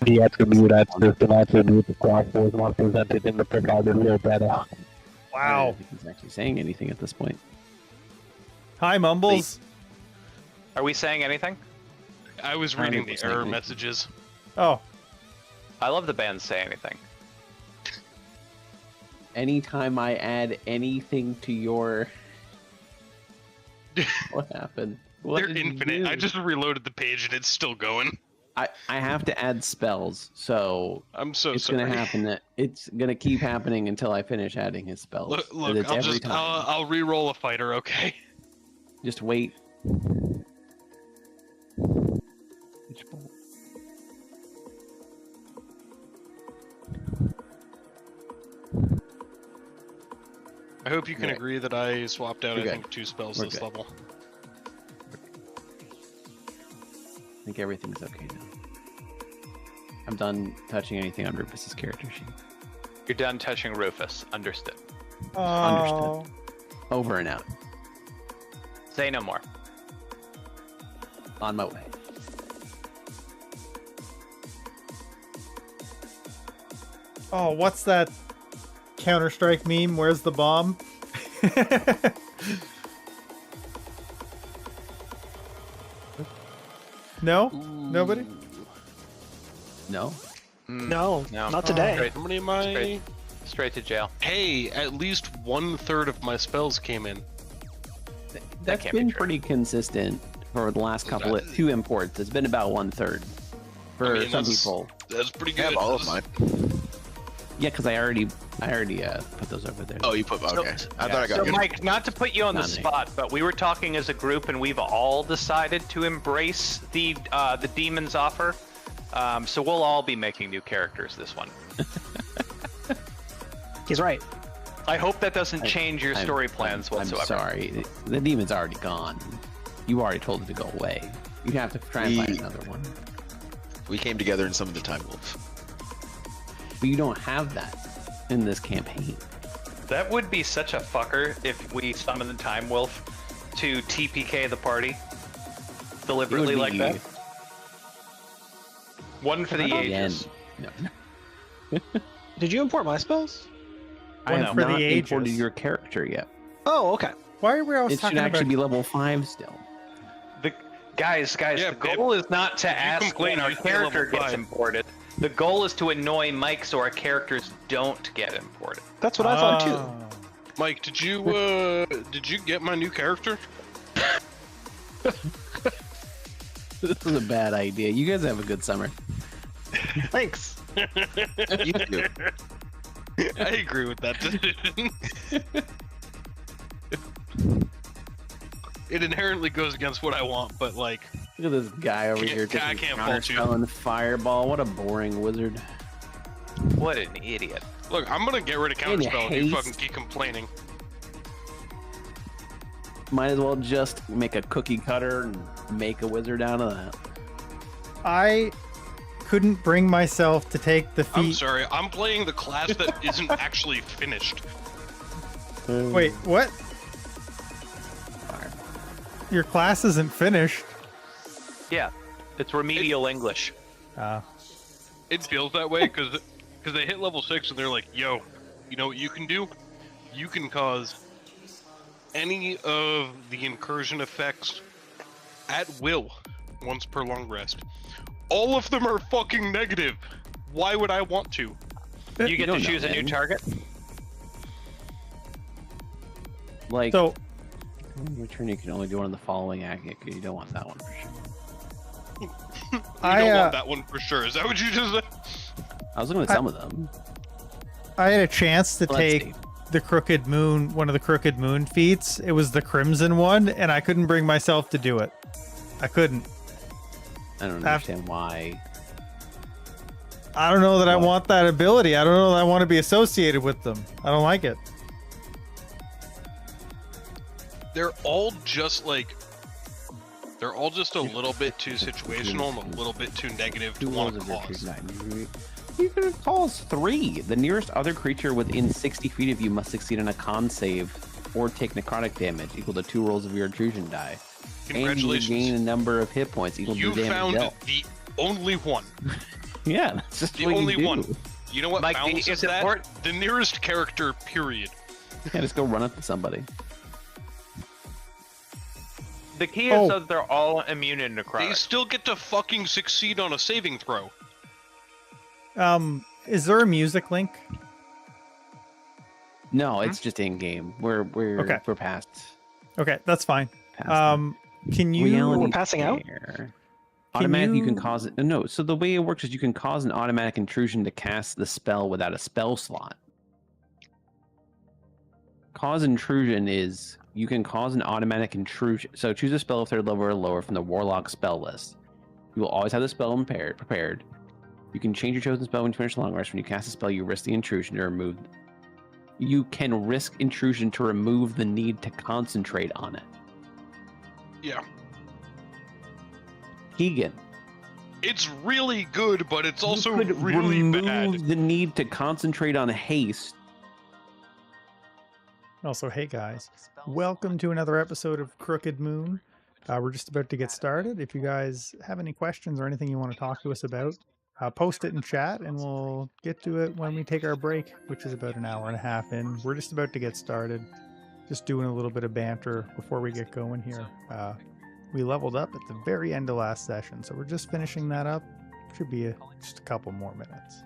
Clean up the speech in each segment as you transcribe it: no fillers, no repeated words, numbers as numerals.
the attribute as just an attribute. The class was not presented in the prepared real better. I Wow. don't think he's actually saying anything at this point. Hi, Mumbles. Are we saying anything? I was I don't reading think the we're error saying messages. Oh, I love the band say anything. Anytime I add anything to your... What happened? What They're did you infinite. do? I just reloaded the page and it's still going. I have to add spells, so I'm so it's sorry. gonna happen. That it's gonna keep happening until I finish adding his spells. Look, And look it's I'll every just time. I'll re-roll a fighter, okay? Just wait. Which bolt? I hope you can Right. agree that I swapped out, We're I good. think, 2 spells We're this good. level. I think everything's okay now. I'm done touching anything on Rufus's character sheet. You're done touching Rufus. Understood. oh. Over and out. Say no more. On my way. Oh, what's that Counter-Strike meme? Where's the bomb? No? Nobody? No? No, No. not today. Straight, How many am I? straight, straight to jail. Hey, at least 1/3 of my spells came in. That's can't be been true. pretty consistent for the last couple of 2 imports. It's been about 1/3 for I mean, some that's- people. That's pretty I good. have all of mine. Yeah, because I already put those over there. Oh, you put okay. I thought I got So, good. Mike, not to put you on the Not me. spot, but we were talking as a group, and we've all decided to embrace the demon's offer. So we'll all be making new characters this one. He's right. I hope that doesn't change your story plans whatsoever. I'm sorry. The demon's already gone. You already told it to go away. You have to try and find another one. We came together in some of the Time Wolf. But you don't have that in this campaign. That would be such a fucker if we summon the Time Wolf to TPK the party deliberately It would like be- that. One for the The Aegis. end. No. Did you import my spells? I One have for the not imported Aegis. your character yet. Oh, okay. Why are we always It should talking actually about... be level 5 still. The guys, Yeah, the goal is not to ask complain, when our you should be level character gets 5. imported. The goal is to annoy Mike so our characters don't get imported. That's what I thought too. Mike, did you get my new character? This was a bad idea. You guys have a good summer. Thanks. You do. I agree with that decision. It inherently goes against what I want, but like, Look at this guy over here I taking can't fault you. counterspell fireball. What a boring wizard. What an idiot. look, I'm gonna get rid of In counterspell if you haste. fucking keep complaining. Might as well just make a cookie cutter and make a wizard out of that. I couldn't bring myself to take the I'm feat. sorry, I'm playing the class that isn't actually finished. Wait, what? Fire. Your class isn't finished. Yeah, it's remedial English. It feels that way because they hit level 6 and they're like, yo, you know what you can do? You can cause any of the incursion effects at will once per long rest. All of them are fucking negative. Why would I want to? You get to don't choose know, a new man. target. Like, So, in return, you can only do one of the following actions. You don't want that one for sure. You I, don't want that one for sure. Is that what you just said? I was looking at some of them. I had a chance to Let's take see. the Crooked Moon, one of the Crooked Moon feats. It was the Crimson one, and I couldn't bring myself to do it. I couldn't. I don't understand why. I don't know that I Why? want that ability. I don't know that I want to be associated with them. I don't like it. They're all just like, they're all just a little bit too situational and a little bit too negative to Two want rolls to of cause. retreat. You could have caused 3. The nearest other creature within 60 feet of you must succeed on a con save or take necrotic damage equal to 2 rolls of your intrusion die. And you Congratulations. gain a number of hit points equal You to the damage found dealt. the only one. Yeah, that's just The what only you do. one. You know what Mike, balances it's that? important. The nearest character, period. Yeah, just go run up to somebody. The key is Oh. so that they're all immune to They necrotic. still get to fucking succeed on a saving throw. Is there a music link? No, it's just in game. We're Okay. we're past. Okay, that's fine. past Can that. you? Reality We're passing out? fair. Automatic, you can you- cause it. No, so the way it works is you can cause an automatic intrusion to cast the spell without a spell slot. Cause intrusion is you can cause an automatic intrusion. So choose a spell of 3rd level or lower from the Warlock spell list. You will always have the spell prepared. You can change your chosen spell when you finish long rest. When you cast a spell, you risk the intrusion to remove. You can risk intrusion to remove the need to concentrate on it. Yeah. Keegan, It's really good, but it's also you could really remove bad. the need to concentrate on haste. Also, hey guys, welcome to another episode of Crooked Moon. We're just about to get started. If you guys have any questions or anything you want to talk to us about, post it in chat and we'll get to it when we take our break, which is about an hour and a half in. We're just about to get started. Just doing a little bit of banter before we get going here. We leveled up at the very end of last session, so we're just finishing that up. Should be just a couple more minutes.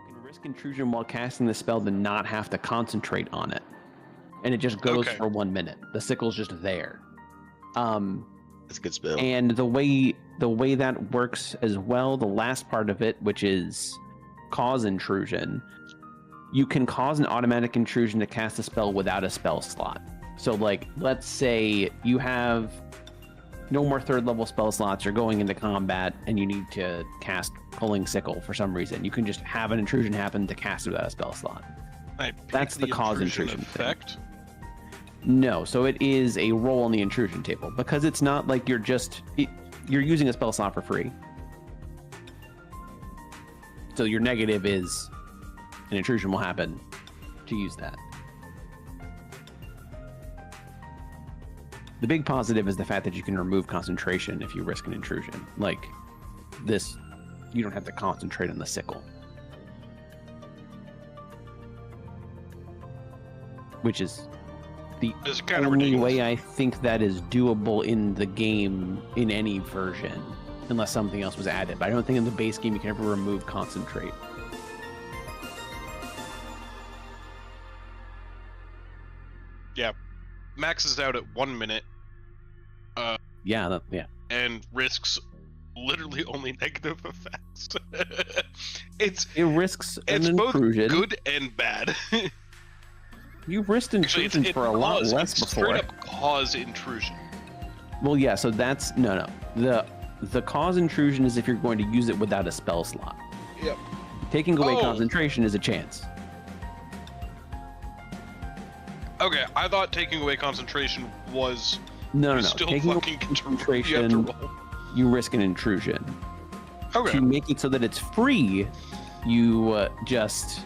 You can risk intrusion while casting the spell to not have to concentrate on it. And it just goes Okay. for 1 minute. The sickle's just there. That's a good spell. And the way that works as well, the last part of it, which is cause intrusion, you can cause an automatic intrusion to cast a spell without a spell slot. So like, let's say you have no more 3rd level spell slots, you're going into combat and you need to cast Pulling Sickle for some reason. You can just have an intrusion happen to cast it without a spell slot. I pick That's the cause intrusion thing. effect. No, so it is a roll on the intrusion table because it's not like you're you're using a spell slot for free. So your negative is an intrusion will happen to use that. The big positive is the fact that you can remove concentration if you risk an intrusion. Like this, you don't have to concentrate on the sickle. Which is the It's kind of only ridiculous. way I think that is doable in the game in any version, unless something else was added. But I don't think in the base game you can ever remove concentrate. Yeah. Maxes out at 1 minute Yeah, yeah. and risks literally only negative effects. it's It risks an both intrusion. good and bad. You've risked Actually, intrusions for a lot less it's before. straight up cause intrusion. Well, yeah. So that's no. The cause intrusion is if you're going to use it without a spell slot. Yep. Taking away Oh. concentration is a chance. Okay, I thought taking away concentration was No. still Taking away fucking you have to concentration, roll. you risk an intrusion. Okay. To make it so that it's free, you just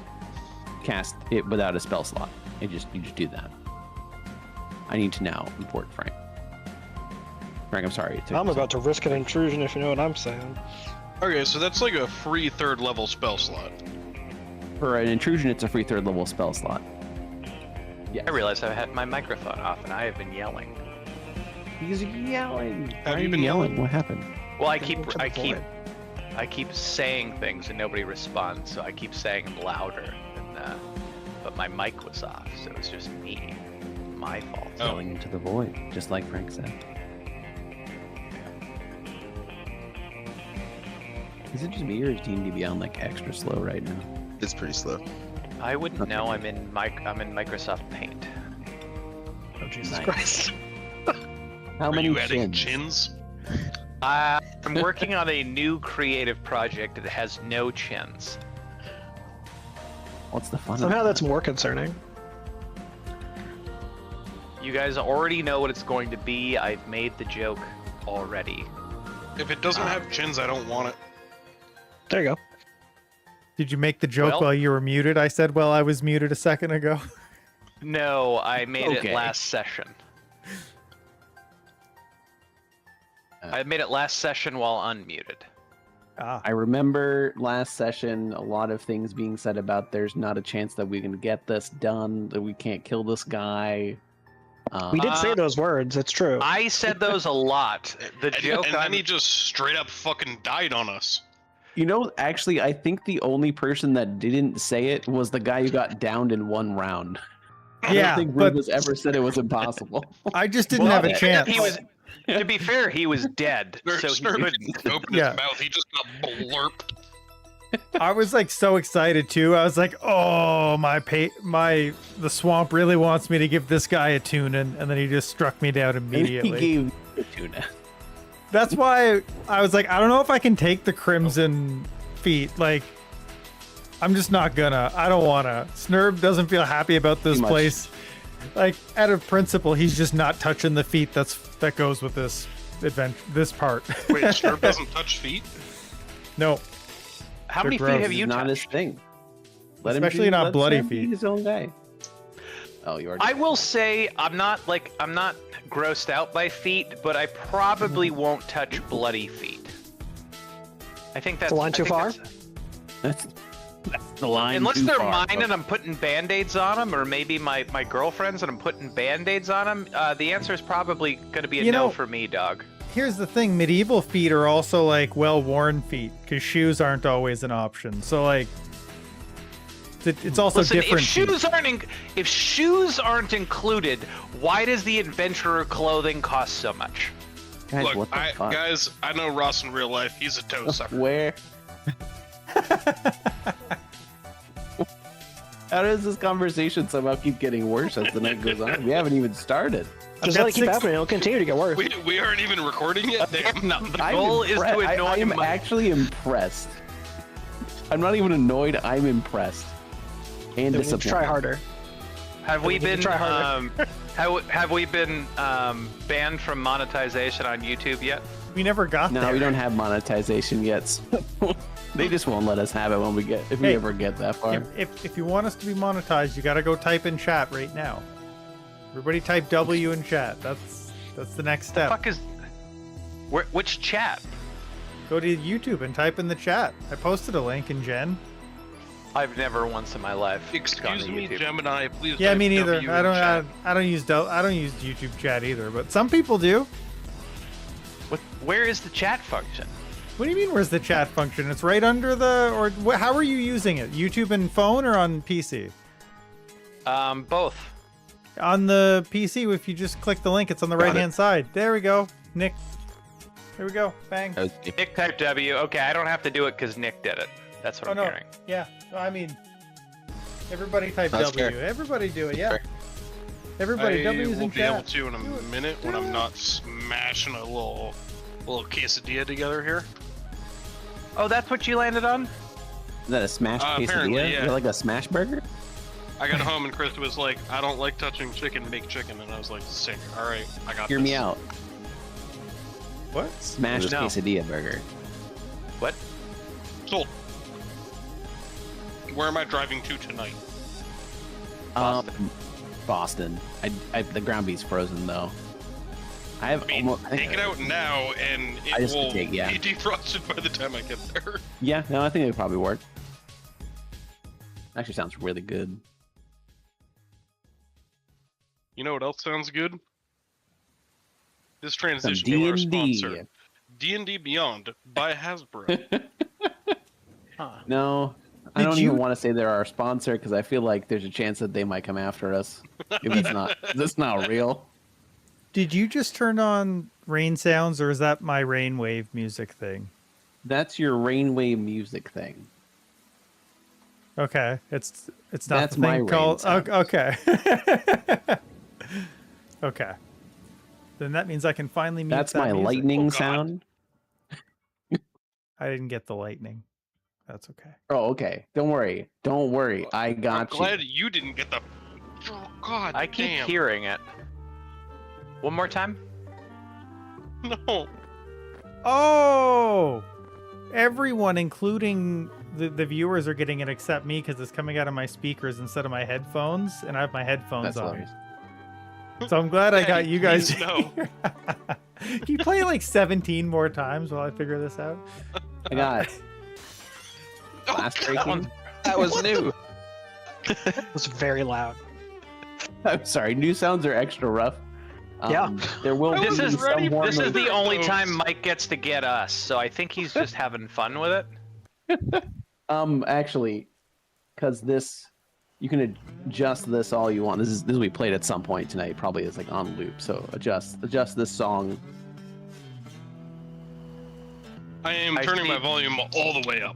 cast it without a spell slot. You just do that. I need to now import Frank. Frank, I'm sorry. I'm about to risk an intrusion if you know what I'm saying. Okay, so that's like a free 3rd level spell slot. For an intrusion, it's a free 3rd level spell slot. I realized I had my microphone off and I have been yelling. He's yelling. Have Why you are been yelling? What happened? Well, I Into the void. keep saying things and nobody responds, so I keep saying them louder. And, but my mic was off, so it's just me. My fault. Oh. Yelling into the void, just like Frank said. Is it just me or is D&D Beyond like extra slow right now? It's pretty slow. I wouldn't Okay. know. I'm in Microsoft Paint. Oh, Jesus Nice. Christ. How Are many you adding chins? chins? I'm working on a new creative project that has no chins. What's the fun Somehow of that's that? more concerning. You guys already know what it's going to be. I've made the joke already. If it doesn't have chins, I don't want it. There you go. Did you make the joke Well- while you were muted? I said while I was muted a second ago. No, I made Okay. it last session. I made it last session while unmuted. Ah, I remember last session a lot of things being said about there's not a chance that we can get this done, that we can't kill this guy. We did say those words. It's true. I said those a lot. The joke And then I'm- he just straight up fucking died on us. You know, actually, I think the only person that didn't say it was the guy who got downed in one round. I Yeah, don't think but- Rufus ever said it was impossible. I just didn't Well, have a to- chance. He was, to be fair, he was dead, so he Snurb couldn't. didn't open Yeah. his mouth. He just got blurped. I was like so excited too. I was like, "Oh, the swamp really wants me to give this guy a tuna," and then he just struck me down And immediately. he gave the tuna. That's why I was like, I don't know if I can take the crimson feat. Like, I'm just not gonna. I don't wanna. Snurb doesn't feel happy about this Too much. place. Like, out of principle, he's just not touching the feat that goes with this adventure, this part. Wait, Snurb doesn't touch feet? No, How They're many gross. feet have It's you not touched? his thing. Especially not let bloody Snurb be feet. His own guy. Oh, you already. I will say I'm not grossed out by feet, but I probably won't touch bloody feet. I think that's a line I too think far? That's the line. Unless too they're far, mine bro. and I'm putting band-aids on them, or maybe my girlfriend's and I'm putting band-aids on them, the answer is probably going to be a You no know- for me, dog. here's the thing: medieval feet are also like well-worn feet because shoes aren't always an option. So like, it's also Listen, different. if shoes aren't included, why does the adventurer clothing cost so much? Guys, Look, what the fuck? guys, I know Ross in real life. He's a toe sucker. Where? How does this conversation somehow keep getting worse as the night goes on? We haven't even started. Just got let it keep 6 happening. It'll continue to get worse. We aren't even recording yet? Damn. No, the I'm goal is to impre- annoy I am Mike. actually impressed. I'm not even annoyed. I'm impressed and Then we need to disappointed. try harder. Have we we need to been try harder. have we been banned from monetization on YouTube yet? We never got No, there. we don't have monetization yet. So they just won't let us have it when if we Hey, ever get that far. If you want us to be monetized, you got to go type in chat right now. Everybody type W in chat. That's the next step. Fuck is which chat? Go to YouTube and type in the chat. I posted a link in Gen. I've never once in my life. gone Excuse to me, YouTube. Gemini, please. Yeah, type me neither. W I in don't. chat. I don't use YouTube chat either. But some people do. Where is the chat function? What do you mean? Where's the chat function? It's right under the. Or how are you using it? YouTube and phone or on PC? Both. On the PC, if you just click the link, it's on the Got right hand side. There we go, Nick. There we go. Bang. That was- Nick typed W. Okay, I don't have to do it because Nick did it. That's what Oh I'm no. hearing. Yeah. No, I mean, everybody type That's W. fair. Everybody do it. Yeah. Everybody I W's will in be able chat. to in a Do it. minute when Do I'm it. not smashing a little quesadilla together here. Oh, that's what you landed on? Is that a smash Apparently, quesadilla? yeah. Is it like a smash burger? I got home and Chris was like, "I don't like touching chicken, make chicken," and I was like, "Sick. All right, I got Hear this." me out. What? Smash No. quesadilla burger. What? Sold. Where am I driving to tonight? Boston. The ground beef's frozen though. I have I mean, almost. take it out now, and I it just will take- yeah. be defrosted by the time I get there. Yeah, no, I think it would probably work. Actually, sounds really good. You know what else sounds good? This Some transition to our D&D. sponsor, D&D Beyond by Hasbro. No, I Did don't you- even want to say they're our sponsor because I feel like there's a chance that they might come after us if it's not. That's not real. Did you just turn on rain sounds, or is that my rainwave music thing? That's your rainwave music thing. Okay, it's not That's the my thing rain called. sound. Okay. Okay. Then that means I can finally mute That's that my music. lightning Oh, God. sound. I didn't get the lightning. That's okay. Oh, okay. Don't worry. Don't worry. I I'm got glad you. you didn't get the. Oh, God I keep damn. hearing it. One more time? No. Oh, everyone, including the viewers, are getting it except me because it's coming out of my speakers instead of my headphones, and I have my headphones That's on. hilarious. So I'm glad I got Daddy, you guys. please no. Can you play like 17 more times while I figure this out? I got glass breaking. That was new. It was very loud. I'm sorry, new sounds are extra rough. Yeah. There will This be is some form this is of- the only time Mike gets to get us, so I think he's just having fun with it. Actually, because this, you can adjust this all you want. This is we played at some point tonight. Probably is like on loop. So adjust this song. I am I turning see. my volume all the way up.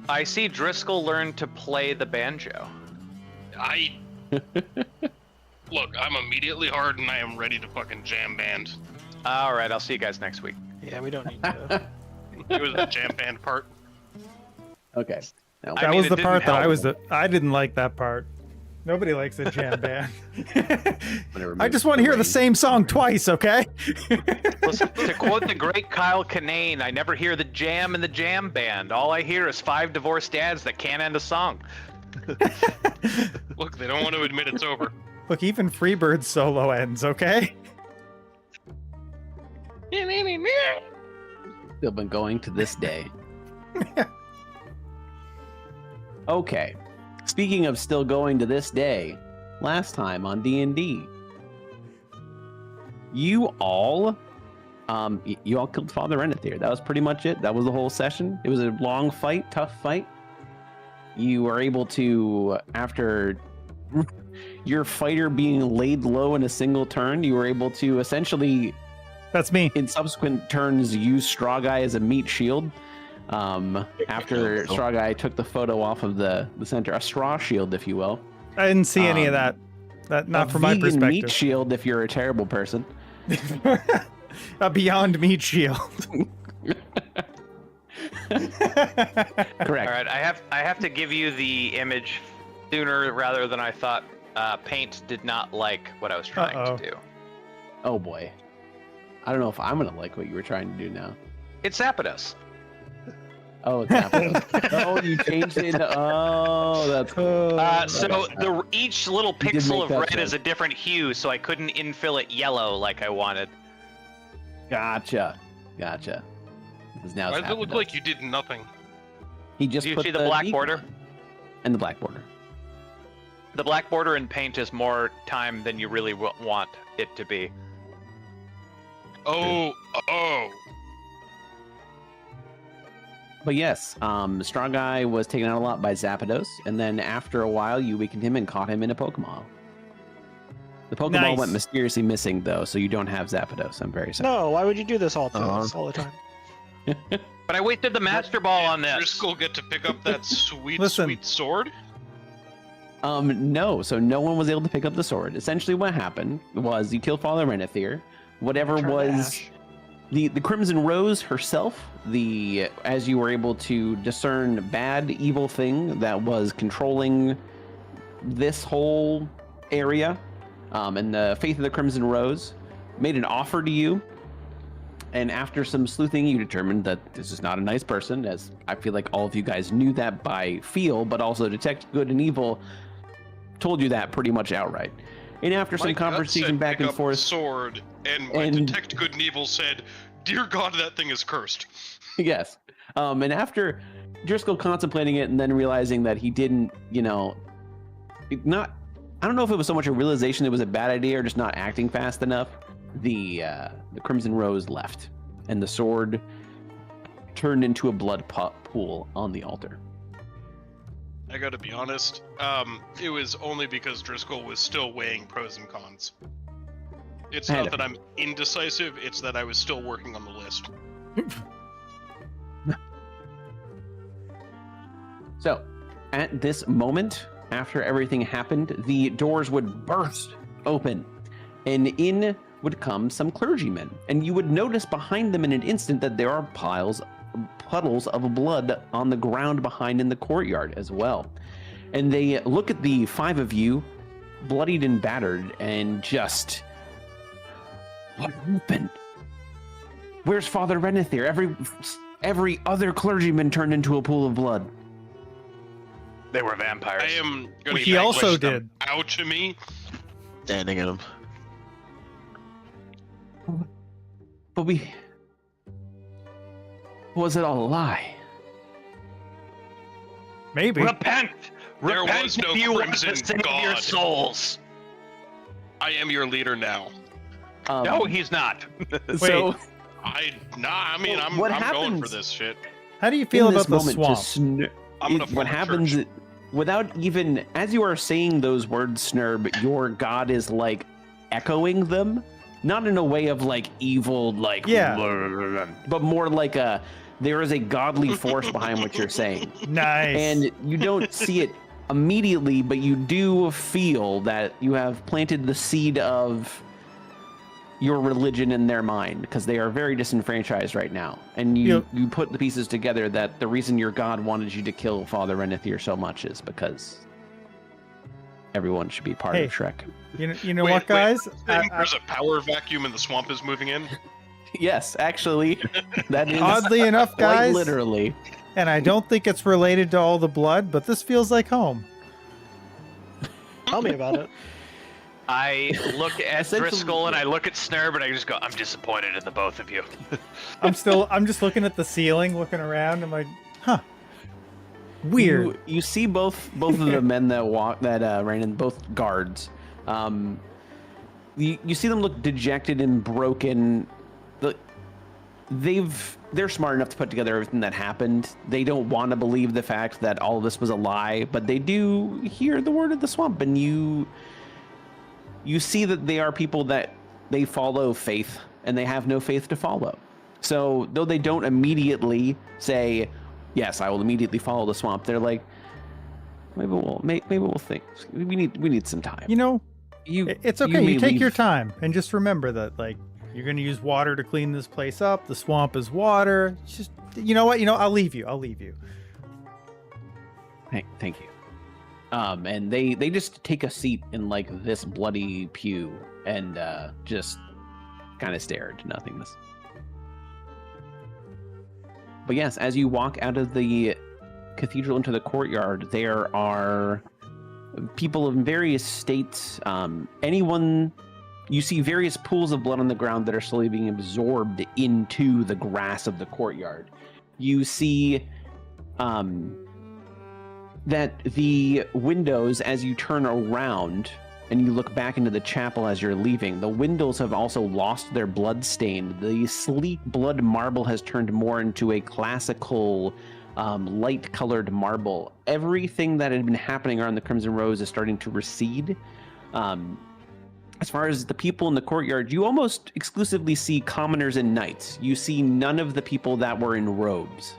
I see Driscoll learn to play the banjo. I look. I'm immediately hard, and I am ready to fucking jam band. All right, I'll see you guys next week. Yeah, we don't need to. It was the jam band part. Okay. Now, I That mean, was it the didn't part that help. I didn't like that part. Nobody likes a jam band. whenever I just want to hear the same song twice, okay? Listen, to quote the great Kyle Kinane, I never hear the jam in the jam band. All I hear is 5 divorced dads that can't end a song. Look, they don't want to admit it's over. Look, even Freebird's solo ends, okay? Still been going to this day. Okay. Speaking of still going to this day, last time on DnD, you all killed Father Renethir. That was pretty much it. That was the whole session. It was a long fight, tough fight. You were able to, after your fighter being laid low in a single turn, you were able to essentially, That's me. in subsequent turns, use StrawGuy as a meat shield. After StrawGuy took the photo off of the center, a straw shield, if you will. I didn't see any of that. That not A from my vegan perspective. meat shield if you're a terrible person. A Beyond Meat shield. Correct. All right, I have to give you the image sooner rather than I thought. Paint did not like what I was trying to do. Oh boy. I don't know if I'm gonna like what you were trying to do now. It's Zapdos. Oh, it's happening. Oh, you changed it into. Oh, that's cool. So each little You did pixel make of that red sense. is a different hue, so I couldn't infill it yellow like I wanted. Gotcha. Because now Why it's does it look Zapdos. like you did nothing? He just Do you put see the black beacon border? on. And the black border. The black border in Paint is more time than you really want it to be. Oh. But yes, StrawGuy was taken out a lot by Zapdos, and then after a while, you weakened him and caught him in a Pokeball. The Pokeball Nice. went mysteriously missing, though, so you don't have Zapdos. I'm very sorry. No, why would you do this all the time? But I wasted the Master Ball on this. Driscoll get to pick up that sweet, Listen. sweet sword. No, so no one was able to pick up the sword. Essentially, what happened was you killed Father Renethir. Whatever Turn to was ash. the Crimson Rose herself, as you were able to discern bad, evil thing that was controlling this whole area, and the Faith of the Crimson Rose made an offer to you. And after some sleuthing, you determined that this is not a nice person, as I feel like all of you guys knew that by feel, but also Detect Good and Evil told you that pretty much outright. And after some My gut conversation said back pick and up forth, the sword, and my and- Detect Good and Evil said, "Dear God, that thing is cursed." yes. And after Driscoll contemplating it and then realizing that he didn't, I don't know if it was so much a realization it was a bad idea or just not acting fast enough. The Crimson Rose left, and the sword turned into a blood pool on the altar. I gotta be honest, it was only because Driscoll was still weighing pros and cons. It's I had not it. that I'm indecisive, it's that I was still working on the list. So, at this moment, after everything happened, the doors would burst open, and in would come some clergymen. And you would notice behind them in an instant that there are puddles of blood on the ground behind in the courtyard as well. And they look at the five of you, bloodied and battered, and just... What happened? Where's Father Renethir? Every other clergyman turned into a pool of blood. They were vampires. I am gonna He also did. Bow to me. Standing at him. But was it all a lie? Maybe. Repent! There Repent was no if you want crimson to save your god. souls. I am your leader now. No, he's not. So I mean, Well, I'm what going for happens- this shit. How do you feel in about this the moment swamp? I'm gonna form what a happens church. without even as you are saying those words, Snurb, your god is like echoing them, not in a way of like evil, like Yeah. but more like there is a godly force behind what you're saying, Nice. and you don't see it immediately, but you do feel that you have planted the seed of your religion in their mind, because they are very disenfranchised right now. And you put the pieces together that the reason your god wanted you to kill Father Renethir so much is because everyone should be part Hey, of Shrek. You know Wait, what, guys? There's a power vacuum and the swamp is moving in. Yes, actually, that is Oddly enough, quite guys, literally. and I don't think it's related to all the blood, but this feels like home. Tell me about it. I look at Essentially- Driscoll and I look at Snurb and I just go, I'm disappointed in the both of you. I'm just looking at the ceiling, looking around. I'm like, huh. Weird. You see both of the men that ran in, both guards. You see them look dejected and broken. They're smart enough to put together everything that happened. They don't want to believe the fact that all of this was a lie, but they do hear the word of the swamp, and you see that they are people that they follow faith, and they have no faith to follow. So though they don't immediately say, yes, I will immediately follow the swamp, they're like, maybe we'll think. We need some time. You know, You it's okay. You take leave- your time, and just remember that, like, you're going to use water to clean this place up. The swamp is water. It's just, you know what? I'll leave you. Thank you. And they just take a seat in like this bloody pew and just kind of stare into nothingness. But yes, as you walk out of the cathedral into the courtyard, there are people in various states. You see various pools of blood on the ground that are slowly being absorbed into the grass of the courtyard. You see that the windows, as you turn around and you look back into the chapel as you're leaving, the windows have also lost their blood stain. The sleek blood marble has turned more into a classical light-colored marble. Everything that had been happening around the Crimson Rose is starting to recede. As far as the people in the courtyard, you almost exclusively see commoners and knights. You see none of the people that were in robes.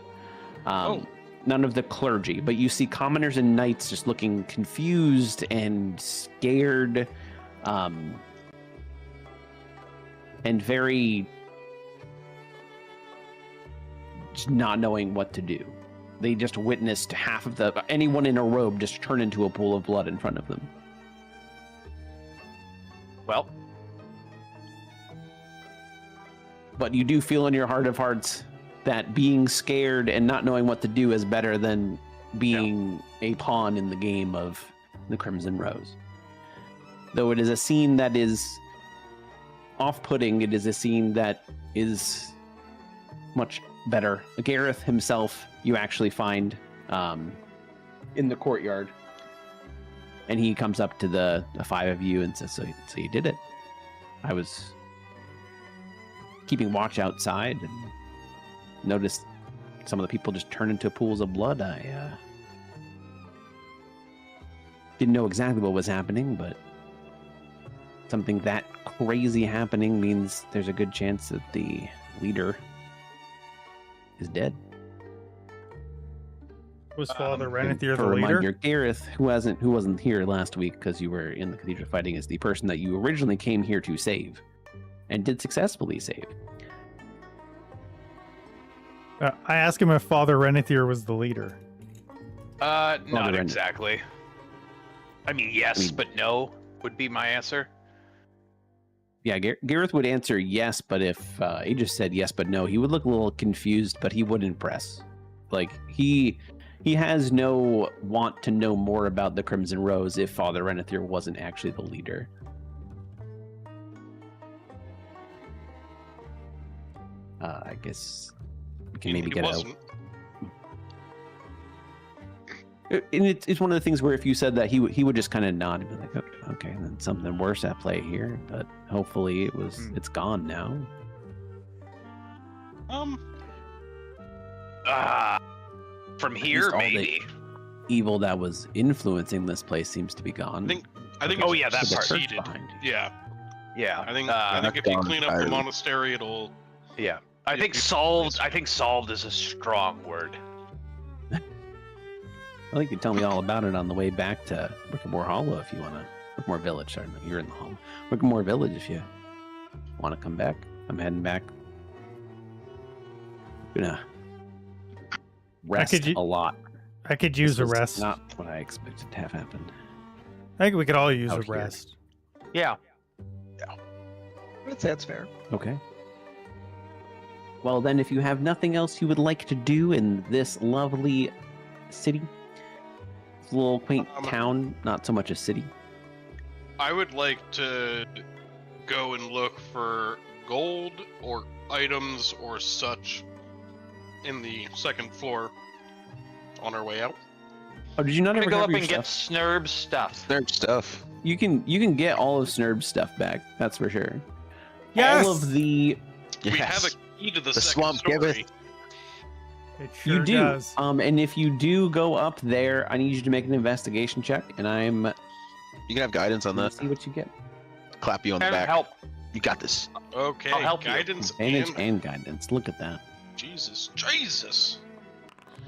None of the clergy, but you see commoners and knights just looking confused and scared, and very just not knowing what to do. They just witnessed anyone in a robe just turn into a pool of blood in front of them. Well, but you do feel in your heart of hearts that being scared and not knowing what to do is better than being a pawn in the game of the Crimson Rose. Though it is a scene that is off-putting, it is a scene that is much better. Gareth himself, you actually find in the courtyard, and he comes up to the five of you and says, so you did it. I was keeping watch outside and noticed some of the people just turn into pools of blood. I didn't know exactly what was happening, but something that crazy happening means there's a good chance that the leader is dead. Was Father Renethir For the a leader? reminder, Gareth, who wasn't here last week because you were in the cathedral fighting, is the person that you originally came here to save, and did successfully save. I asked him if Father Renethir was the leader. not Renethir. exactly. I mean, yes, but no would be my answer. Yeah, Gareth would answer yes, but if Aegis said yes but no, he would look a little confused, but he wouldn't press. Like, he has no want to know more about the Crimson Rose if Father Renethir wasn't actually the leader. I guess we can maybe He get out. wasn't. And it's one of the things where if you said that, he would just kind of nod and be like, okay, then something worse at play here. But hopefully it's gone now. From least here, all the- maybe. Evil that was influencing this place seems to be gone. I think. Oh, it's yeah, that The part. church succeeded. behind you. Yeah, Yeah. I think Uh, if you clean up the entirely. monastery, it'll. yeah. I think you- solved. I think solved is a strong word. I think you tell me all about it on the way back to Rickamore Hollow if you want to. Rickamore Village, sorry, you're in the hall. Rickamore Village if you want to come back. I'm heading back. Gonna rest could a lot. I could use a This was rest. Not what I expected to have happen. I think we could all use out a here. rest. Yeah. I'd say that's fair. Okay. Well, then, if you have nothing else you would like to do in this lovely city, this little quaint town, not so much a city. I would like to go and look for gold or items or such in the second floor on our way out. Oh, did you not I'm ever gonna go have up your and get stuff? Snurb stuff. Nerd stuff. You can get all of Snurb's stuff back. That's for sure. Yes! All of the We have Yes. a key to the, The second swamp story. giveth. It sure you do. does. And if you do go up there, I need you to make an investigation check, and I'm You can have guidance on gonna that. see what you get. Clap you on the Haven't back. help. You got this. Okay, I'll help you. guidance Advantage and and guidance. Look at that. Jesus.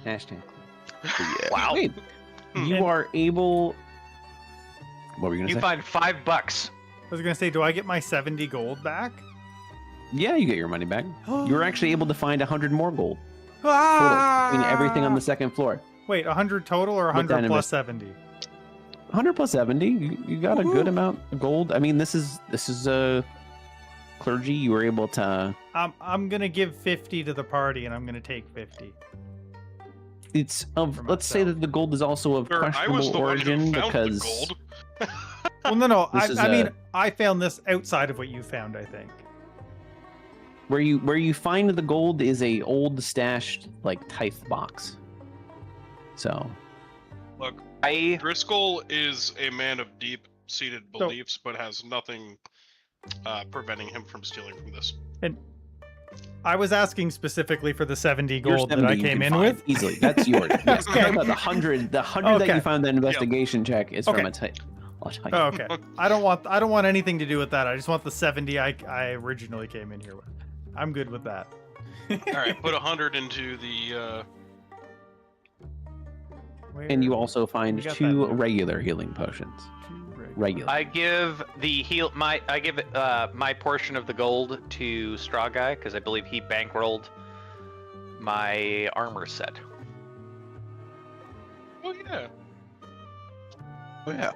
Hashtag. Yeah. Wow. Wait, you are able. What were you gonna You say? find $5. I was gonna say, do I get my 70 gold back? Yeah, you get your money back. You were actually able to find 100 more gold total Ah! between everything on the second floor. Wait, 100 total or Look 100 at plus it. 70? 100 plus 70. You got a good Woohoo. amount of gold. I mean, this is a clergy. You were able to. I'm gonna give 50 to the party, and I'm gonna take 50. It's of. For Let's say myself. that the gold is also of Sir, I was questionable the one origin who found because. the gold. Well, no. This is I mean, a- I found this outside of what you found. I think. Where you find the gold is a old stashed like tithe box. So Look, I Driscoll is a man of deep-seated beliefs, but has nothing preventing him from stealing from this. And I was asking specifically for the 70 your gold that 70 I you came can in find with. easily. That's yours. Yes. Okay. But the hundred that Okay. you found that investigation check is from Okay. a tithe. Oh, okay. I don't want anything to do with that. I just want the 70 I originally came in here with. I'm good with that. All right, put 100 into the. Where- And you also find We got 2 that. regular healing potions. Regular. I give my portion of the gold to StrawGuy because I believe he bankrolled my armor set. Oh yeah, Oh yeah.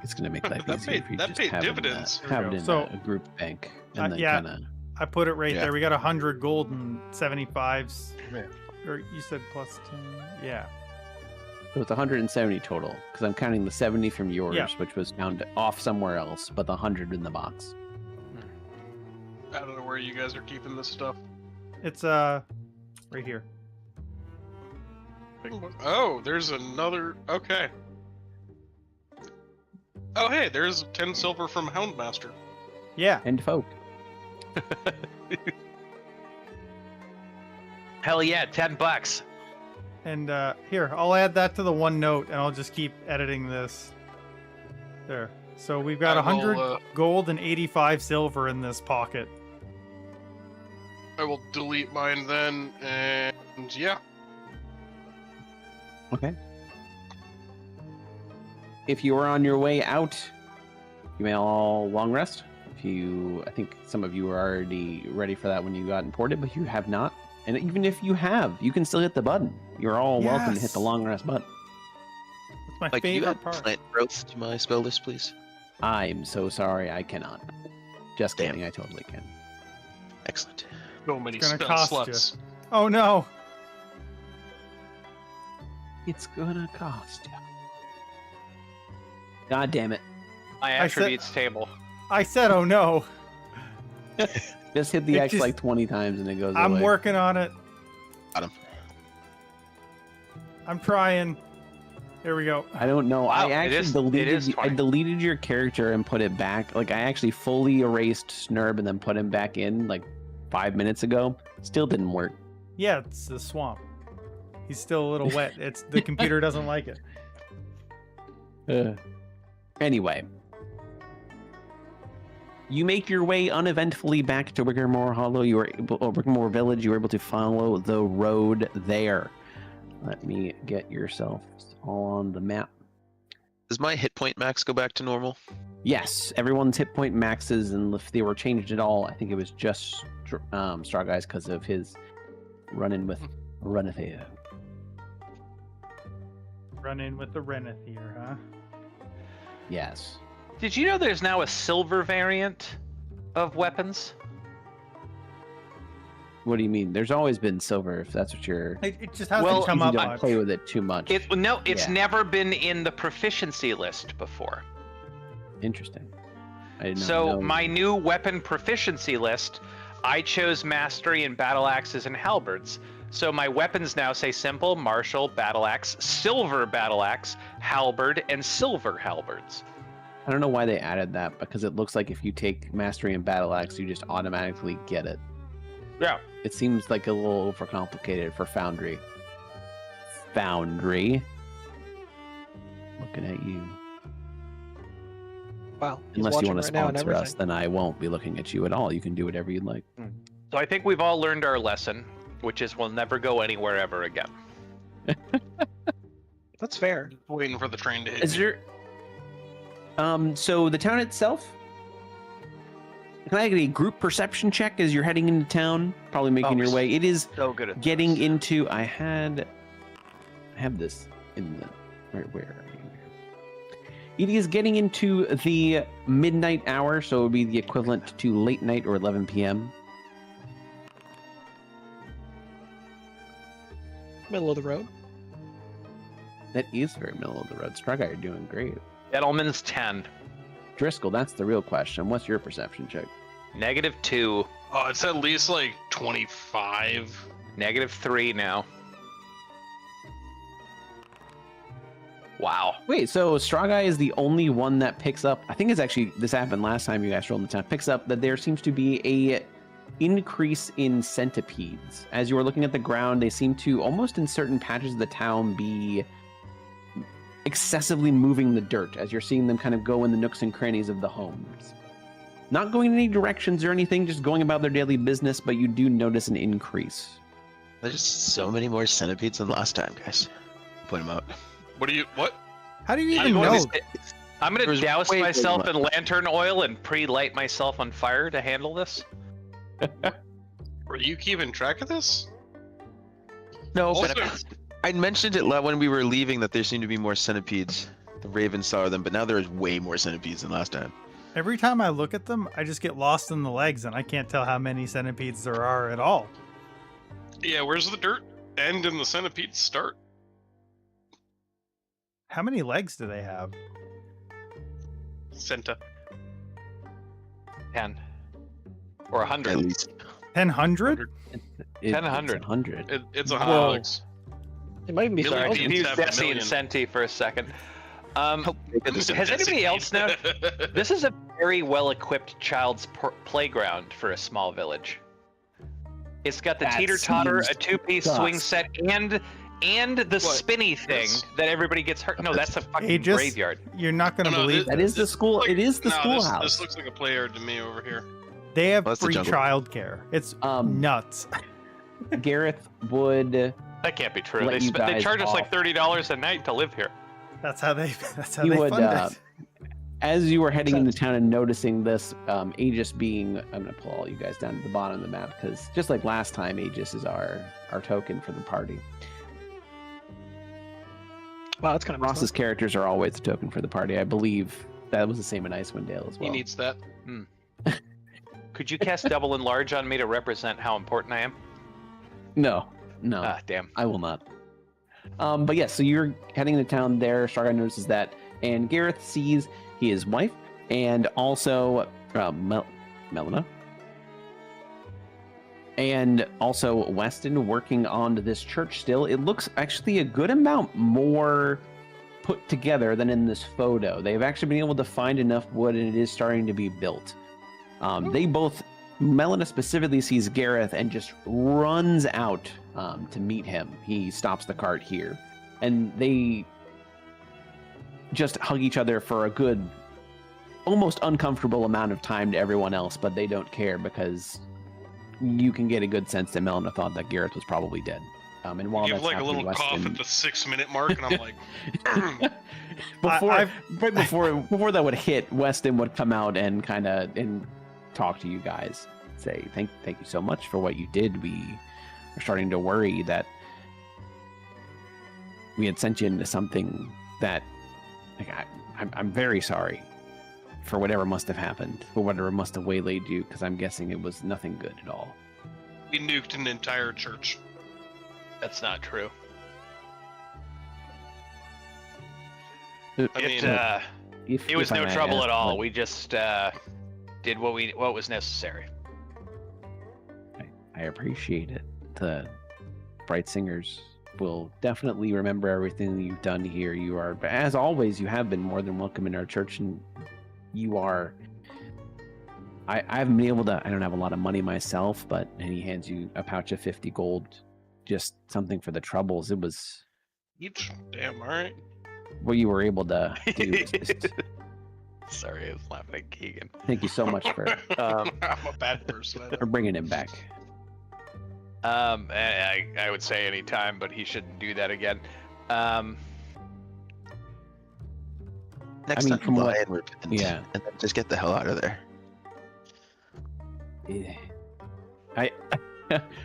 It's gonna make life That easier paid- if you that just paid have dividends. It, have There we it in go. a group bank and then yeah. kind of. I put it right Yeah. there. We got 100 gold and 75s. Yeah. Or you said plus 10. Yeah. So it's 170 total because I'm counting the 70 from yours, Yeah. which was found off somewhere else, but the 100 in the box. I don't know where you guys are keeping this stuff. It's right here. Oh, there's another. Okay. Oh hey, there's 10 silver from Houndmaster. Yeah. And folk. Hell yeah, $10. And here, I'll add that to the one note, and I'll just keep editing this. There. So we've got I will, 100 gold and 85 silver in this pocket. I will delete mine then, and yeah. Okay. If you are on your way out, you may all long rest. I think some of you are already ready for that when you got imported, but you have not. And even if you have, you can still hit the button. You're all welcome to hit the Yes. long rest button. It's my Like, you favorite add part. plant growth to my spell list, please. I'm so sorry, I cannot. Just Damn. kidding, I totally can. Excellent. So many It's gonna spell cost slots. Oh no! It's gonna cost you. God damn it. My I said- attributes table. I said oh no. Just hit the It X just- like 20 times and it goes I'm away. working on it. Got him. I'm trying. There we go. I don't know. Wow, I actually it is 20. deleted your character and put it back. Like I actually fully erased Snurb and then put him back in like 5 minutes ago. Still didn't work. Yeah, it's the swamp. He's still a little wet. It's the computer doesn't like it. Anyway, you make your way uneventfully back to Wiggermore Hollow. You were able, or Wiggermore Village. You were able to follow the road there. Let me get yourself all on the map. Does my hit point max go back to normal? Yes, everyone's hit point maxes, and if they were changed at all, I think it was just StrawGuy's because of his run-in with Renethia. Run in with the Renethir, huh? Yes. Did you know there's now a silver variant of weapons? What do you mean? There's always been silver, if that's what you're... It just hasn't Well, come you up don't much. play with it too much. It's Yeah. never been in the proficiency list before. Interesting. I did not So know. my new weapon proficiency list, I chose mastery in battle axes and halberds. So my weapons now say simple, martial, battle axe, silver battle axe, halberd, and silver halberds. I don't know why they added that, because it looks like if you take mastery and battle axe, you just automatically get it. Yeah. It seems like a little overcomplicated for Foundry. Foundry. Looking at you. Wow. he's Unless you watching want to right now and sponsor us, everything. then I won't be looking at you at all. You can do whatever you'd like. So I think we've all learned our lesson, which is we'll never go anywhere ever again. That's fair. Waiting for the train to hit. Is me. there... So the town itself... Can I get a group perception check as you're heading into town? Probably making your way. It is So good at getting this. into... I have this in the... Where are you? It is getting into the midnight hour, so it would be the equivalent to late night or 11 p.m. Middle of the road. That is very middle of the road. StrawGuy, you're doing great. Gentleman's 10. Driscoll, that's the real question. What's your perception check? -2. Oh, it's at least like 25. -3 now. Wow. Wait, so StrawGuy is the only one that picks up... I think it's actually... This happened last time you guys rolled in the town. Picks up that there seems to be a increase in centipedes. As you were looking at the ground, they seem to, almost in certain patches of the town, be excessively moving the dirt as you're seeing them kind of go in the nooks and crannies of the homes. Not going in any directions or anything, just going about their daily business, but you do notice an increase. There's just so many more centipedes than last time, guys. Point them out. What? How do you I'm even going know? to I'm gonna There's douse way too myself much. in lantern oil and pre-light myself on fire to handle this. Were you keeping track of this? No, Also, but I mentioned it when we were leaving that there seemed to be more centipedes. The Ravens saw them, but now there's way more centipedes than last time. Every time I look at them, I just get lost in the legs, and I can't tell how many centipedes there are at all. yeah, where's the dirt end and the centipedes start? How many legs do they have? Centa. 10. Or 100. At least. 100? 100. 100. It's Whoa. 100 legs. It might even be Million I sorry. people. confused Have a Desi and million. Senti for a second. Goodness, Has anybody else known? This is a very well-equipped child's playground for a small village. It's got the That teeter-totter, a seems two-piece sus. swing set, and the spinny thing This- that everybody gets hurt. No, that's a fucking Aegis? graveyard. You're not going to Oh, no, believe That is the school. Like- It is the no, schoolhouse. This looks like a play yard to me over here. they have Well, that's the free jungle. childcare. It's nuts. Gareth would. That can't be true. Let They you guys charge us like off. $30 a night to live here. That's how they. That's how He they would, fund it. As you were heading into town and noticing this, Aegis being, I'm going to pull all you guys down to the bottom of the map because just like last time, Aegis is our token for the party. Wow, that's kind of Ross's characters are always the token for the party. I believe that was the same in Icewind Dale as well. He needs that. Could you cast double enlarge on me to represent how important I am? No, Ah, damn. I will not. But yes, so you're heading into town there. StrawGuy notices that, and Gareth sees his wife and also Melina. And also Weston working on this church still. It looks actually a good amount more put together than in this photo. They've actually been able to find enough wood and it is starting to be built. They both, Melina specifically sees Gareth and just runs out to meet him. He stops the cart here and they just hug each other for a good, almost uncomfortable amount of time to everyone else, but they don't care because you can get a good sense that Melina thought that Gareth was probably dead. And while Give that's like a happening, little cough at the 6-minute mark, and I'm like, before that would hit, Weston would come out and kind of and talk to you guys, say thank you so much for what you did. We are starting to worry that we had sent you into something that, like, I'm very sorry for whatever must have happened, for whatever must have waylaid you, because I'm guessing it was nothing good at all. we nuked an entire church. That's not true. I mean, It was if I no may trouble ask, at all. what- We just did what was necessary. I appreciate it. The Bright Singers will definitely remember everything that you've done here. You are, as always, you have been more than welcome in our church, and you are. I haven't been able to. I don't have a lot of money myself, but and he hands you a pouch of 50 gold, just something for the troubles. It was each damn all right. what you were able to do. is just- Sorry, I was laughing at Keegan. thank you so much for I'm a bad person. I know. bringing him back. I would say any time, but he shouldn't do that again. Next mean, time, from what- lie and repent. yeah. And then just get the hell out of there. Yeah.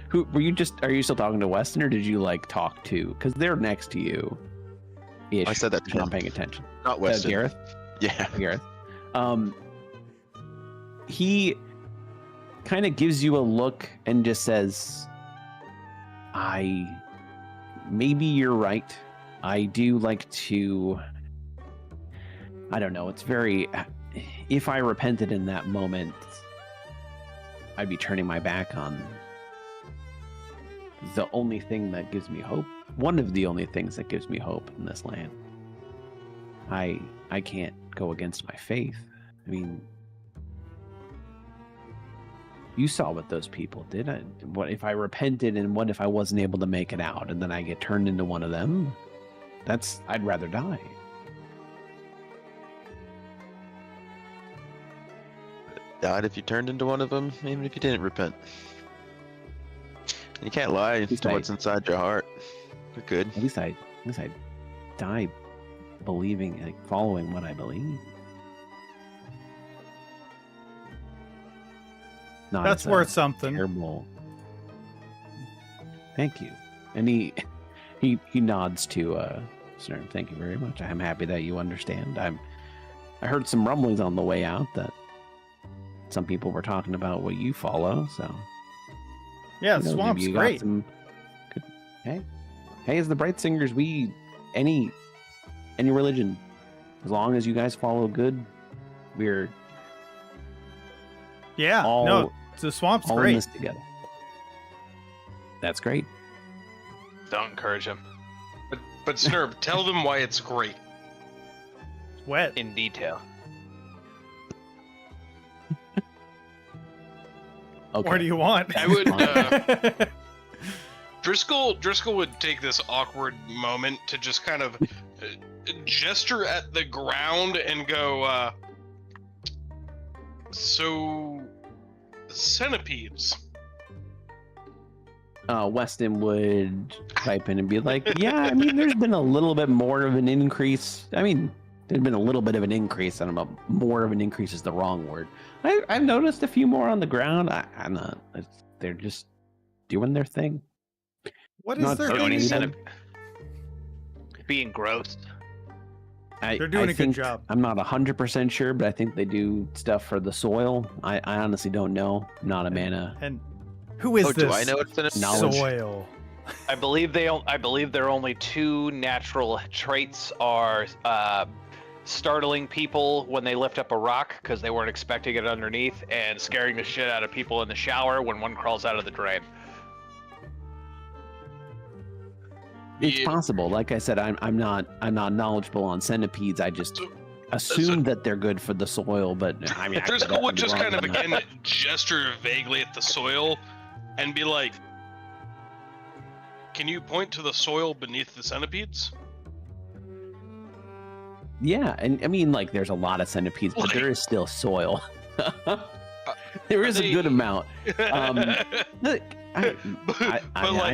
Who were you? Just are you still talking to Weston, or did you like talk to? Because they're next to you. I said that to I'm not him. paying attention. Not Weston. Gareth. Yeah. Gareth. He kind of gives you a look and just says, maybe you're right. I do like to, I don't know. It's very, if I repented in that moment, I'd be turning my back on the only thing that gives me hope. One of the only things that gives me hope in this land. I can't go against my faith. I mean, you saw what those people did. What if I repented, and what if I wasn't able to make it out, and then I get turned into one of them? I'd rather die. Died if you turned into one of them, even if you didn't repent. You can't lie least to I- what's inside your heart. You're good. At least I die believing, like following what I believe. Not That's as a worth something. Terrible. Thank you. And he nods to Snurb. Thank you very much. I'm happy that you understand. I heard some rumblings on the way out that some people were talking about what you follow. So Yeah, who the knows, maybe swamp's you got great. some good. Hey, as the Bright Singers, we any religion, as long as you guys follow good, we're Yeah, all no, the swamp's all in great. this together. That's great. Don't encourage him But Snurb, tell them why it's great. Wet. in detail. Okay. What do you want? I would. Driscoll would take this awkward moment to just kind of gesture at the ground and go, so centipedes. Weston would pipe in and be like, yeah, I mean, there's been a little bit more of an increase. I mean, there's been a little bit of an increase. I don't know, more of an increase is the wrong word. I've noticed a few more on the ground. I'm not, they're just doing their thing. What is Not their throwing thing? anything. Being gross. They're doing a good think- job. I'm not 100% sure, but I think they do stuff for the soil. I honestly don't know. I'm not a mana. And who is Oh, this? do I know what's in it? Knowledge. Soil. I believe their only two natural traits are startling people when they lift up a rock because they weren't expecting it underneath, and scaring the shit out of people in the shower when one crawls out of the drain. It's possible. Like I said, I'm not knowledgeable on centipedes. I just assume that they're good for the soil, but I mean, Dri Skell would just kind of again gesture vaguely at the soil and be like, "Can you point to the soil beneath the centipedes?" Yeah, and I mean, like, there's a lot of centipedes, but there is still soil. There is a good amount. Look, I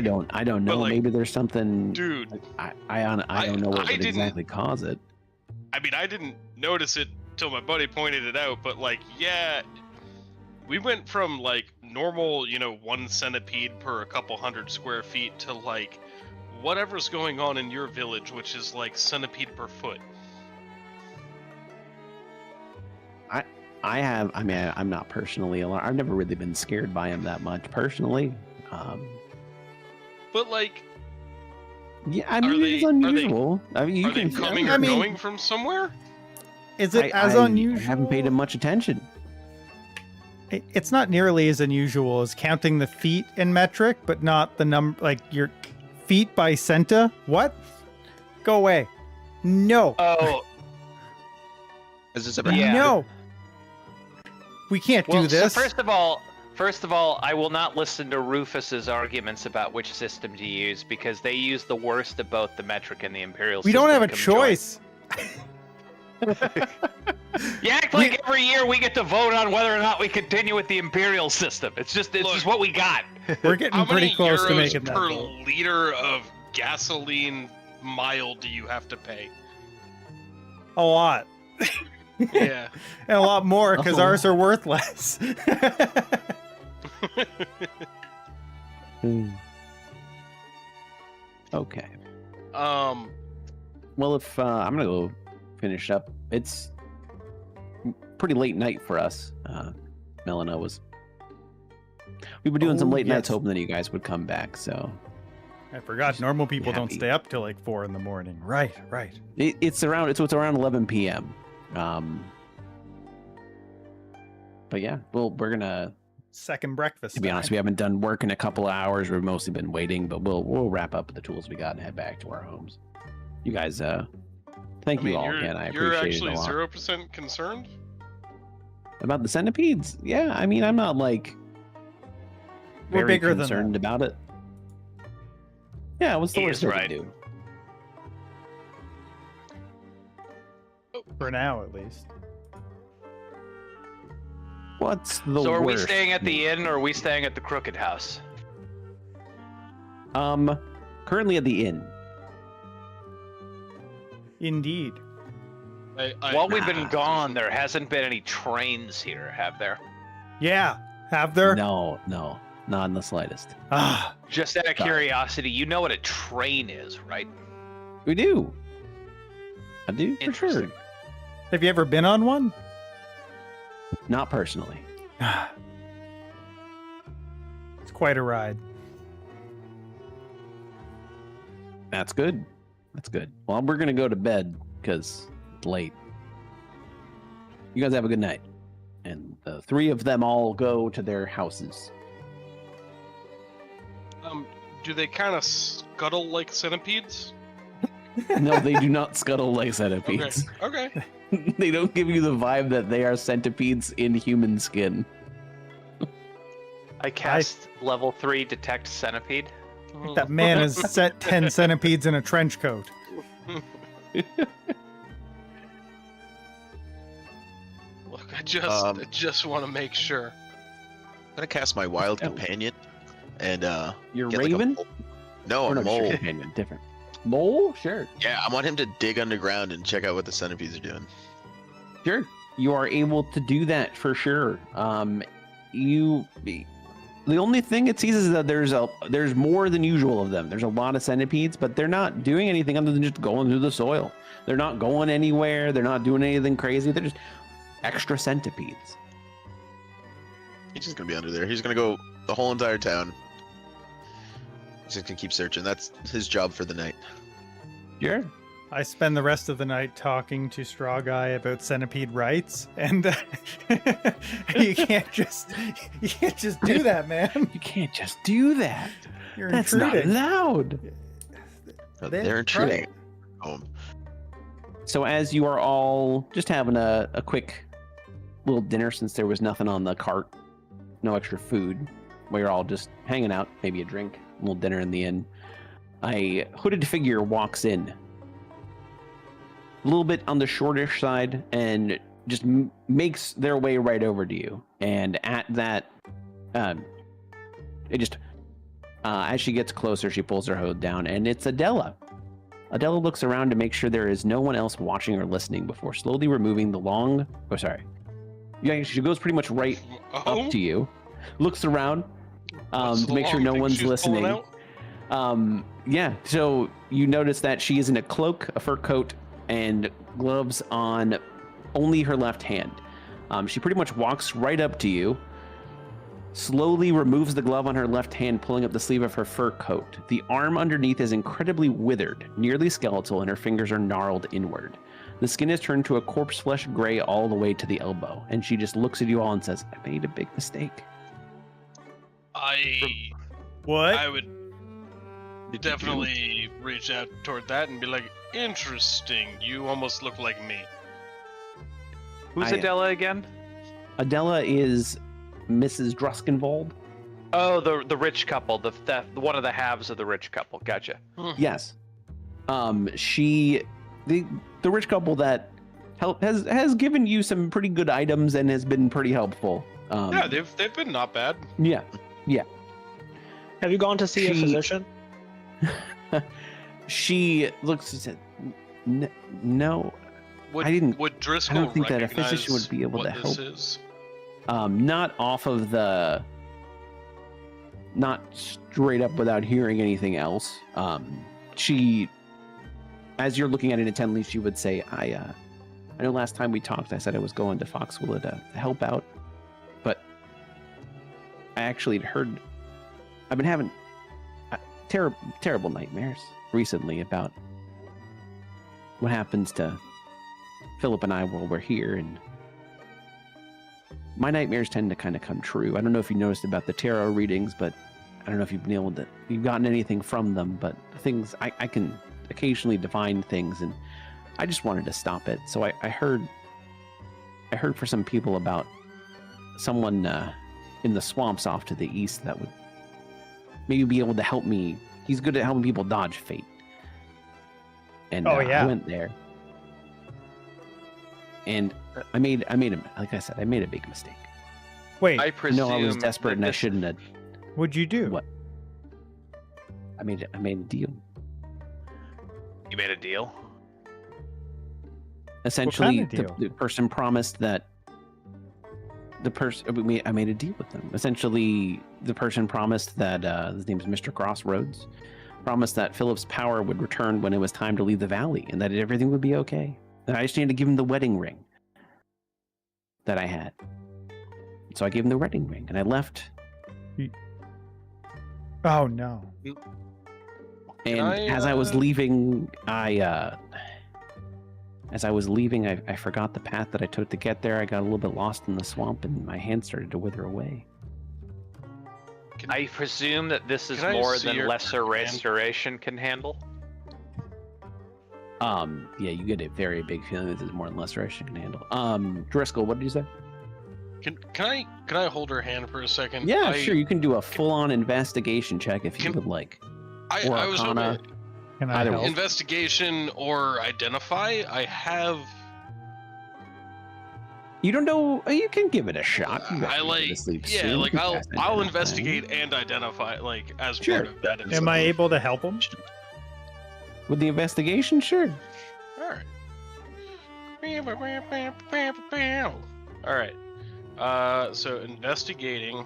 don't know. like, maybe there's something. Dude, I don't know what would exactly cause it. I mean, I didn't notice it till my buddy pointed it out, but like, yeah, we went from like normal, 1 centipede per a couple hundred square feet to like whatever's going on in your village, which is like centipede per foot. I'm not personally alarmed. I've never really been scared by him that much personally. But like, yeah, I mean, it's unusual. I mean, you are they can coming or going from somewhere? Is it as I unusual? haven't paid him much attention. It's not nearly as unusual as counting the feet in metric, but not the number, like your feet by centa. What? Go away. No. Oh, Has this ever Yeah. No. We can't do this. So first of all, I will not listen to Rufus's arguments about which system to use because they use the worst of both the metric and the imperial we system. don't have a Come choice. join. You act like every year we get to vote on whether or not we continue with the imperial system. It's just what we got. We're getting How pretty many close to euros making that per vote. liter of gasoline mile do you have to pay? A lot. Yeah. And a lot more because Uh-oh. ours are worth less. Okay. Well, if I'm gonna go finish up. It's pretty late night for us. Melina was. We were doing some late nights, hoping that you guys would come back. So I forgot. Normal people don't happy. stay up till like 4 a.m. Right. it's around 11 p.m. But yeah, we're gonna. Second breakfast. To be honest, we haven't done work in a couple of hours. We've mostly been waiting, but we'll wrap up the tools we got and head back to our homes. You guys, thank you all again. I you're appreciate it actually a lot. 0% concerned? About the centipedes? Yeah, I mean, I'm not like We're very bigger than concerned about it. Yeah, what's the He worst is they right. can do? For now, at least. What's the So are we worst? staying at the inn or are we staying at the Crooked House? Currently at the inn. Indeed. While we've been gone, there hasn't been any trains here, have there? Yeah. Have there? No, not in the slightest. Ah. Just out of curiosity, you know what a train is, right? We do. I do for sure. Interesting. Have you ever been on one? Not personally. It's quite a ride. That's good. That's good. Well, we're gonna go to bed because it's late. You guys have a good night. And the three of them all go to their houses. Do they kind of scuttle like centipedes? No, they do not scuttle like centipedes. Okay. They don't give you the vibe that they are centipedes in human skin. I cast level 3 detect centipede. That man has set 10 centipedes in a trench coat. Look, I just want to make sure. I'm gonna cast my wild companion and Your get like a raven? mole. No, Or a no, mole. companion, different. Mole? Sure. Yeah, I want him to dig underground and check out what the centipedes are doing. Sure. You are able to do that for sure. The only thing it sees is that there's more than usual of them. There's a lot of centipedes, but they're not doing anything other than just going through the soil. They're not going anywhere. They're not doing anything crazy. They're just extra centipedes. He's just gonna be under there. He's gonna go the whole entire town. He's just gonna keep searching. That's his job for the night. Sure. I spend the rest of the night talking to StrawGuy about centipede rights, and you can't just do that, man. You can't just do that. You're That's intruding. not allowed. They're intruding. Home. So as you are all just having a quick little dinner, since there was nothing on the cart, no extra food, where you're all just hanging out, maybe a drink, a little dinner in the inn, a hooded figure walks in. A little bit on the shortish side, and just makes their way right over to you. And at that, as she gets closer, she pulls her hood down, and it's Adela. Adela looks around to make sure there is no one else watching or listening before slowly removing the long... Oh, sorry. Yeah, she goes pretty much right up to you, looks around to make sure no one's listening. Yeah, so you notice that she is in a cloak, a fur coat, and gloves on only her left hand. She pretty much walks right up to you, slowly removes the glove on her left hand, pulling up the sleeve of her fur coat. The arm underneath is incredibly withered, nearly skeletal, and her fingers are gnarled inward. The skin is turned to a corpse flesh gray all the way to the elbow, and she just looks at you all and says, "I made a big mistake." What? I would definitely reach out toward that and be like, interesting, you almost look like me. Who's Adela again? Adela is Mrs. Druskenvold. Oh, the rich couple, the one of the halves of the rich couple. Gotcha. Yes. The rich couple that has given you some pretty good items and has been pretty helpful. Yeah, they've been not bad. Yeah. Have you gone to see a physician? She looks and said, "No, Would, I didn't. Would Driscoll I don't think that a recognize physician would be able what to this help." is? Not off of not straight up without hearing anything else. She, as you're looking at it intently, she would say, I know last time we talked, I said I was going to Foxwilla to help out, but I actually had heard, I've been having terrible nightmares recently about what happens to Philip and I while we're here, and my nightmares tend to kind of come true. I don't know if you noticed about the tarot readings, but I don't know if you've gotten anything from them, but things, I can occasionally divine things, and I just wanted to stop it. So I heard for some people about someone in the swamps off to the east that would maybe be able to help me. He's good at helping people dodge fate. And I went there. And I made him, like I said, I made a big mistake. Wait, I presume. No, I was desperate and I shouldn't have. what'd you do? What? I made a deal. You made a deal? Essentially, What kind of deal? the person promised that I made a deal with them. Essentially, the person promised that his name is Mr. Crossroads, promised that Philip's power would return when it was time to leave the valley, and that everything would be okay. And I just needed to give him the wedding ring that I had. So I gave him the wedding ring, and I left. Oh no. And as I was leaving, I forgot the path that I took to get there. I got a little bit lost in the swamp, and my hand started to wither away. I presume that this is Can I more see than your lesser hand? restoration can handle. Yeah, you get a very big feeling that there's more than less restoration can handle. Driscoll, what did you say? Can I hold her hand for a second? Yeah, sure. You can do a full-on investigation check if you would like. Or I was Arcana. hoping Can I Either help? way. investigation or identify. I have. You don't know. You can give it a shot. You got I to like. go to sleep Yeah, soon. like You I'll cast I'll identify. investigate and identify like as Sure. part of that. Am I able to help him? With the investigation, sure. All right. All right. So investigating,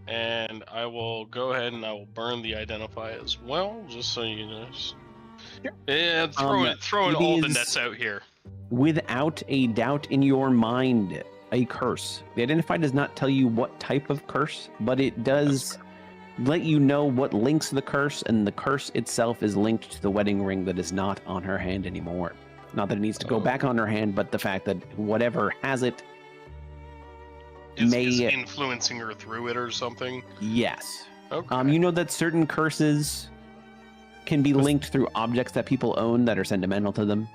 and I will go ahead and I will burn the identify as well, just so you know. Yeah, throwing it all the is- nets out here. Without a doubt in your mind, a curse. The identify does not tell you what type of curse, but it does let you know what links the curse, and the curse itself is linked to the wedding ring that is not on her hand anymore. Not that it needs to go back on her hand, but the fact that whatever has it Is may influencing her through it or something. Yes. Okay. You know that certain curses can be linked through objects that people own that are sentimental to them.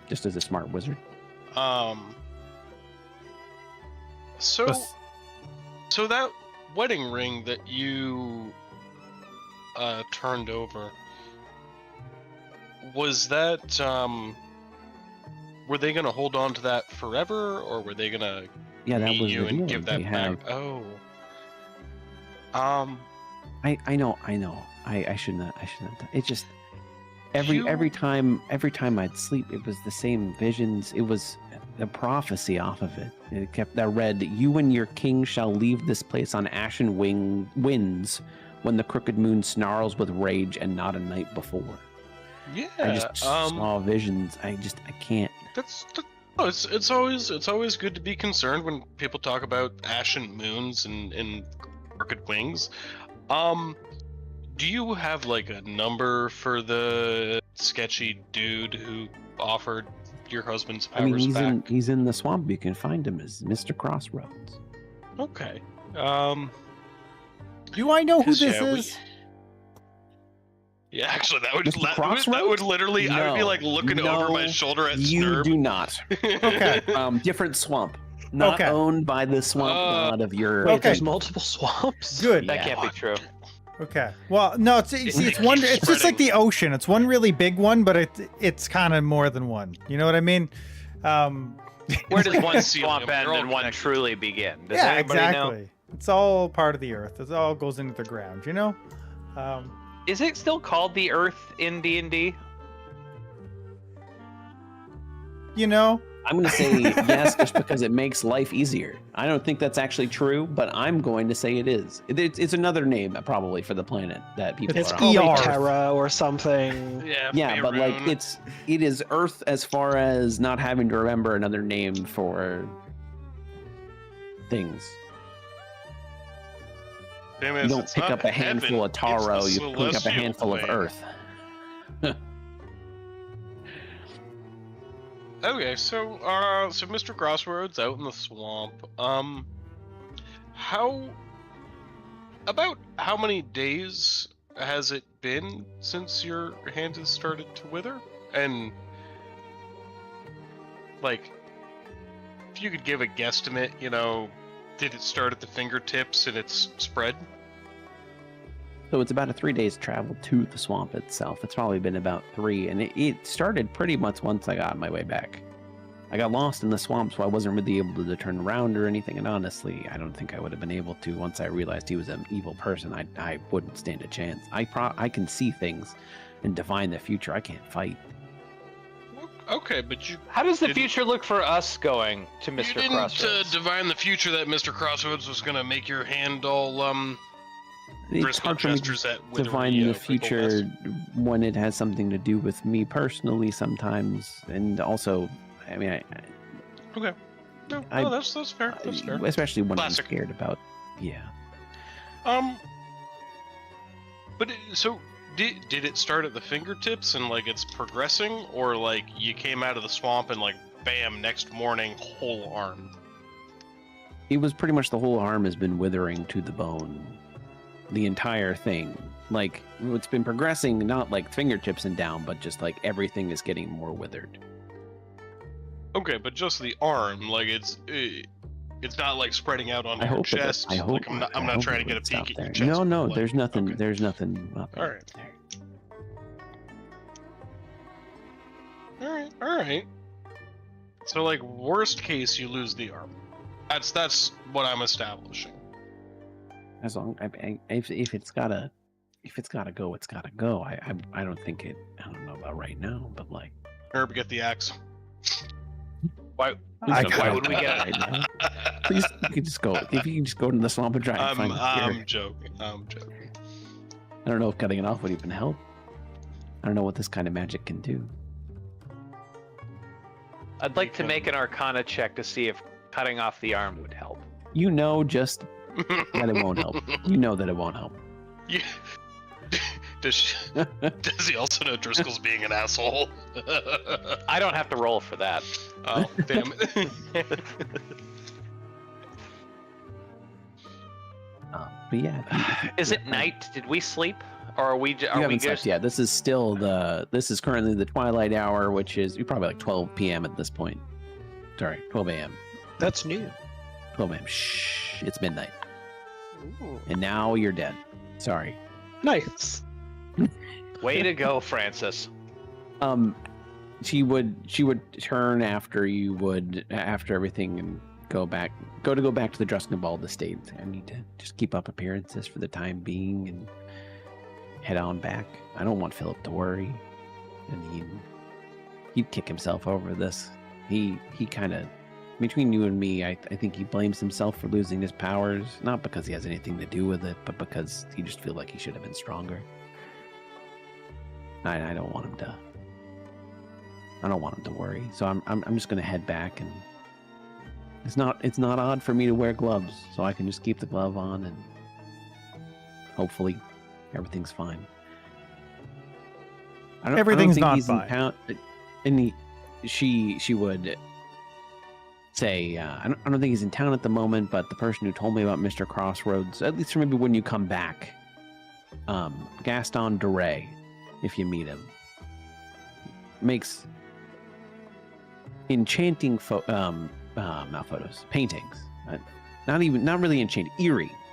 Just as a smart wizard. So that wedding ring that you turned over, was that were they gonna hold on to that forever, or were they gonna That meet was you the and deal. give that They back? have- Oh. I know. I shouldn't have. It just every time I'd sleep, it was the same visions. It was a prophecy off of it. It kept that read, "You and your king shall leave this place on ashen winds when the crooked moon snarls with rage and not a night before." Yeah. I just saw visions. I can't. It's always good to be concerned when people talk about ashen moons and crooked wings. Do you have like a number for the sketchy dude who offered your husband's powers I mean, back? he's in the swamp. You can find him as Mr. Crossroads. Okay. Do I know who 'Cause, this yeah, is? Yeah, actually, that would Mr. that Crossroads? would literally I would be No, like looking over my no, shoulder at You Snurb. do not. Okay. Different swamp. Not Okay. owned by the swamp god of your. Wait, Okay. there's multiple swamps? Good. That Yeah. can't be true. Okay. Well, no, it's you see, They it's one. keep It's just like spreading. the ocean. It's one really big one, but it's kind of more than one. You know what I mean? Where does one See, swamp they're end all and one connected. truly begin? Does yeah, anybody exactly. know? It's all part of the earth. It all goes into the ground. You know. Is it still called the Earth in D&D? You know. I'm going to say yes, just because it makes life easier. I don't think that's actually true, but I'm going to say it is. It's another name probably for the planet that people It's are on. probably ER. Terra or something. Yeah, But like Faerun. it is Earth as far as not having to remember another name for things. Damn it, You don't it's pick not up a handful heaven, of taro, it's you the pick up a celestial handful of plane. Earth. Okay, so Mr. Crossroads out in the swamp. How many days has it been since your hand has started to wither? And like, if you could give a guesstimate, did it start at the fingertips and it's spread? So it's about a 3 days travel to the swamp itself. It's probably been about 3, and it started pretty much once I got my way back. I got lost in the swamp, so I wasn't really able to turn around or anything, and honestly, I don't think I would have been able to once I realized he was an evil person. I wouldn't stand a chance. I can see things and divine the future. I can't fight. Okay, but you How does the Didn't- future look for us going to you Mr. didn't Crossroads? divine the future that Mr. Crossroads was gonna make your hand all It's Driscoll hard for me gestures at to divine withery, the wrinkle future when it has something to do with me personally sometimes, and also, I mean, Okay. No, I- that's fair. That's fair. especially when Classic. I'm scared about. Yeah. So did it start at the fingertips and like it's progressing, or like you came out of the swamp and like bam, next morning whole arm? It was pretty much the whole arm has been withering to the bone. The entire thing. Like, it's been progressing, not like fingertips and down, but just like everything is getting more withered. Okay, but just the arm, like it's not like spreading out on I your hope it- chest. I hope. Like, I'm I not hope trying it to get a wouldn't peek stop at your there. chest. No, but, there's nothing. okay. There's nothing up All right. there. All right. So like worst case, you lose the arm. That's what I'm establishing. As long if it's gotta go, it's gotta go. I don't think it. I don't know about right now, but like. Nerb, get the axe. Why would we get right now? Please, you can just go. If you can just go to the swamp and try and find the I'm spear. joking. I'm joking. I don't know if cutting it off would even help. I don't know what this kind of magic can do. I'd like to make an Arcana check to see if cutting off the arm would help. Just That it won't help. You know that it won't help. You... Does he also know Driscoll's being an asshole? I don't have to roll for that. Oh, damn it. But yeah. Is it night? Did we sleep? Or are we? You Are we haven't slept just? yet. This is currently the twilight hour, which is probably like 12 p.m. at this point. Sorry, 12 a.m. That's new. 12 a.m. Shh, it's midnight. And now you're dead. Sorry. Nice. Way to go, Francis. She would turn after everything and go back to the Drusknabald estate. I need to just keep up appearances for the time being and head on back. I don't want Philip to worry, and he'd kick himself over this. He kind of, between you and me, I think he blames himself for losing his powers, not because he has anything to do with it, but because he just feels like he should have been stronger. I don't want him to worry. So I'm just gonna head back, and it's not odd for me to wear gloves, so I can just keep the glove on, and hopefully everything's fine. Everything's I don't think not he's fine. In town, she would say, I don't think he's in town at the moment, but the person who told me about Mr. Crossroads, at least for maybe when you come back, Gaston Dri, if you meet him, makes enchanting not photos, paintings. Not really enchanting.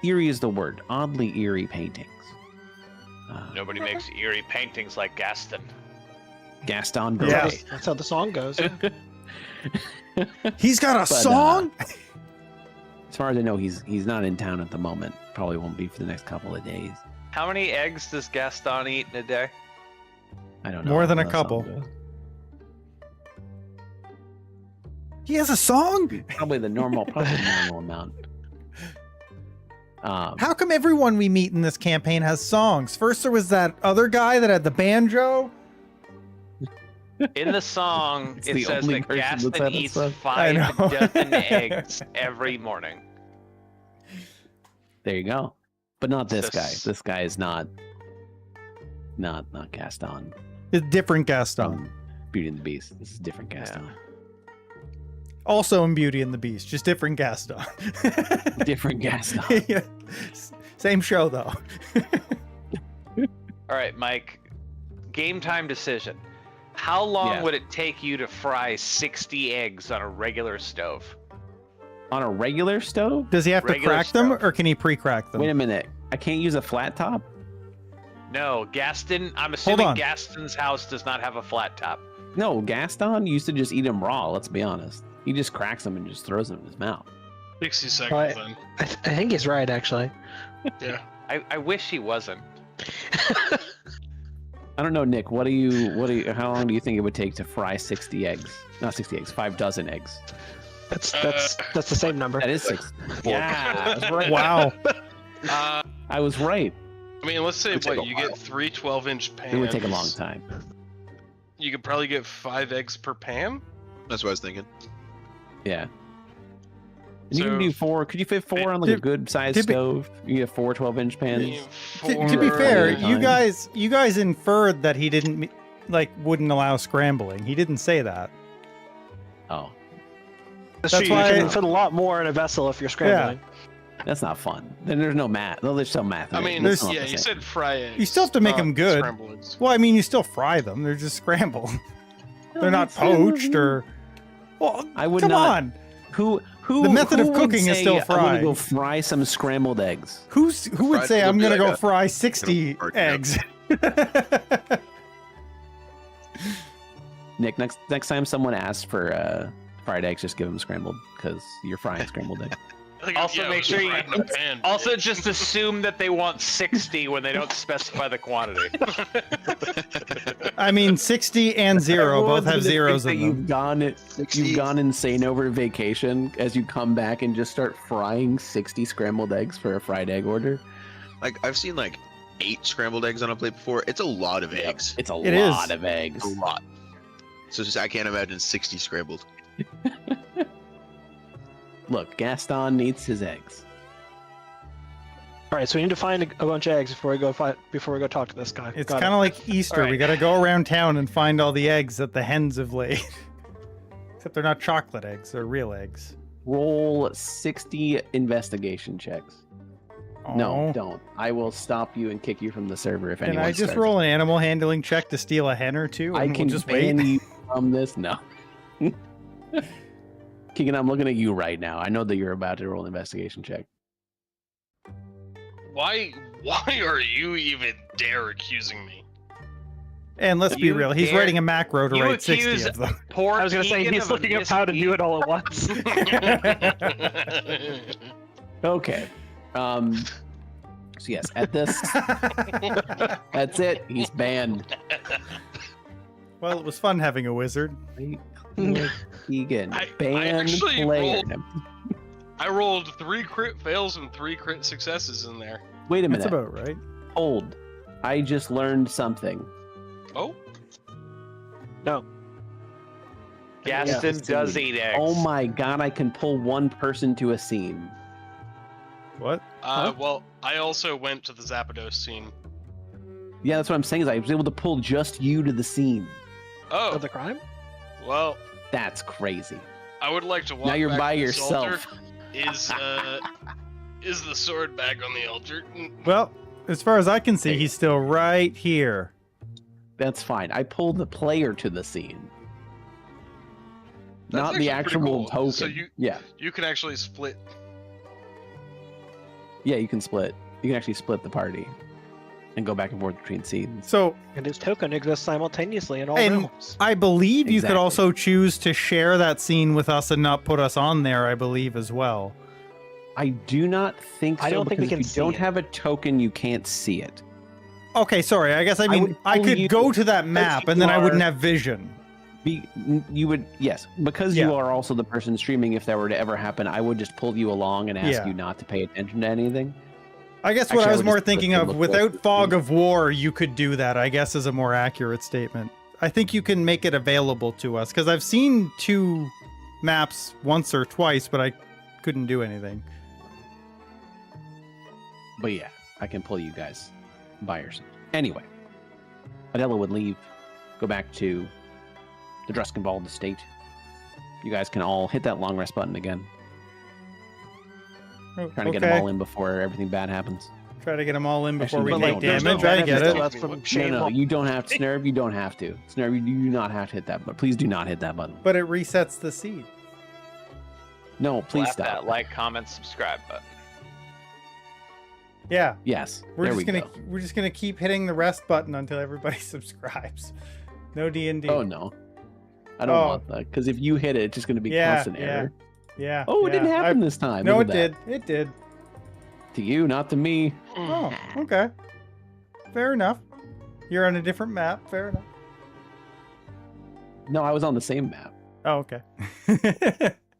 Eerie is the word. Oddly eerie paintings. Nobody makes eerie paintings like Gaston. Gaston Dri. Yeah. That's how the song goes. Yeah. He's got a song. As far as I know, he's not in town at the moment. Probably won't be for the next couple of days. How many eggs does Gaston eat in a day? I don't know. More than how a that couple. song goes. He has a song. Probably the normal amount. How come everyone we meet in this campaign has songs? First there was that other guy that had the banjo. In the song, It's it the says only that person that's Gaston had eats it, so- 5 know. dozen eggs every morning. There you go. But not this So guy. s- This guy is not Gaston. It's different Gaston. From Beauty and the Beast. This is different Gaston. Also in Beauty and the Beast, just different Gaston. Different Gaston. Yeah. Same show though. All right, Mike. Game time decision. How long Yeah. would it take you to fry 60 eggs on a regular stove? On a regular stove? Does he have to Regular crack them stove. or can he pre-crack them? Wait a minute. I can't use a flat top? No, Gaston. I'm assuming on. Gaston's house does not have a flat top. No, Gaston used to just eat them raw, let's be honest. He just cracks them and just throws them in his mouth. 60 seconds Right. then. I think he's right, actually. Yeah. I wish he wasn't. I don't know, Nick. How long do you think it would take to fry 60 eggs? Not 60 eggs, 5 dozen eggs. That's the same number. That is 6. Yeah, I was right. Wow. I was right. I mean, let's say It'd take what a you while. get 3 12-inch pans. It would take a long time. You could probably get 5 eggs per pan. That's what I was thinking. Yeah. And you So- can do 4. Could you fit 4 on like a To- good sized to be- stove? You get 4 12-inch I pans. mean, To be fair, Yeah. you guys inferred that he didn't wouldn't allow scrambling. He didn't say that. Oh, That's That's true. why- You can fit a lot more in a vessel if you're scrambling. that's not fun. Then there's no math. No, there's some math. I mean, There's- yeah, you said fry eggs. You still have to make not 'em good. scrambled eggs. Well, I mean, you still fry them. They're just scrambled. They're not poached or. Well, I would come not- on. Who? The method who of would cooking is say, still I'm gonna frying. go fry some scrambled eggs. Who would Fried say food I'm would be gonna like go a- fry 60 Party eggs? Nick, next time someone asks for fried eggs, just give them scrambled because you're frying scrambled eggs. Also, make sure you- fry it in a pan, Also, bitch. just assume that they want 60 when they don't specify the quantity. I mean, 60 and 0 both Everyone's have gonna zeros think in that them. You've gone insane over vacation as you come back and just start frying 60 scrambled eggs for a fried egg order. Like I've seen like 8 scrambled eggs on a plate before. It's a lot of eggs. It's a It is. lot of eggs. It's a lot. So just I can't imagine 60 scrambled. Look, Gaston eats his eggs. All right, so we need to find a bunch of eggs before we go talk to this guy. It's Got kind of like Easter. Alright. We got to go around town and find all the eggs that the hens have laid. Except they're not chocolate eggs; they're real eggs. Roll 60 investigation checks. No, Oh. don't. I will stop you and kick you from the server if Can anyone I just starts. roll an animal handling check to steal a hen or two? I And can we'll just wait. ban you from this. No. Keegan, I'm looking at you right now. I know that you're about to roll an investigation check. Why are you even dare accusing me? And let's be You real, he's dare- writing a macro to you write 60 accuse- of them. Poor I was gonna say Keegan he's of a looking up how to do it all at once. Okay. So yes, at this, that's it. He's banned. Well, it was fun having a wizard. Keegan, I ban actually player. rolled- I rolled 3 crit fails and 3 crit successes in there. Wait a minute. That's about right. Hold. I just learned something. Oh, No. Gaston does eat eggs. Oh my god, I can pull one person to a scene. What? well, I also went to the Zapdos scene. Yeah, that's what I'm saying. Is I was able to pull just you to the scene. Oh, Of the crime? well, That's crazy. I would like to walk Now you're back by to this yourself. altar. Is the sword back on the altar? Well, as far as I can see, he's still right here. That's fine. I pulled the player to the scene. That's Not actually the pretty actual cool. token. So you Yeah. you can actually split. Yeah, you can split. You can actually split the party and go back and forth between scenes. So And his token exists simultaneously in all And- realms. I believe you could Exactly. also choose to share that scene with us and not put us on there, I believe, as well. I do not think so. I don't think we because can if you see don't it. have a token, you can't see it. Okay, sorry. I guess I mean would I pull could you- go to that map and you then I wouldn't are- have vision. You would, yes, because Yeah. you are also the person streaming. If that were to ever happen, I would just pull you along and ask Yeah. you not to pay attention to anything. I guess what Actually, I I was would more just thinking put of, the look without closer. Fog of War, you could do that, I guess is a more accurate statement. I think you can make it available to us, because I've seen 2 maps once or twice, but I couldn't do anything. But yeah, I can pull you guys by yourself. Anyway, Adela would leave, go back to the Druskenwald estate. You guys can all hit that long rest button again. Trying to get them all in before everything bad happens. Try to get them all in before Actually, we no, take there's damage. no I get benefit it. to us from No, shame. no, you don't have to. Snurb, you don't have to. Snurb, you do not have to hit that button. Please do not hit that button. But it resets the seed. No, please Slap stop. that like, comment, subscribe button. Yeah. Yes, We're there just we gonna go. we're just gonna keep hitting the rest button until everybody subscribes. No DnD. Oh no, I don't Oh. want that because if you hit it, it's just going to be Yeah, constant yeah. error. Yeah. Oh, it yeah. didn't happen this time. No, it Look at did. It did. that. To you, not to me. Oh, okay. Fair enough. You're on a different map. Fair enough. No, I was on the same map. Oh, okay.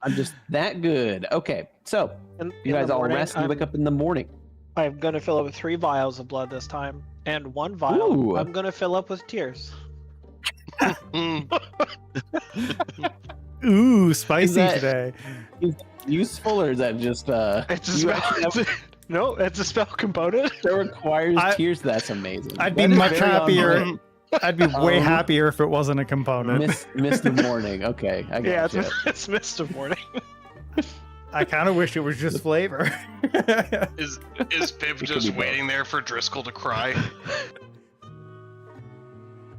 I'm just that good. Okay, so In- you in guys the all morning, rest and I'm- wake up in the morning. I'm gonna fill up with 3 vials of blood this time, and 1 vial Ooh. I'm gonna fill up with tears. Ooh, spicy that- today. Useful or is that just It's a you spell. actually have- No, it's a spell component. that requires I- tears? That's amazing. I'd be That is much very on happier. brand. I'd be way Um, happier if it wasn't a component. Mist of morning. Okay, I Yeah, got you. it's mist of morning. I kind of wish it was just flavor. Is Pip could just be both. waiting there for Driscoll to cry?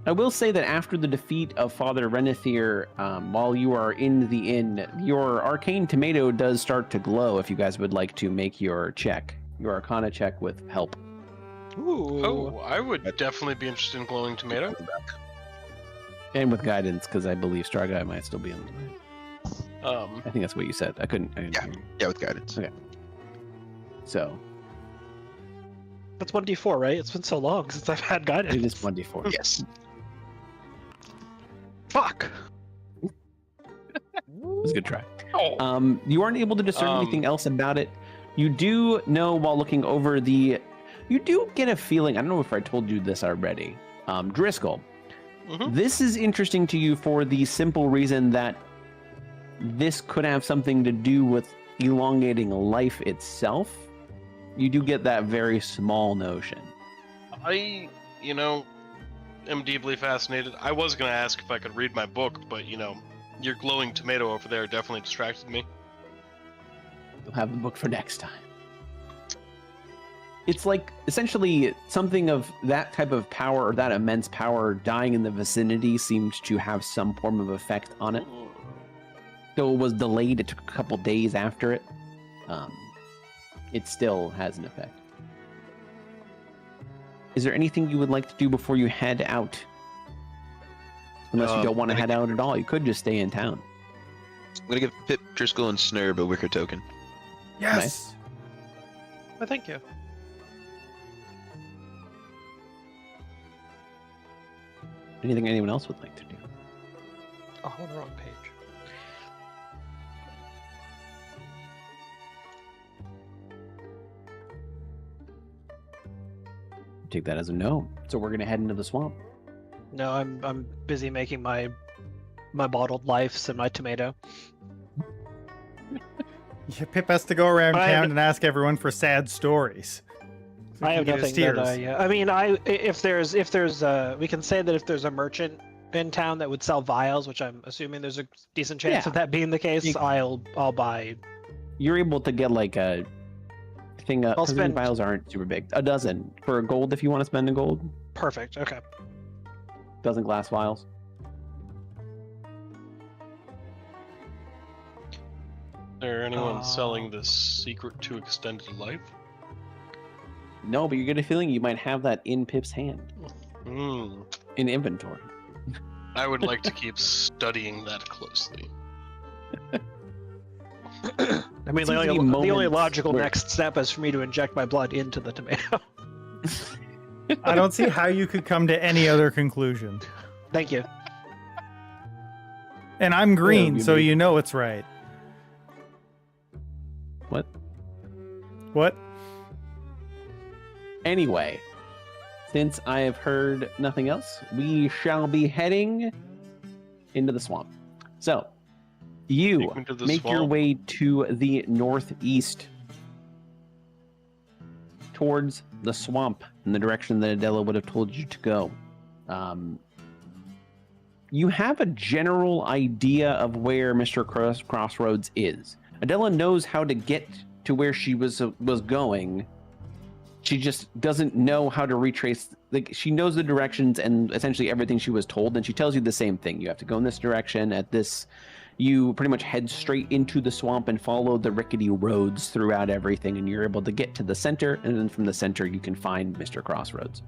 I will say that after the defeat of Father Renethir, while you are in the inn, your arcane tomato does start to glow. If you guys would like to make your Arcana check with help. Ooh. Oh, I would definitely be interested in glowing tomato. And with guidance, because I believe StrawGuy might still be on the way. I think that's what you said. I didn't hear you. Yeah, with guidance. Okay. So, That's 1d4, right? It's been so long since I've had guidance. it is 1d4. Yes. Fuck. It was a good try. Oh, You aren't able to discern anything else about it. You do know while looking over you do get a feeling, I don't know if I told you this already. Driscoll, Mhm. this is interesting to you for the simple reason that this could have something to do with elongating life itself. You do get that very small notion. I, am deeply fascinated. I was going to ask if I could read my book, but, your glowing tomato over there definitely distracted me. You'll have the book for next time. It's like essentially something of that type of power or that immense power dying in the vicinity seemed to have some form of effect on it. Though it was delayed, it took a couple days after it. It still has an effect. Is there anything you would like to do before you head out? Unless you don't want to head out at all, you could just stay in town. I'm gonna give Pip, Driscoll, and Snurb a wicker token. Yes. Nice. Well, thank you. Anything anyone else would like to do? Oh, I'm on the wrong page. Take that as a no. So we're gonna head into the swamp. No, I'm busy making my bottled lives and my tomato. Yeah, Pip has to go around But town and ask everyone for sad stories. So I he have can get his nothing that tears. I mean, if there's we can say that if there's a merchant in town that would sell vials, which I'm assuming there's a decent chance of that being the case, I'll buy. You're able to get like a thing. I'll Because spend- vials aren't super big. A dozen for a gold if you want to spend a gold. Perfect. Okay. Dozen glass vials. Is there anyone selling this secret to extended life? No, but you get a feeling you might have that in Pip's hand Hmm. in inventory. I would like to keep studying that closely. I mean, Seems to be the only moments logical where- next step is for me to inject my blood into the tomato. I don't see how you could come to any other conclusion. Thank you. And I'm green, you so mean- you know it's right. What? What? Anyway, since I have heard nothing else, we shall be heading into the swamp. So, you Take me to the make your swamp. way to the northeast towards the swamp in the direction that Adela would have told you to go. You have a general idea of where Mr. Crossroads is. Adela knows how to get to where she was going. She just doesn't know how to retrace. Like, she knows the directions and essentially everything she was told, and she tells you the same thing. You have to go in this direction at this. You pretty much head straight into the swamp and follow the rickety roads throughout everything, and you're able to get to the center, and then from the center you can find Mr. Crossroads.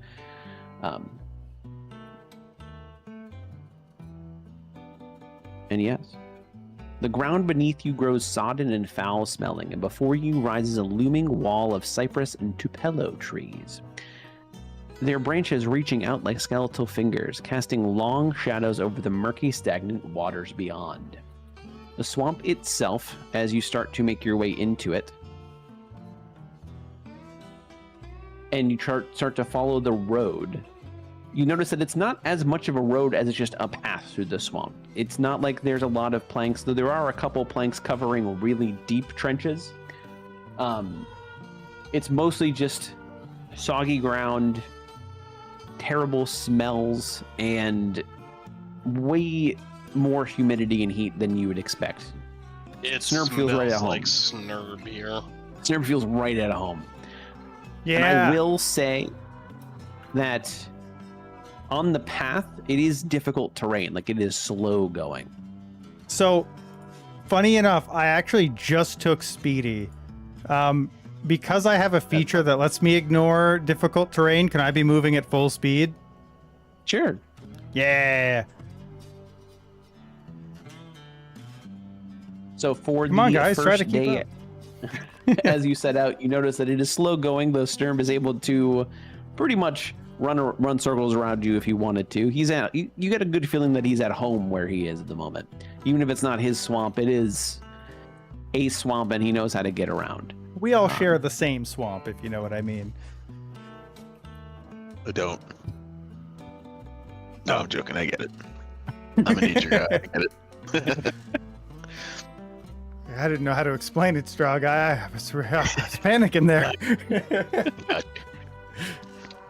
And yes, the ground beneath you grows sodden and foul-smelling, and before you rises a looming wall of cypress and tupelo trees. Their branches reaching out like skeletal fingers, casting long shadows over the murky, stagnant waters beyond. The swamp itself, as you start to make your way into it, and you start to follow the road, you notice that it's not as much of a road as it's just a path through the swamp. It's not like there's a lot of planks, though there are a couple planks covering really deep trenches. It's mostly just soggy ground, terrible smells, and way more humidity and heat than you would expect. It Snurb smells feels right at home. like Snurb here. Snurb feels right at home. Yeah. And I will say that on the path, it is difficult terrain. Like, it is slow going. So, funny enough, I actually just took Speedy. Because I have a feature that lets me ignore difficult terrain, can I be moving at full speed? Sure. Yeah. So for Come the on, guys, first try to keep day, as you set out, you notice that it is slow going, though Snurb is able to pretty much run circles around you if he wanted to. You get a good feeling that he's at home where he is at the moment. Even if it's not his swamp, it is a swamp and he knows how to get around. We all share the same swamp, if you know what I mean. I don't. No, I'm joking. I get it. I'm a nature guy. I get it. I didn't know how to explain it, StrawGuy. I was panicking there.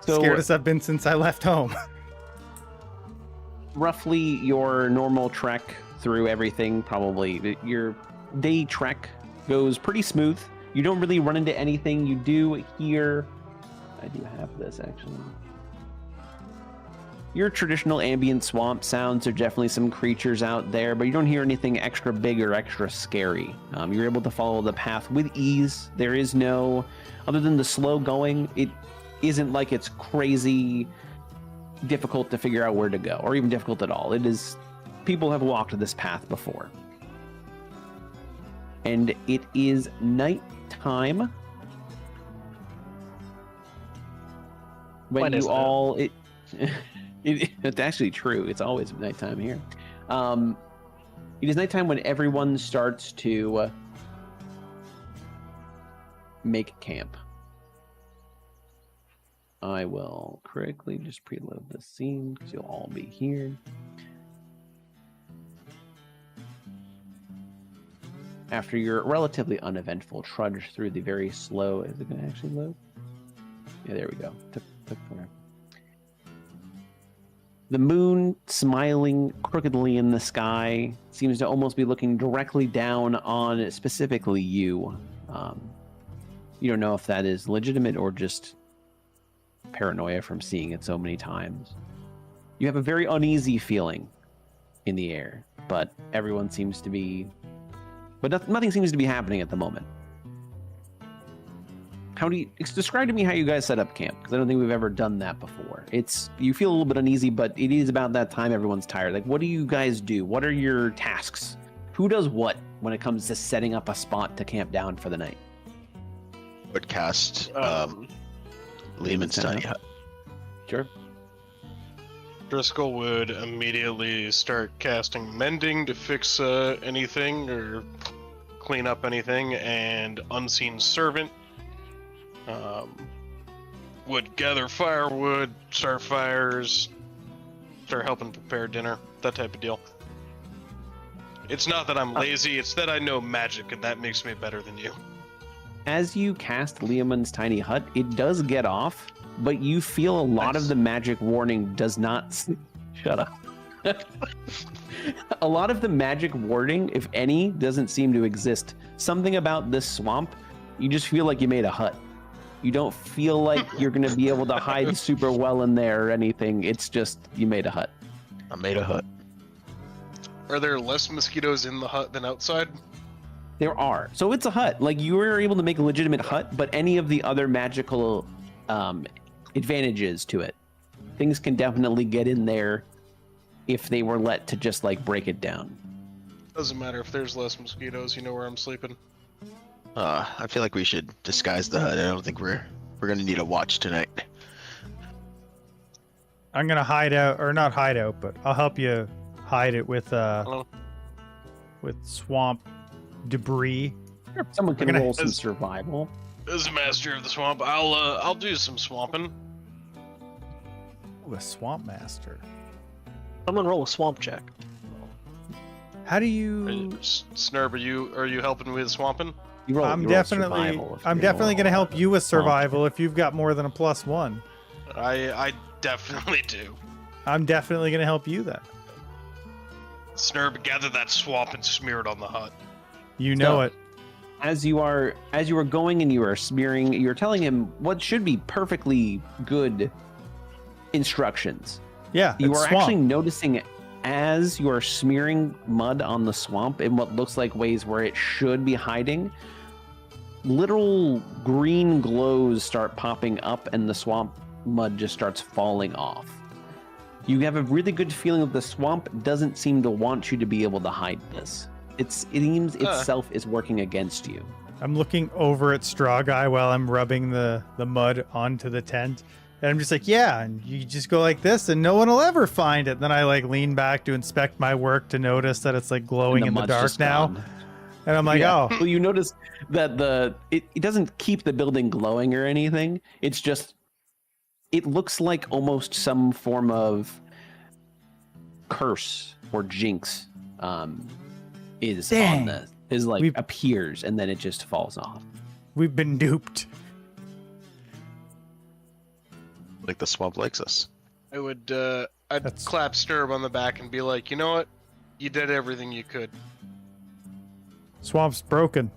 So, Scared as I've been since I left home. roughly your normal trek through everything, probably your day trek goes pretty smooth. You don't really run into anything. You do hear, I do have this actually. Your traditional ambient swamp sounds. There are definitely some creatures out there, but you don't hear anything extra big or extra scary. You're able to follow the path with ease. There is no, other than the slow going, it isn't like it's crazy difficult to figure out where to go, or even difficult at all. It is, people have walked this path before. And it is nighttime. When you all, it's actually true. It's always nighttime here. It is nighttime when everyone starts to make camp. I will quickly just preload the scene because you'll all be here. After your relatively uneventful trudge through the very slow, is it going to actually load? Yeah, there we go. Took forever. The moon, smiling crookedly in the sky, seems to almost be looking directly down on specifically you. You don't know if that is legitimate or just paranoia from seeing it so many times. You have a very uneasy feeling in the air, but everyone seems to be... But nothing seems to be happening at the moment. How do you describe to me how you guys set up camp? Because I don't think we've ever done that before. You feel a little bit uneasy, but it is about that time everyone's tired. Like, what do you guys do? What are your tasks? Who does what when it comes to setting up a spot to camp down for the night? Would cast Lehman's tiny hut. Sure. Driscoll would immediately start casting mending to fix anything or clean up anything, and unseen servant would gather firewood, start fires, start helping prepare dinner, that type of deal. It's not that I'm lazy, it's that I know magic, and that makes me better than you. As you cast Lehman's tiny hut, it does get off, but you feel a lot of the magic warning does not... Shut up. A lot of the magic warding, if any, doesn't seem to exist. Something about this swamp, you just feel like you made a hut. You don't feel like you're going to be able to hide super well in there or anything. It's just, you made a hut. I made a hut. Are there less mosquitoes in the hut than outside? There are. So it's a hut. Like, you were able to make a legitimate hut, but any of the other magical advantages to it, things can definitely get in there if they were let to just, like, break it down. Doesn't matter if there's less mosquitoes, you know where I'm sleeping. I feel like we should disguise the hut. I don't think we're gonna need a watch tonight. I'm gonna hide out, or not hide out, but I'll help you hide it with swamp debris. Someone can roll some survival. As master of the swamp, I'll do some swamping. Ooh, a swamp master. Someone roll a swamp check. How do you? Snurb, are you helping with swamping? I'm definitely going to help you with survival if you've got more than a +1. I definitely do. I'm definitely going to help you then. Snurb, gather that swamp and smear it on the hut. You know it. As you are going and you are smearing, you're telling him what should be perfectly good instructions. Yeah, you are actually noticing as you are smearing mud on the swamp in what looks like ways where it should be hiding, literal green glows start popping up and the swamp mud just starts falling off. You have a really good feeling that the swamp doesn't seem to want you to be able to hide this. It seems itself is working against you. I'm looking over at StrawGuy while I'm rubbing the mud onto the tent. And I'm just like, yeah, and you just go like this and no one will ever find it. Then I like lean back to inspect my work to notice that it's like glowing in the dark now. Gone. And I'm like, oh. Well, you notice that it doesn't keep the building glowing or anything. It's just, it looks like almost some form of curse or jinx is on is like We've- appears and then it just falls off. We've been duped. Like the swamp likes us. I would, I'd That's- clap Snurb on the back and be like, you know what? You did everything you could. Swamp's broken.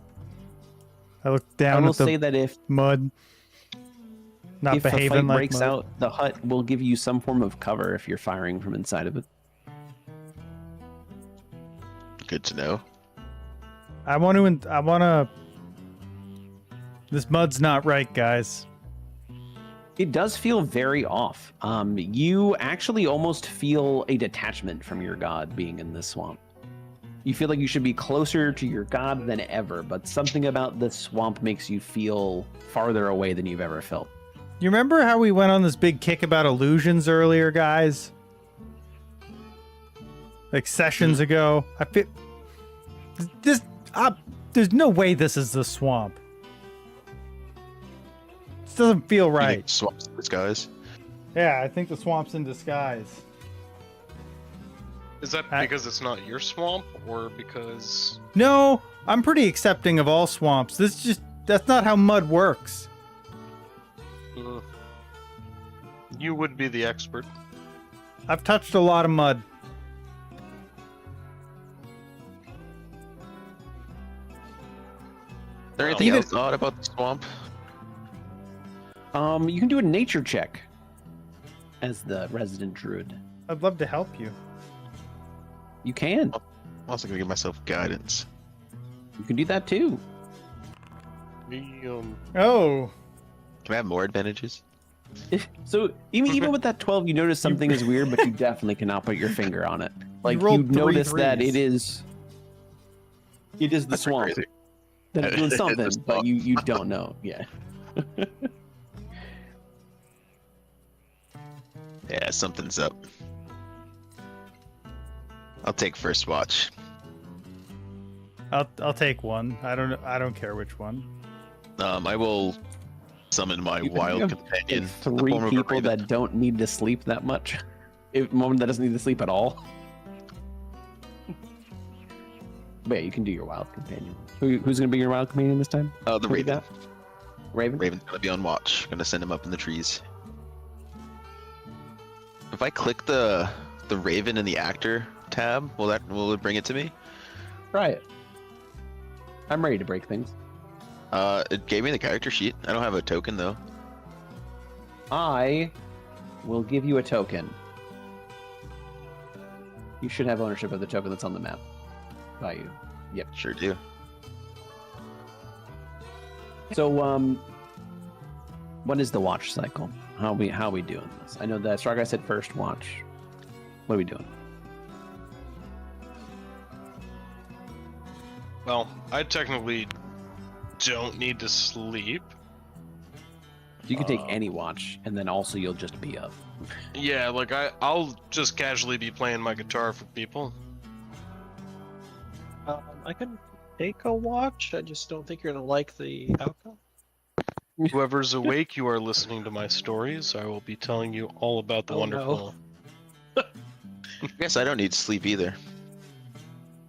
I look I down will at the say that if mud. Not a fight behaving like breaks mud. out, the hut will give you some form of cover if you're firing from inside of it. Good to know. I want to. This mud's not right, guys. It does feel very off. You actually almost feel a detachment from your god being in this swamp. You feel like you should be closer to your god than ever, but something about this swamp makes you feel farther away than you've ever felt. You remember how we went on this big kick about illusions earlier, guys? Like sessions ago. I feel this. There's no way this is the swamp. This doesn't feel You right. think swamps in disguise. Yeah, I think the swamp's in disguise. Is that because it's not your swamp, or because... No, I'm pretty accepting of all swamps. That's not how mud works. You would be the expert. I've touched a lot of mud. Is there anything Even- else odd about the swamp? You can do a nature check as the resident druid. I'd love to help you. You can. I'm also gonna give myself guidance. You can do that too. Oh, Can I have more advantages? So even with that 12, you notice something is weird, but you definitely cannot put your finger on it. Like you, rolled 3 notice that threes. it is the That's swamp crazy. that's doing It is the something, but swamp. you don't know. Yeah. Yeah, something's up. I'll take first watch. I'll take one. I don't care which one. I will summon my You wild have, companion. like, in the 3 form of a people raven. that don't need to sleep that much. One that doesn't need to sleep at all. But yeah, you can do your wild companion. Who's gonna be your wild companion this time? The Who do you raven. got? Raven. Raven's gonna be on watch. Gonna send him up in the trees. If I click the raven in the actor tab, will it bring it to me? Try it. I'm ready to break things. It gave me the character sheet. I don't have a token though. I will give you a token. You should have ownership of the token that's on the map by you. Yep. Sure do. So, what is the watch cycle? How we doing this? I know that StrawGuy said first watch. What are we doing? Well, I technically don't need to sleep. You can take any watch, and then also you'll just be up. Yeah, like I'll just casually be playing my guitar for people. I can take a watch. I just don't think you're gonna like the outcome. Whoever's awake, you are listening to my stories. I will be telling you all about the Oh, wonderful. no. I guess I don't need sleep either.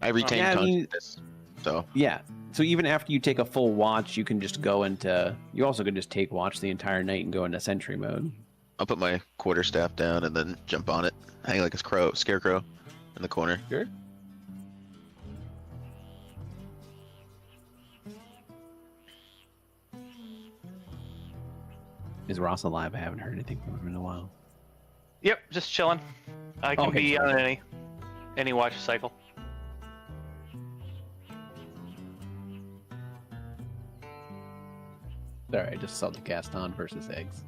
I retain Yeah, I mean- consciousness. So Yeah. So even after you take a full watch, you can just go into. You also can just take watch the entire night and go into sentry mode. I'll put my quarterstaff down and then jump on it, hang like a scarecrow in the corner. Sure. Is Ross alive? I haven't heard anything from him in a while. Yep, just chilling. I can Okay, be chilling. on any watch cycle. Sorry, I just saw the Gaston versus eggs.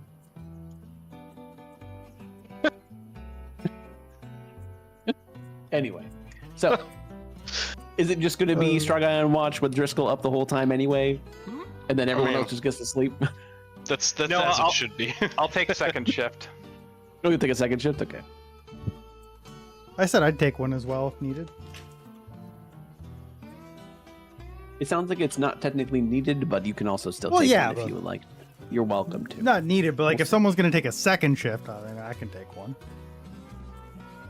Anyway, so is it just going to be StrawGuy on watch with Driscoll up the whole time anyway, and then everyone mean- else just gets to sleep? That's No, as I'll- it should be. I'll take second shift. Oh, you take a second shift? Okay. I said I'd take one as well if needed. It sounds like it's not technically needed, but you can also still Well, take yeah, one if but- you would like. You're welcome to. Not needed, but like if someone's gonna take a second shift, I can take one.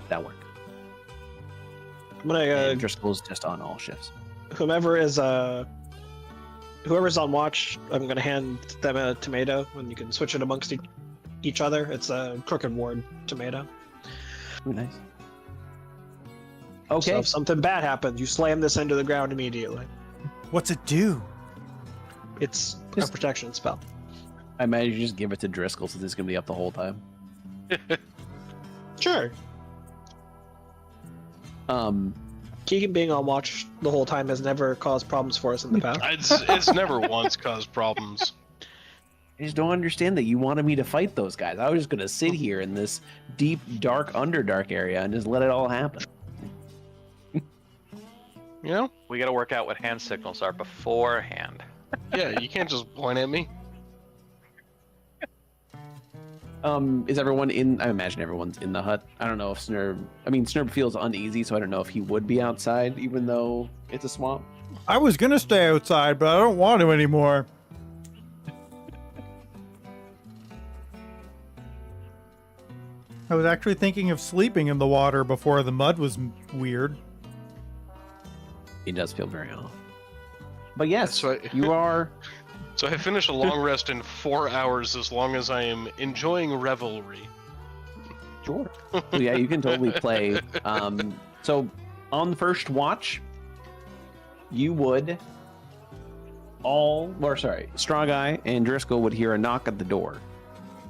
That work. I'm gonna And Driscoll's just on all shifts. whoever's on watch, I'm gonna hand them a tomato, and you can switch it amongst each other. It's a Crooked Ward tomato. Ooh, nice. So Okay. if something bad happens, you slam this into the ground immediately. What's it do? It's Just- a protection spell. I imagine you just give it to Dri Skell since it's gonna be up the whole time. Sure. Keegan being on watch the whole time has never caused problems for us in the past. It's never once caused problems. I just don't understand that you wanted me to fight those guys. I was just gonna sit here in this deep, dark, underdark area and just let it all happen. You know? We got to work out what hand signals are beforehand. Yeah, you can't just point at me. Is everyone in? I imagine everyone's in the hut. I don't know if Snurb. I mean, Snurb feels uneasy, so I don't know if he would be outside, even though it's a swamp. I was gonna stay outside, but I don't want to anymore. I was actually thinking of sleeping in the water before the mud was weird. He does feel very off. But yes, That's right. you are. So I finish a long rest in 4 hours as long as I am enjoying revelry. Sure. So yeah, you can totally play. So on the first watch, you would StrawGuy and Dri Skell would hear a knock at the door.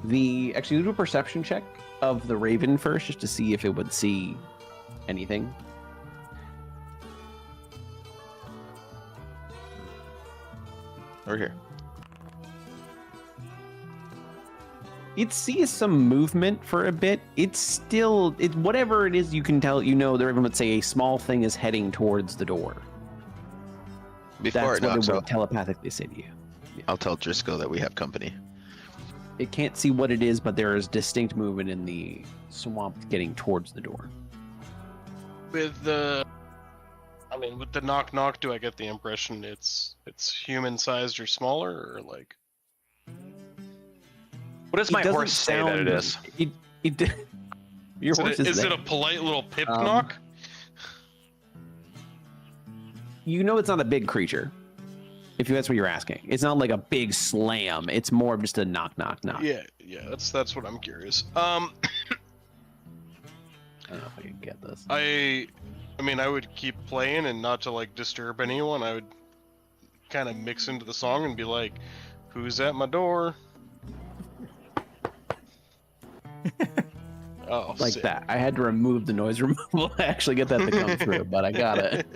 Actually, do a perception check of the Raven first, just to see if it would see anything. Over here. It sees some movement for a bit. It's whatever it is, you can tell, the Raven would say a small thing is heading towards the door. Before That's it what knocks it would out, telepathically say to you. I'll tell Dri Skell that we have company. It can't see what it is, but there is distinct movement in the swamp getting towards the door. With the knock knock, do I get the impression it's human sized or smaller, or like? What does my doesn't horse say that it is? Your horse Is it a polite little pip knock? You know it's not a big creature. If that's what you're asking. It's not like a big slam. It's more of just a knock, knock, knock. Yeah, that's what I'm curious. I don't know if I can get this. I would keep playing and not to like disturb anyone. I would kind of mix into the song and be like, "Who's at my door?" Oh, Like sick. that. I had to remove the noise removal to actually get that to come through, but I got it.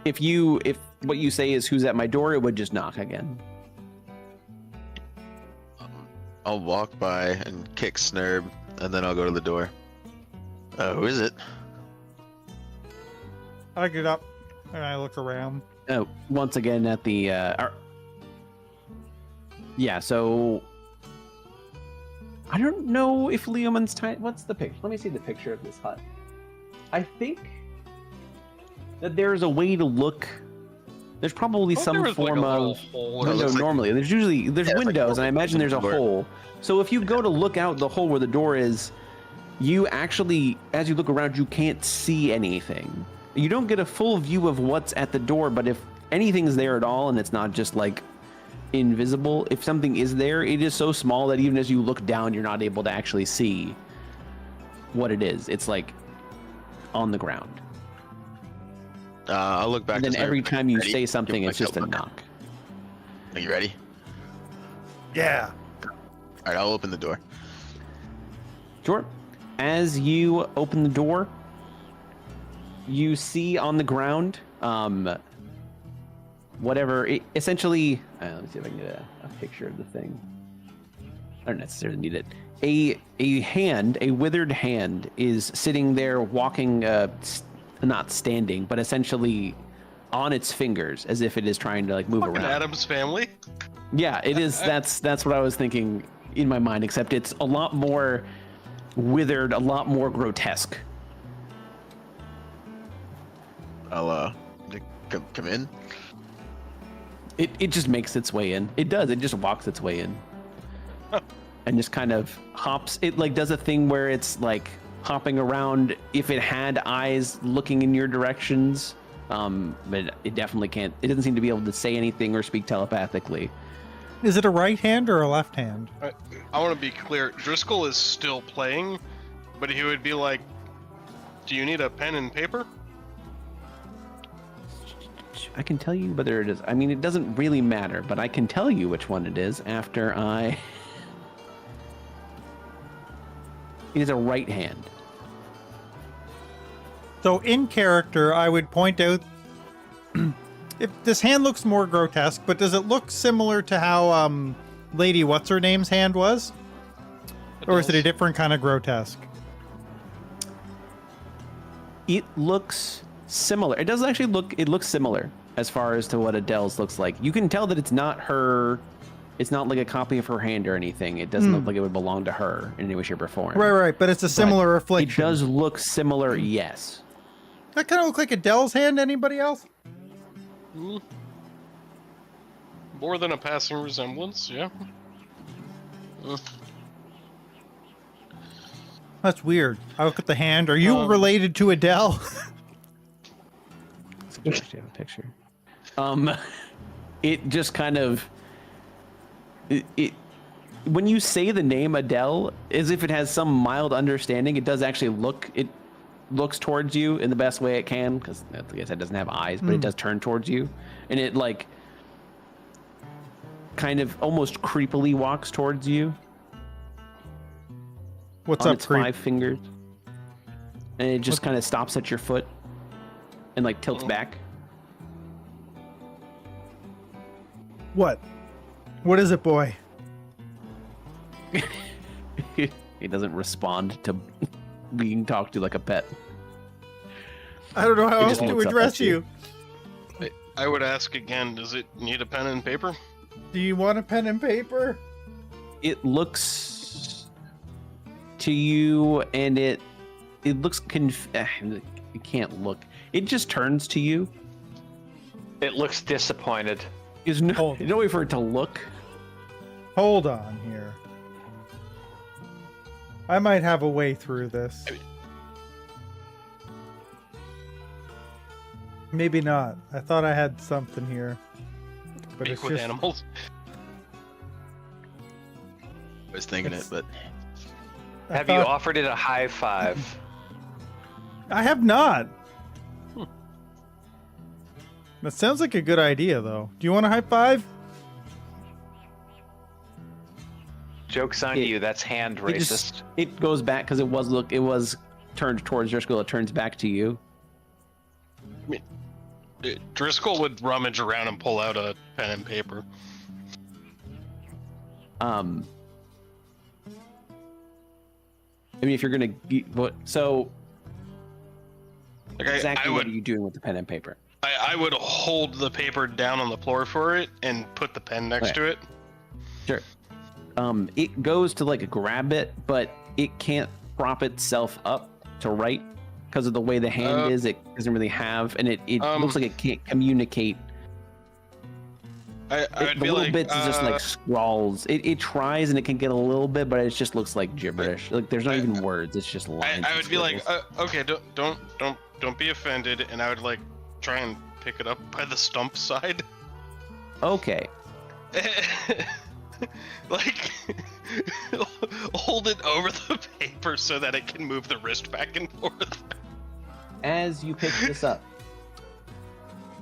If what you say is "Who's at my door," it would just knock again. I'll walk by and kick Snurb, and then I'll go to the door. Who is it? I get up and I look around. Once again at the so I don't know if Leoman's tiny. What's the picture? Let me see the picture of this hut. I think that there's a way to look. There's probably some form of window normally. There's windows, and I imagine there's a hole. So if you go to look out the hole where the door is, you actually, as you look around, you can't see anything. You don't get a full view of what's at the door, but if anything's there at all, and it's not just like invisible, if something is there, it is so small that even as you look down, you're not able to actually see what it is. It's like on the ground. I'll look back. And then to Snurb. every time you Ready? say something, Give it's just a myself knock. Are you ready? Yeah. All right, I'll open the door. Sure. As you open the door, you see on the ground, essentially, let me see if I can get a picture of the thing. I don't necessarily need it. A withered hand is sitting there walking, not standing, but essentially on its fingers as if it is trying to like move Fucking around. Adam's Family. Yeah, it is. That's what I was thinking in my mind, except it's a lot more withered, a lot more grotesque. I'll come in. It just makes its way in. It does. It just walks its way in. And just kind of hops. It like does a thing where it's like hopping around if it had eyes looking in your directions. But it definitely can't. It doesn't seem to be able to say anything or speak telepathically. Is it a right hand or a left hand? I want to be clear. Dri Skell is still playing, but he would be like, "Do you need a pen and paper?" I can tell you whether it is. I mean, it doesn't really matter, but I can tell you which one it is after I. It is a right hand. So in character, I would point out if this hand looks more grotesque, but does it look similar to how Lady What's-Her-Name's hand was? Or is it a different kind of grotesque? It looks similar. It does actually look. It looks similar as far as to what Adele's looks like. You can tell that it's not her. It's not like a copy of her hand or anything. It doesn't look like it would belong to her in any way, shape, or form. Right. But it's a similar affliction. It does look similar, yes. That kind of look like Adele's hand. Anybody else? More than a passing resemblance, yeah. That's weird. I look at the hand. Are you related to Adele? I actually have a picture. It just kind of it when you say the name Adele, as if it has some mild understanding, it does actually look. It looks towards you in the best way it can, because like I said, it doesn't have eyes, but it does turn towards you, and it like kind of almost creepily walks towards you. What's on up, its creep? 5 fingers, and it just kind of stops at your foot and like tilts back. What? What is it, boy? He doesn't respond to being talked to like a pet. I don't know how It else just to looks up address at you. you. I would ask again, does it need a pen and paper? Do you want a pen and paper? It looks to you, and it looks it can't look. It just turns to you. It looks disappointed. There's no way for it to look. Hold on here. I might have a way through this. Maybe not. I thought I had something here. But Speak it's with just... animals. I was thinking it, but Have you offered it a high five? I have not. That sounds like a good idea, though. Do you want a high five? Joke's on you. That's hand racist. It goes back because it was turned towards Dri Skell. It turns back to you. Dri Skell would rummage around and pull out a pen and paper. I mean, if you're gonna so Like exactly what are you doing with the pen and paper? I would hold the paper down on the floor for it and put the pen next to it. Sure. It goes to like grab it, but it can't prop itself up to write because of the way the hand is. It doesn't really have, and it looks like it can't communicate. The little bits is just like scrawls. It tries and it can get a little bit, but it just looks like gibberish. Like there's not even words. It's just lines. I would be like, okay, don't be offended, and I would like try and pick it up by the stump side. Okay. Like hold it over the paper so that it can move the wrist back and forth. As you pick this up,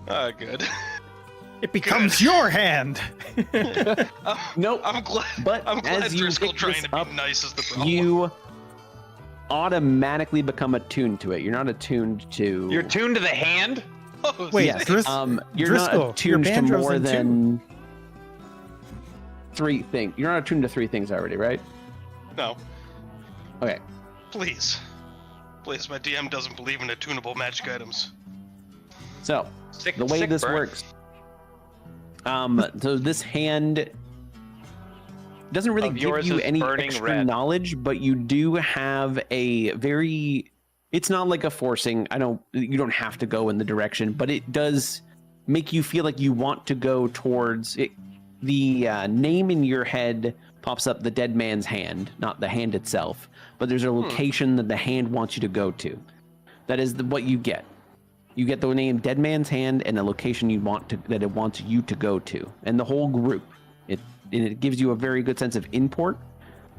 Good. It becomes your hand. nope. I'm glad. But I'm glad as you Dri Skell pick trying this to be up, nice is the problem. you automatically become attuned to it. You're not attuned to. You're tuned to the hand? Oh, Wait, Yes. Dris- You're Driscoll, not your attuned to banjo's more in than 3 things. You're not attuned to 3 things already, right? No, Okay. please, my DM doesn't believe in attunable magic items. So the way this works, so this hand doesn't really Of give yours you is any burning extra red. knowledge, but you do have a very. It's not like a forcing. You don't have to go in the direction, but it does make you feel like you want to go towards it. name in your head pops up the dead man's hand, not the hand itself, but there's a location that the hand wants you to go to. That is what you get. You get the name Dead Man's Hand and a location that it wants you to go to, and the whole group. It gives you a very good sense of import,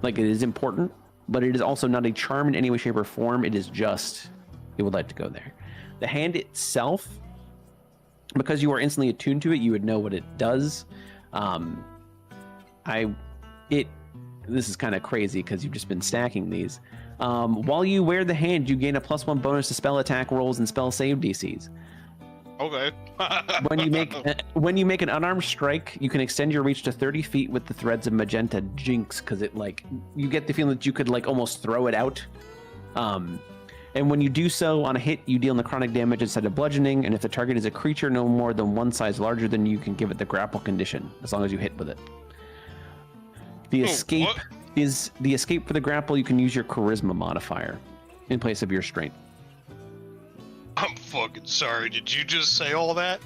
like it is important, but it is also not a charm in any way, shape, or form. It is just it would like to go there. The hand itself, because you are instantly attuned to it, you would know what it does. This is kind of crazy because you've just been stacking these. While you wear the hand, you gain a +1 bonus to spell attack rolls and spell save DCs. Okay. when you make an unarmed strike, you can extend your reach to 30 feet with the threads of magenta jinx, because it you get the feeling that you could almost throw it out. And when you do so on a hit, you deal necrotic damage instead of bludgeoning, and if the target is a creature no more than one size larger than you, can give it the grapple condition as long as you hit with it. The escape for the grapple. You can use your charisma modifier in place of your strength. I'm fucking sorry. Did you just say all that?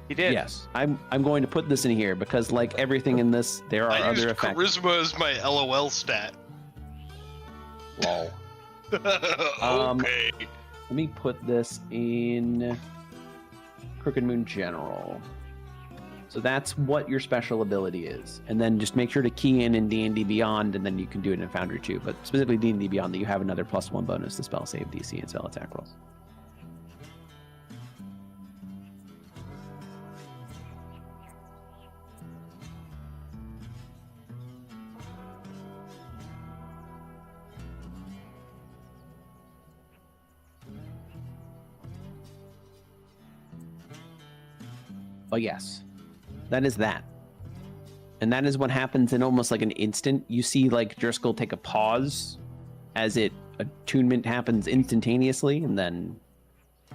He did. Yes, I'm going to put this in here because, like everything in this, there are I other used effects. charisma as my LOL stat. Lol. Okay. Let me put this in Crooked Moon General. So that's what your special ability is, and then just make sure to key in DnD Beyond, and then you can do it in Foundry too. But specifically DnD Beyond, that you have another +1 bonus to spell save DC and spell attack rolls. But yes, that is that. And that is what happens in almost like an instant. You see Dri Skell take a pause as attunement happens instantaneously, and then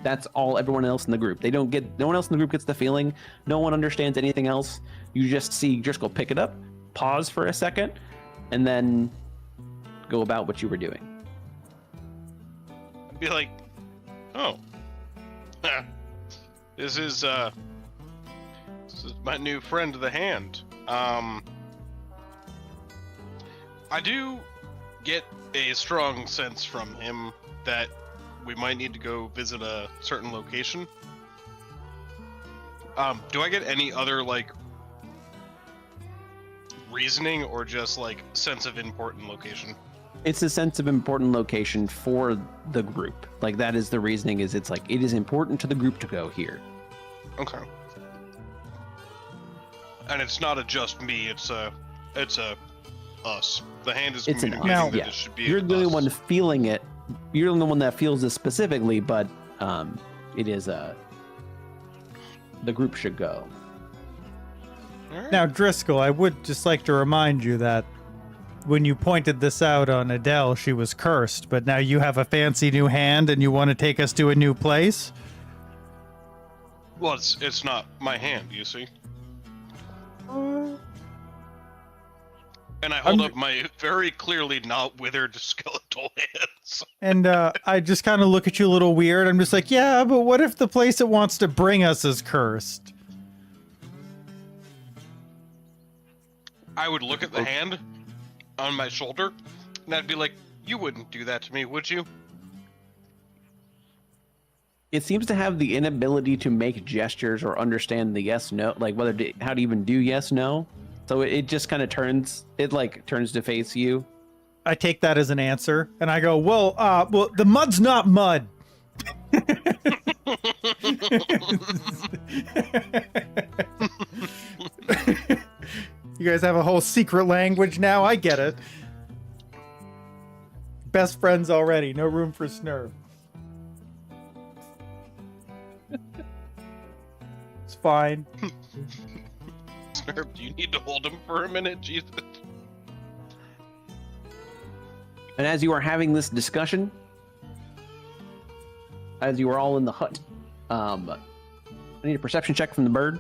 that's all everyone else in the group. No one else in the group gets the feeling. No one understands anything else. You just see Dri Skell pick it up, pause for a second, and then go about what you were doing. I'd be like, oh. This is my new friend, the hand. I do get a strong sense from him that we might need to go visit a certain location. Do I get any other reasoning, or just sense of important location? It's a sense of important location for the group. That is the reasoning. It is important to the group to go here. Okay. And it's not a just me, it's a us. The hand is communicating that it should be You're the only us. one feeling it. You're the only one that feels this specifically, but it is the group should go. Alright. Now, Dri Skell, I would just like to remind you that when you pointed this out on Adele, she was cursed, but now you have a fancy new hand and you want to take us to a new place? Well, it's not my hand, you see. And I hold up my very clearly not withered skeletal hands. And I just kind of look at you a little weird. I'm just like, yeah, but what if the place it wants to bring us is cursed? I would look at the hand on my shoulder, and I'd be like, you wouldn't do that to me, would you? It seems to have the inability to make gestures or understand the yes/no, how to even do yes/no. So it just kind of turns to face you. I take that as an answer, and I go, well, the mud's not mud. You guys have a whole secret language now? I get it. Best friends already. No room for Snurb. It's fine. Snurb, do you need to hold him for a minute? Jesus. And as you are having this discussion, as you are all in the hut, I need a perception check from the bird.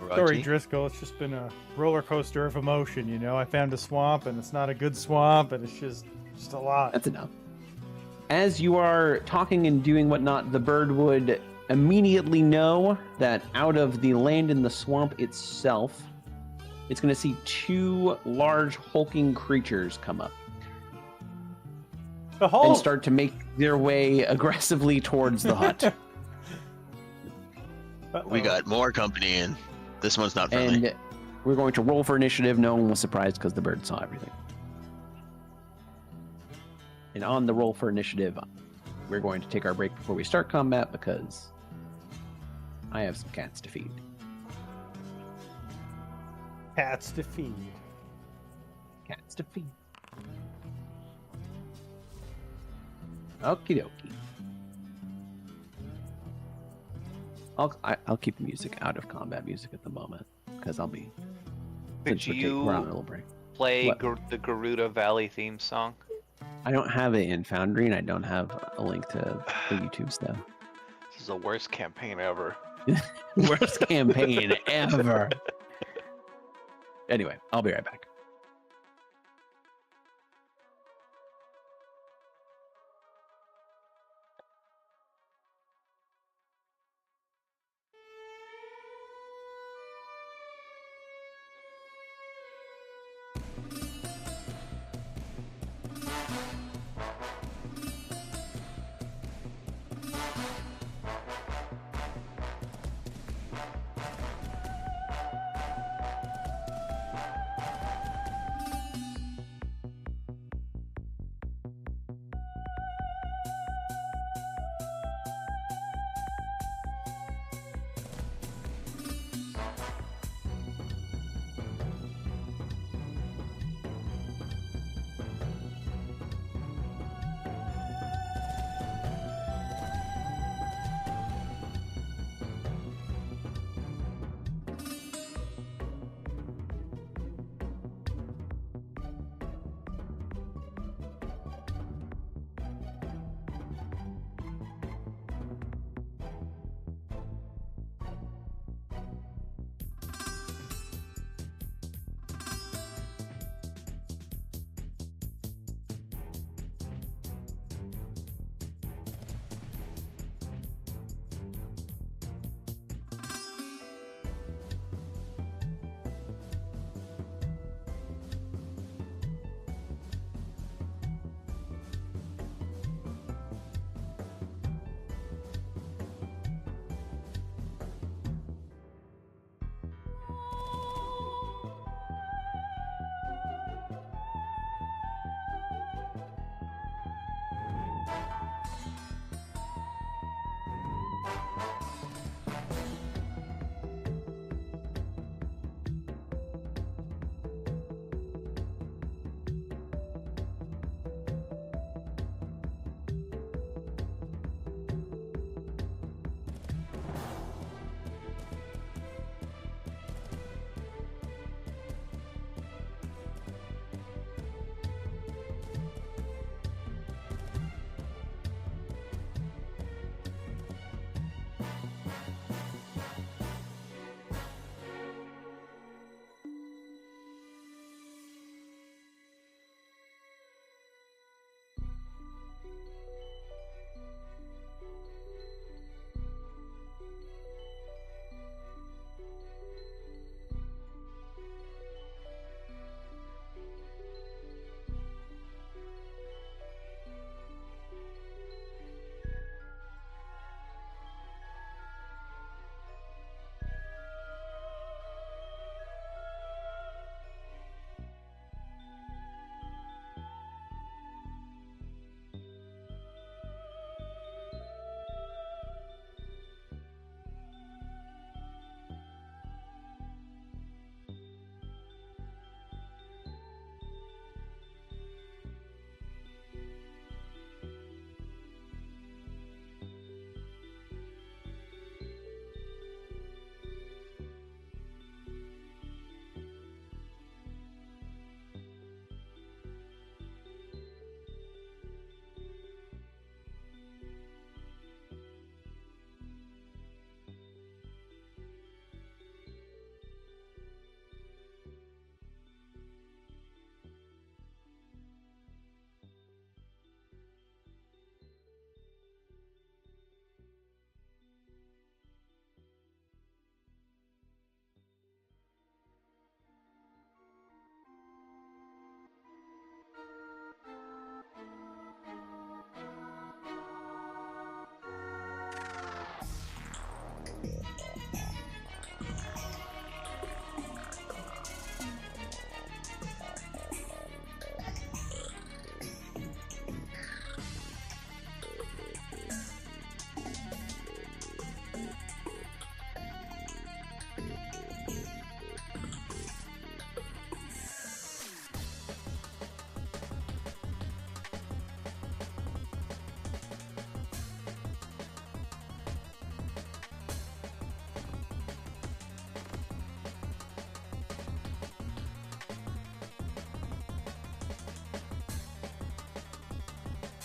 Sorry, Dri Skell, it's just been a roller coaster of emotion, you know? I found a swamp, and it's not a good swamp, and it's just a lot. That's enough. As you are talking and doing whatnot, the bird would immediately know that out of the land in the swamp itself, it's going to see 2 large hulking creatures come up and start to make their way aggressively towards the hut. We got more company in. This one's not friendly. And we're going to roll for initiative. No one was surprised because the bird saw everything. And on the roll for initiative, we're going to take our break before we start combat because I have some cats to feed. Cats to feed. Cats to feed. Okie dokie. I'll keep the music out of combat music at the moment because I'll be. Could we're on a little break. Play the Garuda Valley theme song? I don't have it in Foundry, and I don't have a link to the YouTube stuff. This is the worst campaign ever. Worst campaign ever. Anyway, I'll be right back.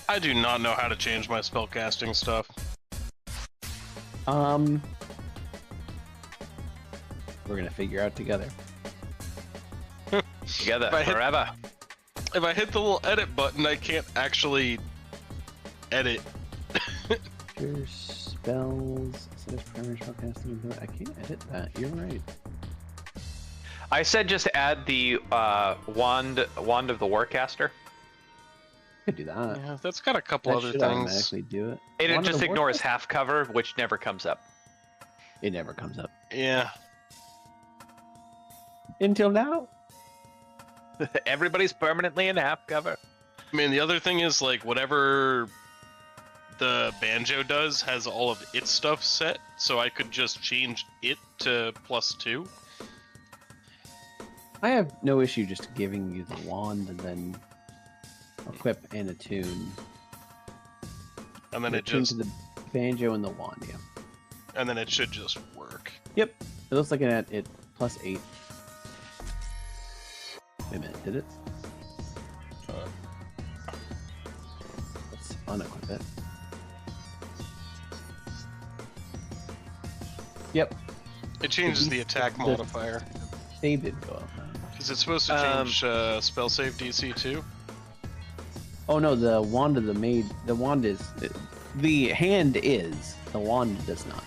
I do not know how to change my spellcasting stuff. We're gonna figure out together. Together If I hit- forever. If I hit the little edit button, I can't actually edit. Your spells, set as primary spellcasting. I can't edit that. You're right. I said just add the wand of the Warcaster. Could do that. Yeah, that's got a couple That other should things. automatically do it. It Wand of just the ignores Warcaster? half cover, which never comes up. It never comes up Yeah. until now. Everybody's permanently in half cover. I mean, the other thing is, like, whatever the banjo does has all of its stuff set, so I could just change it to +2. I have no issue just giving you the wand and then equip and attune. And then it Attune just, to the banjo and the wand. Yeah. and then it should just work. Yep. It looks like it +8. Wait a minute, did it? Let's unequip it. Yep. It changes the attack modifier. They did go up. Is it supposed to change spell save DC too? Oh no, the wand of the maid. The wand is. The hand is. The wand does not.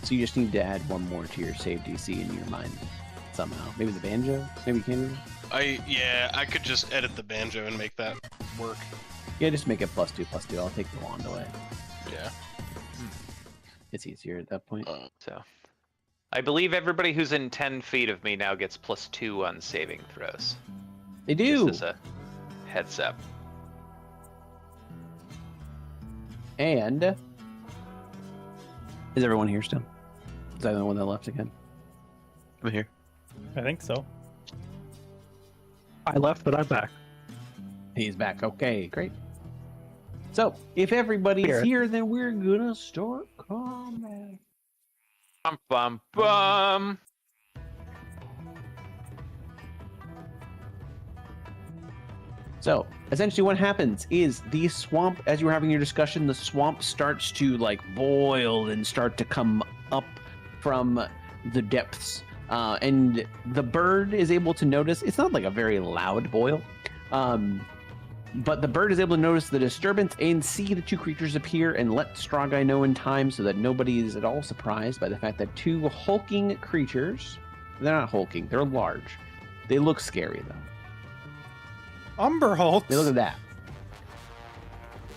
So you just need to add one more to your save DC in your mind somehow. Maybe the banjo. Maybe you can. Yeah, I could just edit the banjo and make that work. Yeah, just make it +2/+2. I'll take the wand away. Yeah. It's easier at that point. So, I believe everybody who's in 10 feet of me now gets +2 on saving throws. They do. Just as a heads up. And is everyone here still? Is that the one that left again? I'm here. I think so. I left, but I'm back. He's back. Okay, great. So, if everybody's Here. here, then we're gonna start combat. Bum bum bum. So, essentially what happens is the swamp, as you were having your discussion, the swamp starts to like boil and start to come up from the depths. And the bird is able to notice, it's not like a very loud boil, but the bird is able to notice the disturbance and see the two creatures appear and let StrawGuy know in time so that nobody is at all surprised by the fact that two hulking creatures, they're not hulking, they're large. They look scary though. Umber Hulks. Hey, look at that.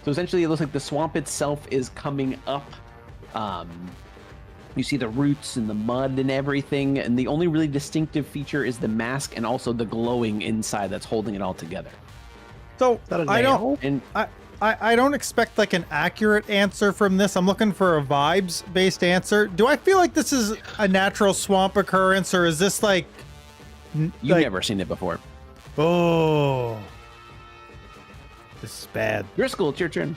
So essentially, it looks like the swamp itself is coming up. You see the roots and the mud and everything, and the only really distinctive feature is the mask and also the glowing inside that's holding it all together. So that a I nail? don't. And I don't expect like an accurate answer from this. I'm looking for a vibes-based answer. Do I feel like this is a natural swamp occurrence, or is this like? you've like, never seen it before. Oh, this is bad. Driscoll, it's your turn.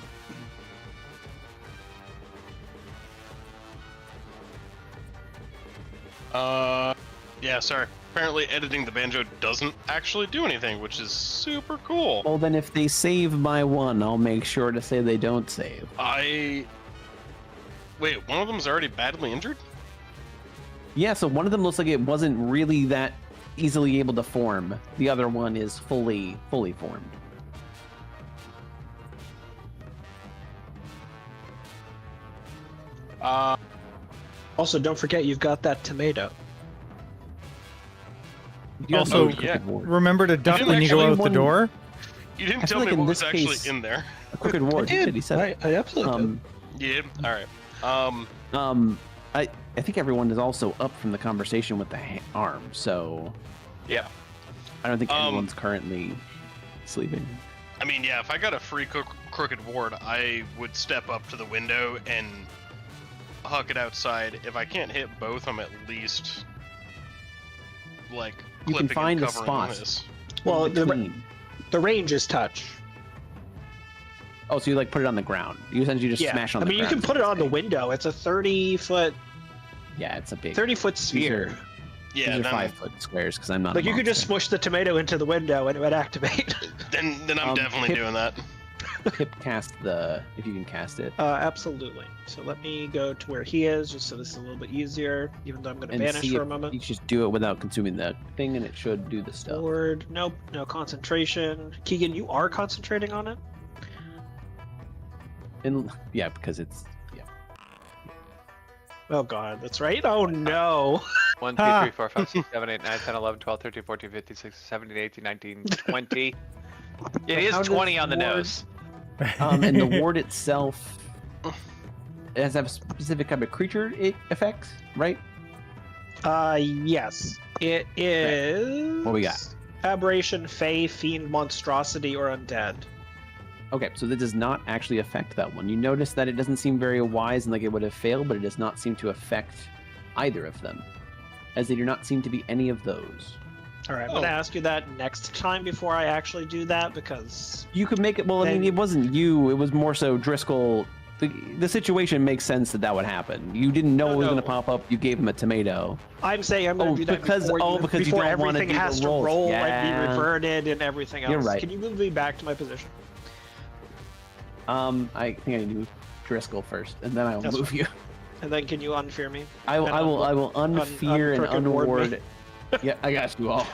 Yeah, sorry. Apparently editing the banjo doesn't actually do anything, which is super cool. Well, then if they save my one, I'll make sure to say they don't save. Wait, one of them's already badly injured? Yeah, so one of them looks like it wasn't really that easily able to form. The other one is fully formed. Also, don't forget you've got that tomato. You have Also, no crooked ward. Remember to duck didn't when you go actually out the one- door. You didn't I tell feel me like in what was this actually case- in there. A crooked ward. He said. I absolutely did. Yeah, alright. I think everyone is also up from the conversation with the arm, so Yeah. I don't think anyone's currently sleeping. I mean, yeah, if I got a free crooked ward, I would step up to the window and huck it outside. If I can't hit both, I'm at least like You can clipping find and a covering spot. this. Well, In between. the range is touch. Oh, so you like put it on the ground. You essentially just smash on I the mean, ground. you can put it on the window. It's a 30-foot Yeah, it's a big 30-foot These sphere. are, Yeah, these are then, 5-foot squares because I'm not. Like a you could just monster. smush the tomato into the window and it would activate. then I'm definitely hit- doing that. pip cast if you can cast it. Absolutely. So let me go to where he is, just so this is a little bit easier, even though I'm going to And vanish see for a if moment. you just do it without consuming the thing, and it should do the stuff. Forward. Nope. No concentration. Keegan, you are concentrating on it? Yeah, because it's Oh god, that's right. Oh no. 1, 2, 3, 4, 5, 6, 7, 8, 9, 10, 11, 12, 13, 14, 15, 16, 17, 18, 19, 20. It is How does 20 on the ward- nose. and the ward itself, it has to have a specific kind of creature effects, right? Yes. It is. What we got? Aberration, Fey, Fiend, Monstrosity, or Undead. Okay, so that does not actually affect that one. You notice that it doesn't seem very wise and like it would have failed, but it does not seem to affect either of them, as they do not seem to be any of those. All right, I'm going to ask you that next time before I actually do that, because... You could make it, well, I mean, it wasn't you, it was more so Dri Skell. The situation makes sense that would happen. You didn't know it was going to pop up, you gave him a tomato. I'm saying I'm going to do that because you before don't want to everything do has the rolls. to roll Yeah. and be reverted and everything else. You're right. Can you move me back to my position? I think I need to move Dri Skell first, and then I'll That's move fine. you. And then can you unfear me? I will unfear and un-frickin' ward me. unward. Yeah, I got you all.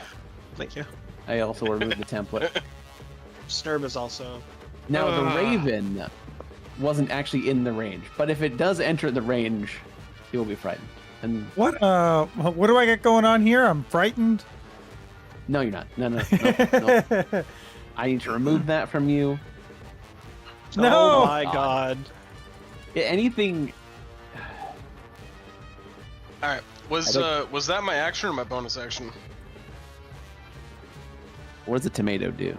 Thank you. I also remove the template. Snurb is also... Now the Raven wasn't actually in the range, but if it does enter the range, he will be frightened. And What do I get going on here? I'm frightened. no, you're not. No. I need to remove that from you. No! Oh my god. Anything. All right. Was that my action or my bonus action? What does the tomato do?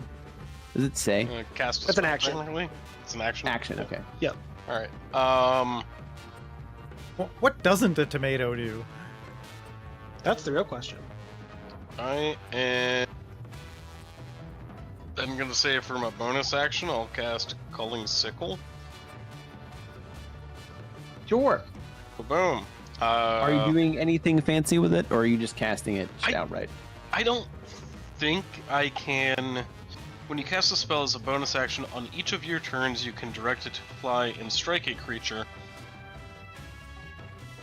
Does it say? Cast. That's an action. Technically? It's an action. Action. Okay. Yep. All right. What doesn't a tomato do? That's the real question. I'm gonna say for my bonus action, I'll cast Culling Sickle. Sure. Boom. Are you doing anything fancy with it, or are you just casting it outright? I don't think I can. When you cast a spell as a bonus action, on each of your turns, you can direct it to fly and strike a creature.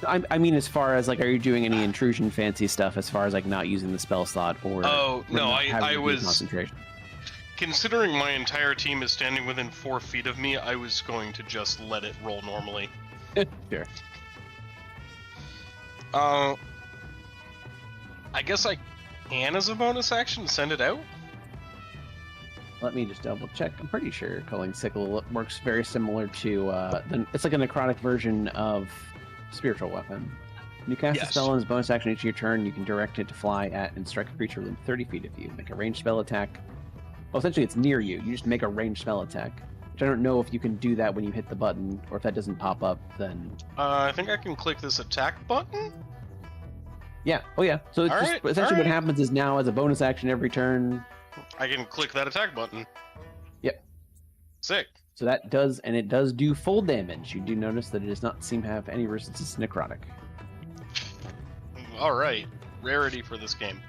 I mean, as far as like, are you doing any intrusion fancy stuff? As far as like not using the spell slot or? Oh no, having I to do was concentration. Considering my entire team is standing within 4 feet of me, I was going to just let it roll normally. Sure. I guess I can, as a bonus action, send it out. Let me just double check. I'm pretty sure Culling Sickle works very similar to it's like a necrotic version of Spiritual Weapon. When you cast a spell as a bonus action each of your turn, you can direct it to fly at and strike a creature within 30 feet of you. Make a ranged spell attack. Well, essentially it's near you. You just make a ranged spell attack. Which I don't know if you can do that when you hit the button, or if that doesn't pop up, then... I think I can click this attack button? Yeah. Oh, yeah. So it's just, essentially what happens is now, as a bonus action every turn... I can click that attack button. Yep. Sick. So that does, and it does do full damage. You do notice that it does not seem to have any resistance to necrotic. Alright. Rarity for this game.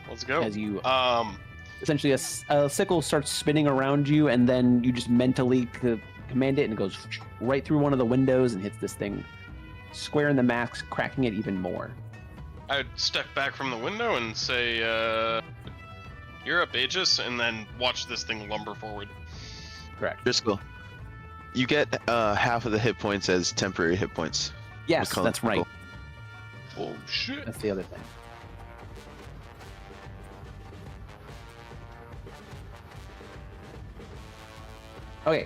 Let's go. As you... essentially a sickle starts spinning around you, and then you just mentally command it, and it goes right through one of the windows and hits this thing square in the mask, cracking it even more. I would step back from the window and say, you're up, Aegis, and then watch this thing lumber forward. Correct. Dri Skell, you get half of the hit points as temporary hit points. Yes, that's right. Oh shit. That's the other thing. Okay.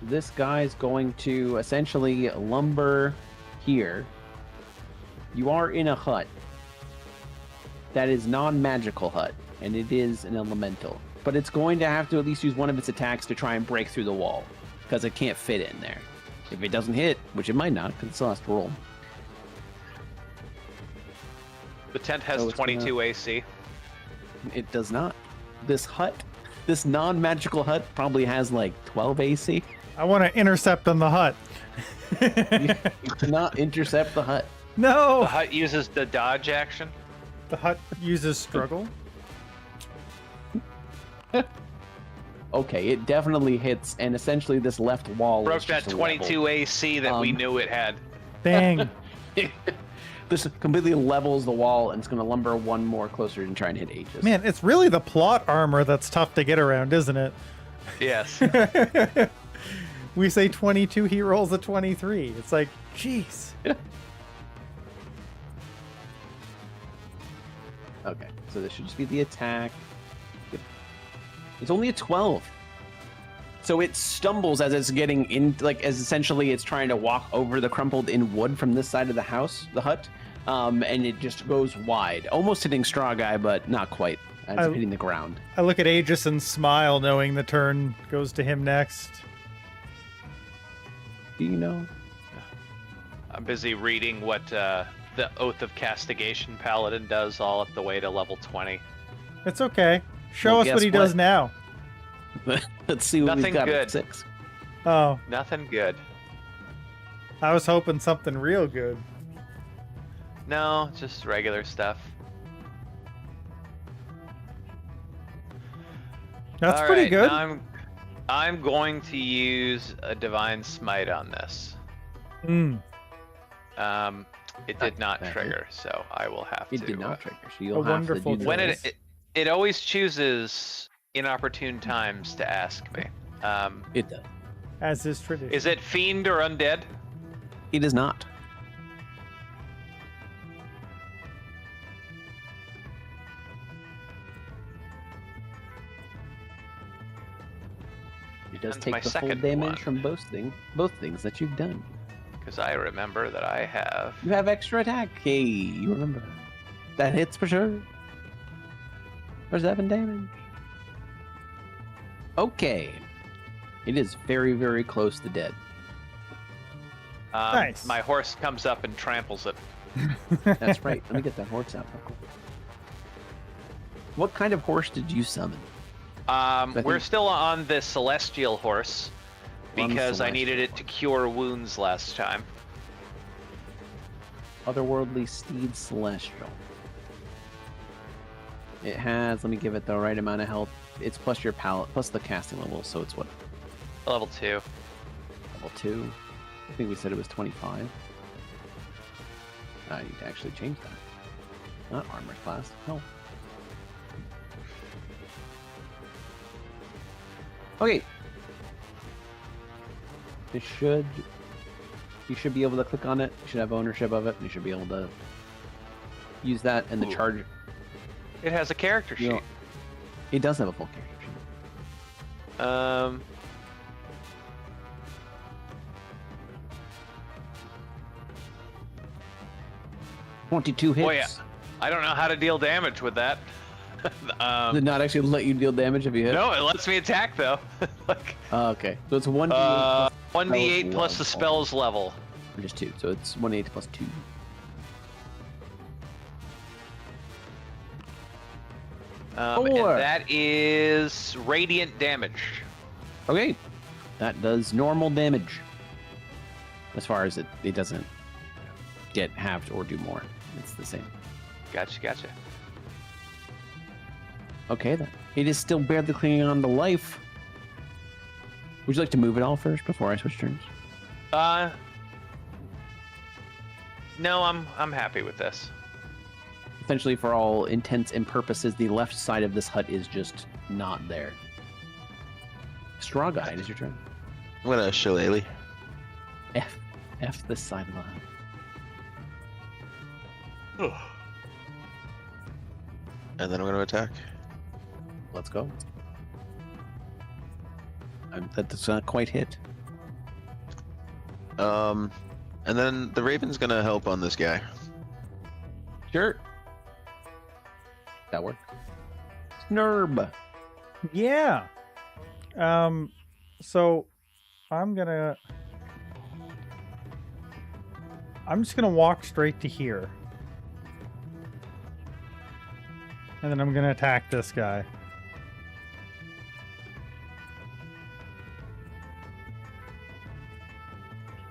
This guy's going to essentially lumber here. You are in a hut that is non-magical hut, and it is an elemental. But it's going to have to at least use one of its attacks to try and break through the wall, because it can't fit in there. If it doesn't hit, which it might not, because it still has to roll. The tent has 22 AC. It does not. This hut, this non-magical hut, probably has like 12 AC. I want to intercept on the hut. You cannot intercept the hut. No! The hut uses the dodge action. The hut uses struggle. Okay, it definitely hits, and essentially this left wall Broke is that just 22 AC that we knew it had. Dang. This completely levels the wall, and it's going to lumber one more closer and try and hit Aegis. Man, it's really the plot armor that's tough to get around, isn't it? Yes. We say 22, he rolls a 23. It's like, jeez. Okay, so this should just be the attack. Yep. It's only a 12. So it stumbles as it's getting in, like, as essentially it's trying to walk over the crumpled in wood from this side of the house, the hut, and it just goes wide, almost hitting StrawGuy, but not quite. It's hitting the ground. I look at Aegis and smile, knowing the turn goes to him next. Do you know? I'm busy reading what the Oath of Castigation Paladin does all up the way to level 20. It's okay. Show Well, us guess what he does now. Let's see what Nothing we've got good. at 6. Oh, Nothing good. I was hoping something real good. No, just regular stuff. That's All pretty right, good. now I'm going to use a Divine Smite on this. Mm. It did not Okay. trigger, so I will have to. It did not trigger, so you'll A have wonderful to do When this. it always chooses inopportune times to ask me. It does. As is tradition. Is it Fiend or Undead? It is not. It does And take my the full second damage one. from both things that you've done. Because I remember that I have. You have extra attack. Hey, you remember that hits for sure. For 7 damage. Okay. It is very, very close to dead. Nice. My horse comes up and tramples it. That's right. Let me get that horse out real quick. What kind of horse did you summon? We're still on the Celestial horse On the because I needed Celestial it to cure wounds last time. Otherworldly Steed Celestial. It has, let me give it the right amount of health. It's plus your palette, plus the casting level, so it's what? Level 2. Level 2. I think we said it was 25. I need to actually change that. Not armor class. No. Okay. You should be able to click on it. You should have ownership of it. You should be able to use that and the Ooh. charge. It has a character You know, sheet. it does have a full character sheet. 22 hits. Boy, I don't know how to deal damage with that. Did not actually let you deal damage if you hit? No, it lets me attack though. Like, Oh, okay. So it's 1d8 1d8 spells plus the spell's level. or just 2. So it's 1d8 plus 2. And Four. that is radiant damage. Okay. That does normal damage. As far as it doesn't get halved or do more. It's the same. Gotcha. Okay then. It is still barely clinging on to life. Would you like to move it all first before I switch turns? No, I'm happy with this. Essentially, for all intents and purposes, the left side of this hut is just not there. StrawGuy, it is your turn. I'm gonna shillelagh. F this side of the hut. And then I'm gonna attack. Let's go. That does not quite hit. And then the Raven's gonna help on this guy. Sure. That worked. Snurb. Yeah. So I'm just gonna walk straight to here. And then I'm gonna attack this guy.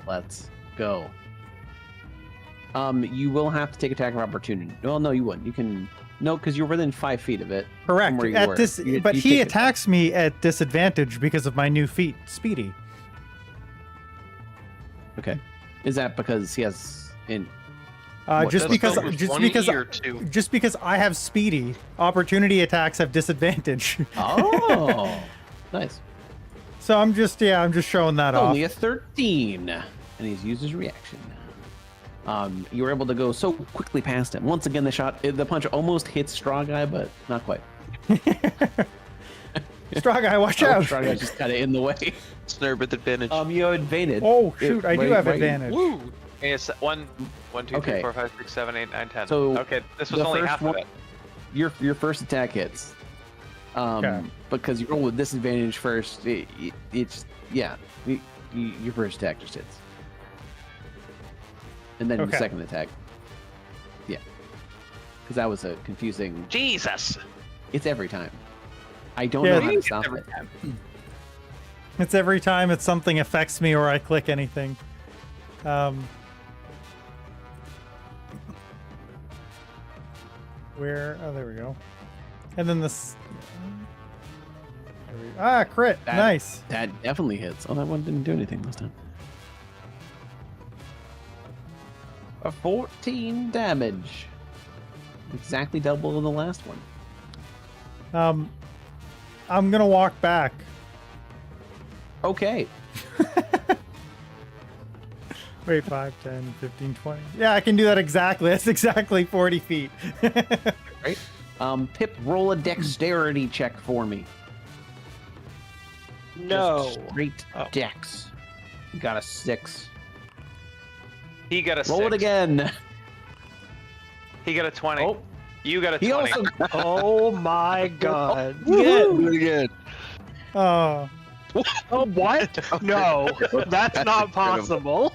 Let's go. You will have to take attack of opportunity. Well, no, you wouldn't. You can no, because you're within 5 feet of it. Correct. From where you At were. this, but You he take it. attacks me at disadvantage because of my new feat, Speedy. Okay. Is that because he has in? Uh, What, just that's because, Spell with just one because, E or two? just because I have Speedy, opportunity attacks have disadvantage. Oh, nice. So I'm just showing that off. Only a 13, and he's used his reaction. You were able to go so quickly past him. Once again, the punch almost hits StrawGuy, but not quite. StrawGuy, watch out! StrawGuy just kind of in the way. Snurb with advantage. You have advantage. Oh shoot, I do have right- advantage. Woo! It's 1, 2, 3, Okay. 4, 5, 6, 7, 8, 9, 10. So, okay, this was the only first half one- of it. Your first attack hits. Okay. Because you roll with disadvantage first. It's your first attack just hits, and then Okay. the second attack. Yeah, because that was a confusing. Jesus! It's every time. I don't Yeah, know how to it's stop every it. It's every time it's something affects me or I click anything. Where? Oh, there we go. And then this. Crit! That- Nice. That definitely hits. Oh, that one didn't do anything this time. A 14 damage. Exactly double in the last one. I'm gonna walk back. Okay. Wait, 5, 10, 15, 20. Yeah, I can do that exactly. That's exactly 40 feet. Right. Pip, roll a dexterity check for me. No. Just straight Oh. dex. You got a 6. He got a 6. Roll it again. He got a 20. Oh, You got a 20. he also. Oh my god. Do it again. Oh. Oh, what? No, that's not incredible. possible.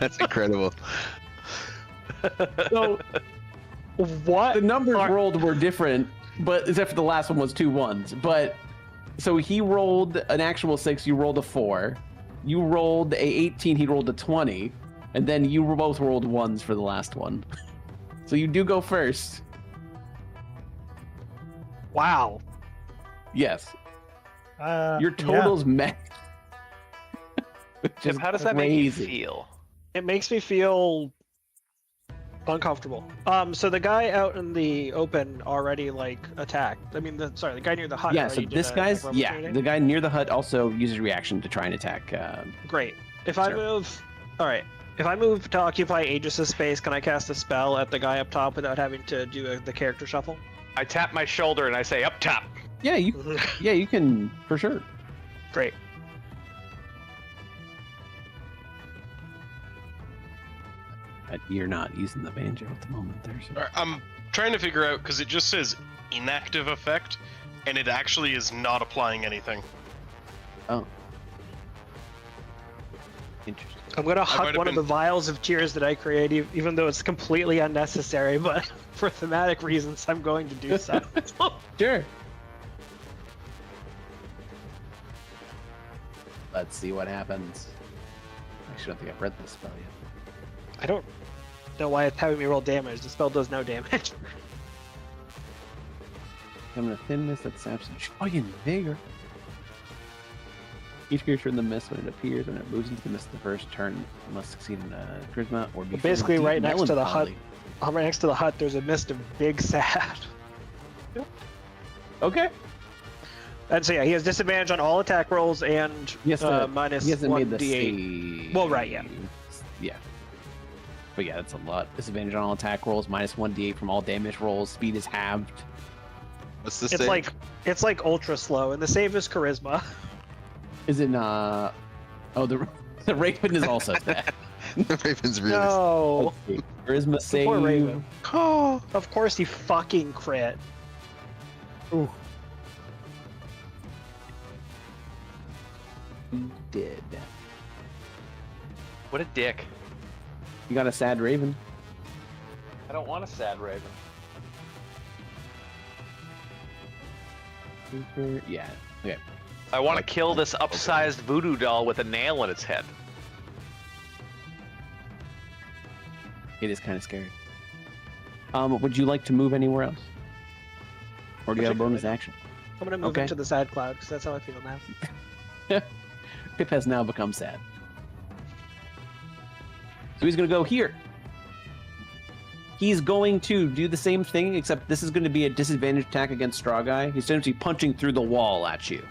That's incredible. So What? the numbers are- rolled were different, but except for the last one was 2 1s. But so he rolled an actual 6. You rolled a 4. You rolled a 18. He rolled a 20, and then you both rolled 1s for the last one. So you do go first. Wow. Yes. Your Yeah. totals met. Which Tim, is how does that make you crazy. feel? It makes me feel uncomfortable. So the guy out in the open already like attacked. I mean, the guy near the hut. Yeah, so already did this a, guy's like, yeah, level the guy near the hut also uses reaction to try and attack. Great. If I Sure. move, all right. If I move to occupy Aegis' space, can I cast a spell at the guy up top without having to do the character shuffle? I tap my shoulder and I say, up top. Yeah, you can for sure. Great. But you're not using the banjo at the moment there. So. Alright, I'm trying to figure out because it just says inactive effect, and it actually is not applying anything. Oh. Interesting. I'm gonna might hut have one of been- the vials of tears that I created, even though it's completely unnecessary. But for thematic reasons, I'm going to do so. Sure. Let's see what happens. Actually, I don't think I've read this spell yet. I don't know why it's having me roll damage. The spell does no damage. Becoming a thinness that saps joy and vigor. Each creature in the mist, when it appears, when it moves into the mist the first turn, must succeed in charisma or be Basically, filled with right deep next to the hut. melancholy. Right next to the hut, there's a mist of big sad. Okay. And so yeah, he has disadvantage on all attack rolls and Yes, minus he hasn't made the 1d8. save. Well, right, yeah. Yeah. But yeah, that's a lot. Disadvantage on all attack rolls, minus 1d8 from all damage rolls. Speed is halved. What's the It's save? it's like ultra slow, and the save is charisma. Is it oh the Raven is also sad. The Raven's really. No, Okay. Charisma save. poor Raven. Oh. Of course he fucking crit. Ooh. He did. What a dick. You got a sad Raven. I don't want a sad raven. Yeah. Okay. I want to kill this upsized voodoo doll with a nail in its head. It is kind of scary. Would you like to move anywhere else? Or do you have a bonus action? I'm gonna move Okay. into the sad cloud because that's how I feel now. Pip has now become sad. So he's going to go here. He's going to do the same thing, except this is going to be a disadvantage attack against StrawGuy. He's essentially punching through the wall at you.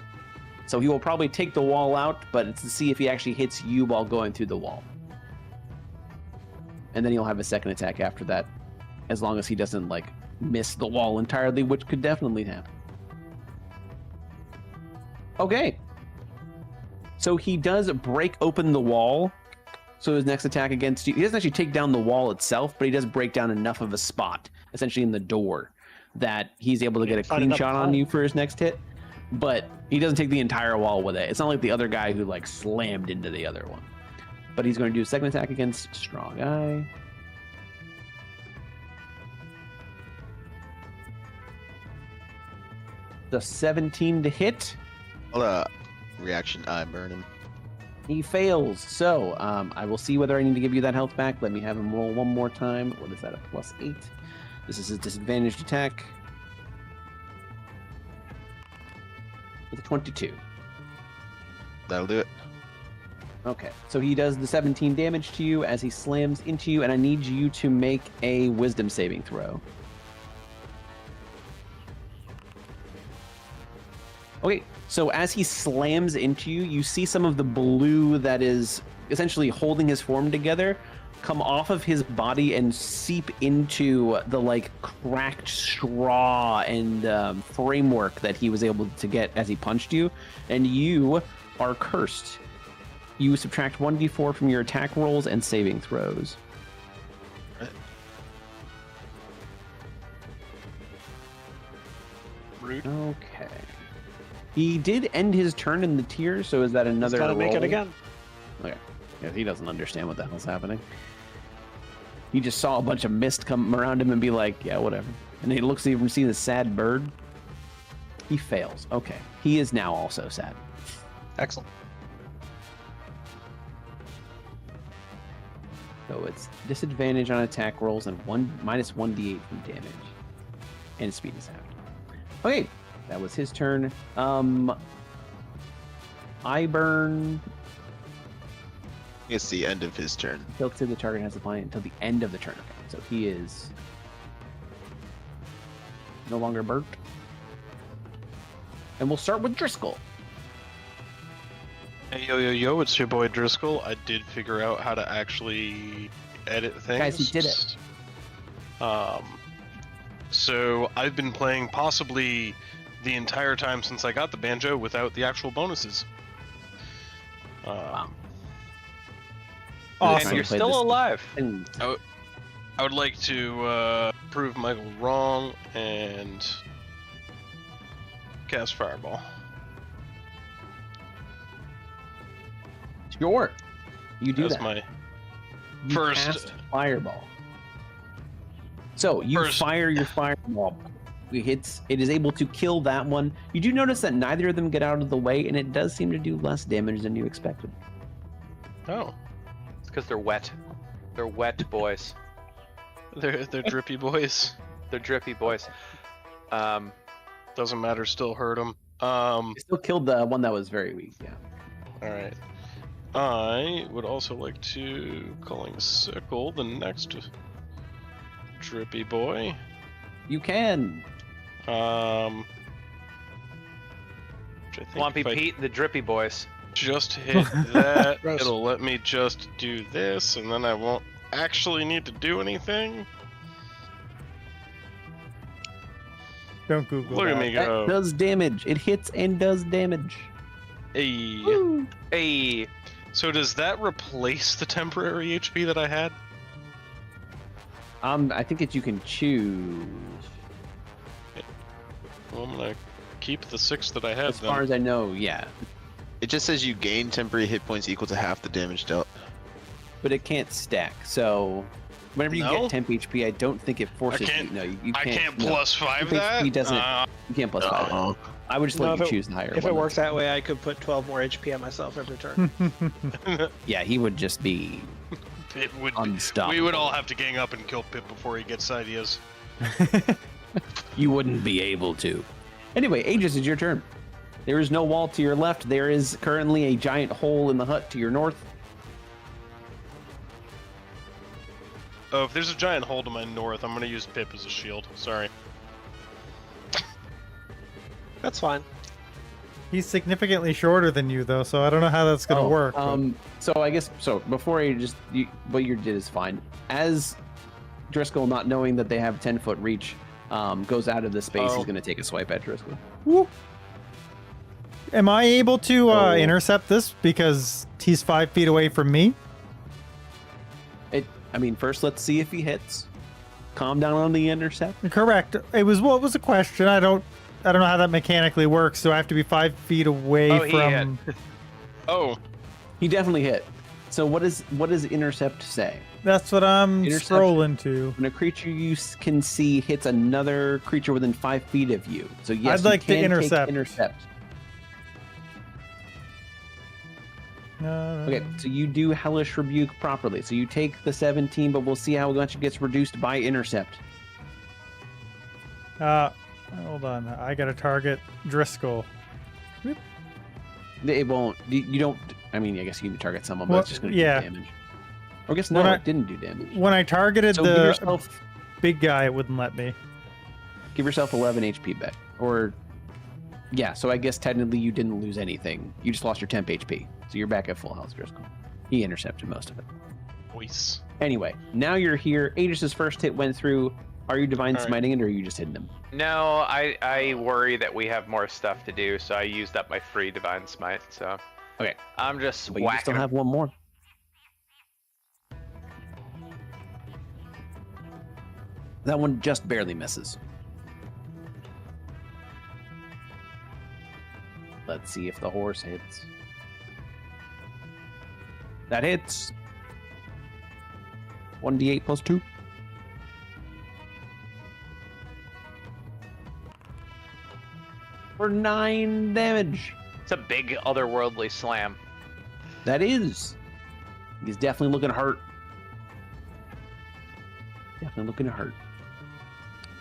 So he will probably take the wall out, but it's to see if he actually hits you while going through the wall. And then he'll have a second attack after that, as long as he doesn't, like, miss the wall entirely, which could definitely happen. Okay. So he does break open the wall. So his next attack against you, he doesn't actually take down the wall itself, but he does break down enough of a spot, essentially in the door, that he's able to get a clean shot on you for his next hit. But he doesn't take the entire wall with it. It's not like the other guy who like slammed into the other one. But he's going to do a second attack against StrawGuy. The 17 to hit. Hold up. Reaction, I burn him. He fails. So I will see whether I need to give you that health back. Let me have him roll one more time. What is that? A +8. This is his disadvantaged attack. With a 22. That'll do it. Okay, so he does the 17 damage to you as he slams into you, and I need you to make a wisdom saving throw. Okay, so as he slams into you, you see some of the blue that is essentially holding his form together come off of his body and seep into the like cracked straw and framework that he was able to get as he punched you, and you are cursed. You subtract 1d4 from your attack rolls and saving throws. Rude. Okay. He did end his turn in the tier, so is that another Gotta make it roll? again. Okay. Yeah, he doesn't understand what the hell's happening. He just saw a bunch of mist come around him and be like, yeah, whatever. And he looks even see the sad bird. He fails. Okay. He is now also sad. Excellent. So it's disadvantage on attack rolls and minus 1d8 from damage. And speed is halved. Okay. That was his turn. I burn. It's the end of his turn. Until the target has applied until the end of the turn. Okay, so he is no longer burnt. And we'll start with Dri Skell. Hey, yo, it's your boy Dri Skell. I did figure out how to actually edit things. Guys, he did it. So I've been playing possibly the entire time since I got the banjo without the actual bonuses. Wow. Awesome. And you're Played still this- alive. And I would like to prove Michael wrong and cast Fireball. sure, you do That's that. my You first- cast fireball. So you First- fire your fireball. It is able to kill that one. You do notice that neither of them get out of the way, and it does seem to do less damage than you expected. Oh, It's because they're wet. They're wet boys. they're drippy boys. They're drippy boys. Doesn't matter, still hurt them. You still killed the one that was very weak. Yeah. All right. I would also like to calling sickle the next drippy boy. You can. Which I think Swampy if I Pete, the drippy boys. just hit that, Gross. it'll let me just do this, and then I won't actually need to do anything. Don't Google Look that. at me That go. does damage. It hits and does damage. Hey. Hey, So does that replace the temporary HP that I had? I think that you can choose. Well, I'm gonna keep the 6 that I had As then. far as I know, yeah. It just says you gain temporary hit points equal to half the damage dealt. But it can't stack. So whenever you No? get temp HP, I don't think it forces can't- you. No, you I can't. can't no. plus 5 Temp that? HP doesn't. Uh, You can't plus 5. Uh-oh. I would just No, let if you it- choose the higher If one. it worked that way, I could put 12 more HP on myself every turn. Yeah, he would just be It would. Unstoppable. We would all have to gang up and kill Pip before he gets ideas. You wouldn't be able to. Anyway, Aegis, it's your turn. There is no wall to your left. There is currently a giant hole in the hut to your north. Oh, if there's a giant hole to my north, I'm gonna use Pip as a shield. Sorry. That's fine. He's significantly shorter than you, though, so I don't know how that's going to work. So I guess before what you did is fine. As Dri Skell, not knowing that they have 10-foot reach, goes out of the space, he's going to take a swipe at Dri Skell. Woo. Am I able to intercept this because he's 5 feet away from me? First let's see if he hits. Calm down on the intercept. Correct. It was a question. I don't know how that mechanically works. Do I have to be 5 feet away from? Oh, he definitely hit. So what does intercept say? That's what I'm scrolling to. When a creature you can see hits another creature within 5 feet of you. So yes, I'd like you can to intercept. Take intercept. Okay, so you do Hellish Rebuke properly. So you take the 17, but we'll see how much it gets reduced by intercept. Hold on. I got to target Dri Skell. It won't. You don't. I guess you can target someone, but it's just going to do damage. Or I guess no, it didn't do damage. When I targeted the big guy, it wouldn't let me. Give yourself 11 HP back. Or, yeah, so I guess technically you didn't lose anything. You just lost your temp HP. So you're back at full health, Dri Skell. He intercepted most of it. voice. Anyway, now you're here. Aegis' first hit went through. Are you divine smiting it, or are you just hitting him? No, I worry that we have more stuff to do, so I used up my free divine smite. So okay, I'm just but whacking. You still have one more. That one just barely misses. Let's see if the horse hits. That hits. 1d8 plus 2. For 9 damage. It's a big otherworldly slam. That is. He's definitely looking hurt. Definitely looking hurt.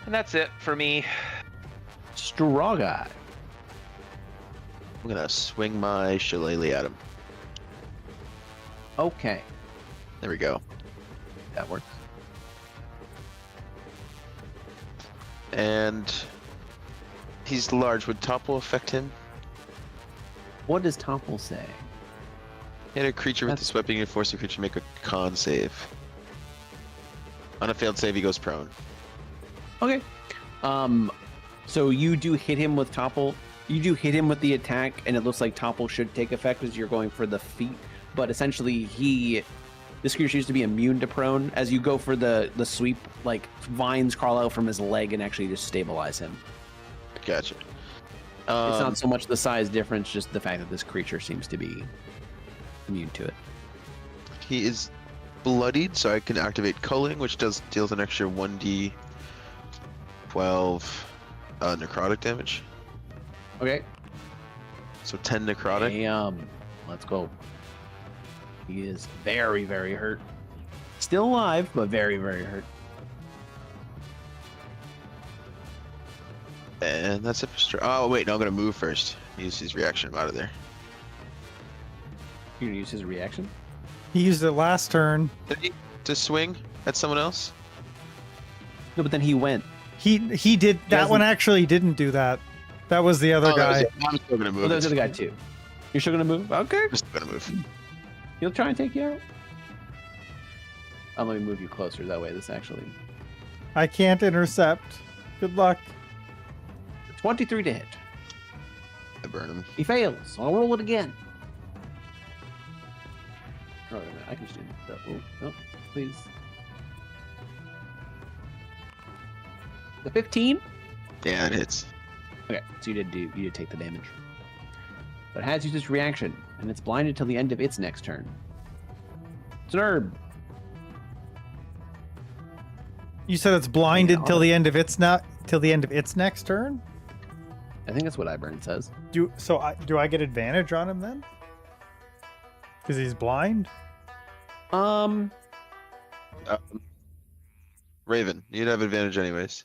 And that's it for me. StrawGuy. I'm gonna swing my shillelagh at him. Okay, There we go. that works. And he's large. Would topple affect him? What does Topple say? Hit a creature with this weapon, you force a creature to make a con save. On a failed save, he goes prone. Okay. So you do hit him with Topple. You do hit him with the attack, and it looks like Topple should take effect as you're going for the feet. But essentially, this creature used to be immune to prone. As you go for the sweep, like vines crawl out from his leg and actually just stabilize him. Gotcha. It's not so much the size difference, just the fact that this creature seems to be immune to it. He is bloodied, so I can activate culling, which deals an extra 1d12 necrotic damage. Okay. So 10 necrotic. Hey, let's go. He is very, very hurt. Still alive, but very, very hurt. And that's it for oh wait, no, I'm gonna move first. Use his reaction. I'm out of there. You're gonna use his reaction? He used it last turn. Did he to swing at someone else? No, but then he went. He did that one. Actually, didn't do that. That was the other guy. I'm still gonna move. Oh, there's the other guy too. You're still gonna move? Okay. I'm still gonna move. He'll try and take you out. Let me move you closer. That way, this actually. I can't intercept. Good luck. 23 to hit. I burn him. He fails. I'll roll it again. Oh, wait a minute. I can just do that. Oh, no, please. The 15? Yeah, it hits. Okay, so you did take the damage. But it has used its reaction, and it's blinded till the end of its next turn. Snurb. You said it's blinded till the end of its next turn. I think that's what Iburn says. Do I get advantage on him then? Because he's blind. Raven, you'd have advantage anyways.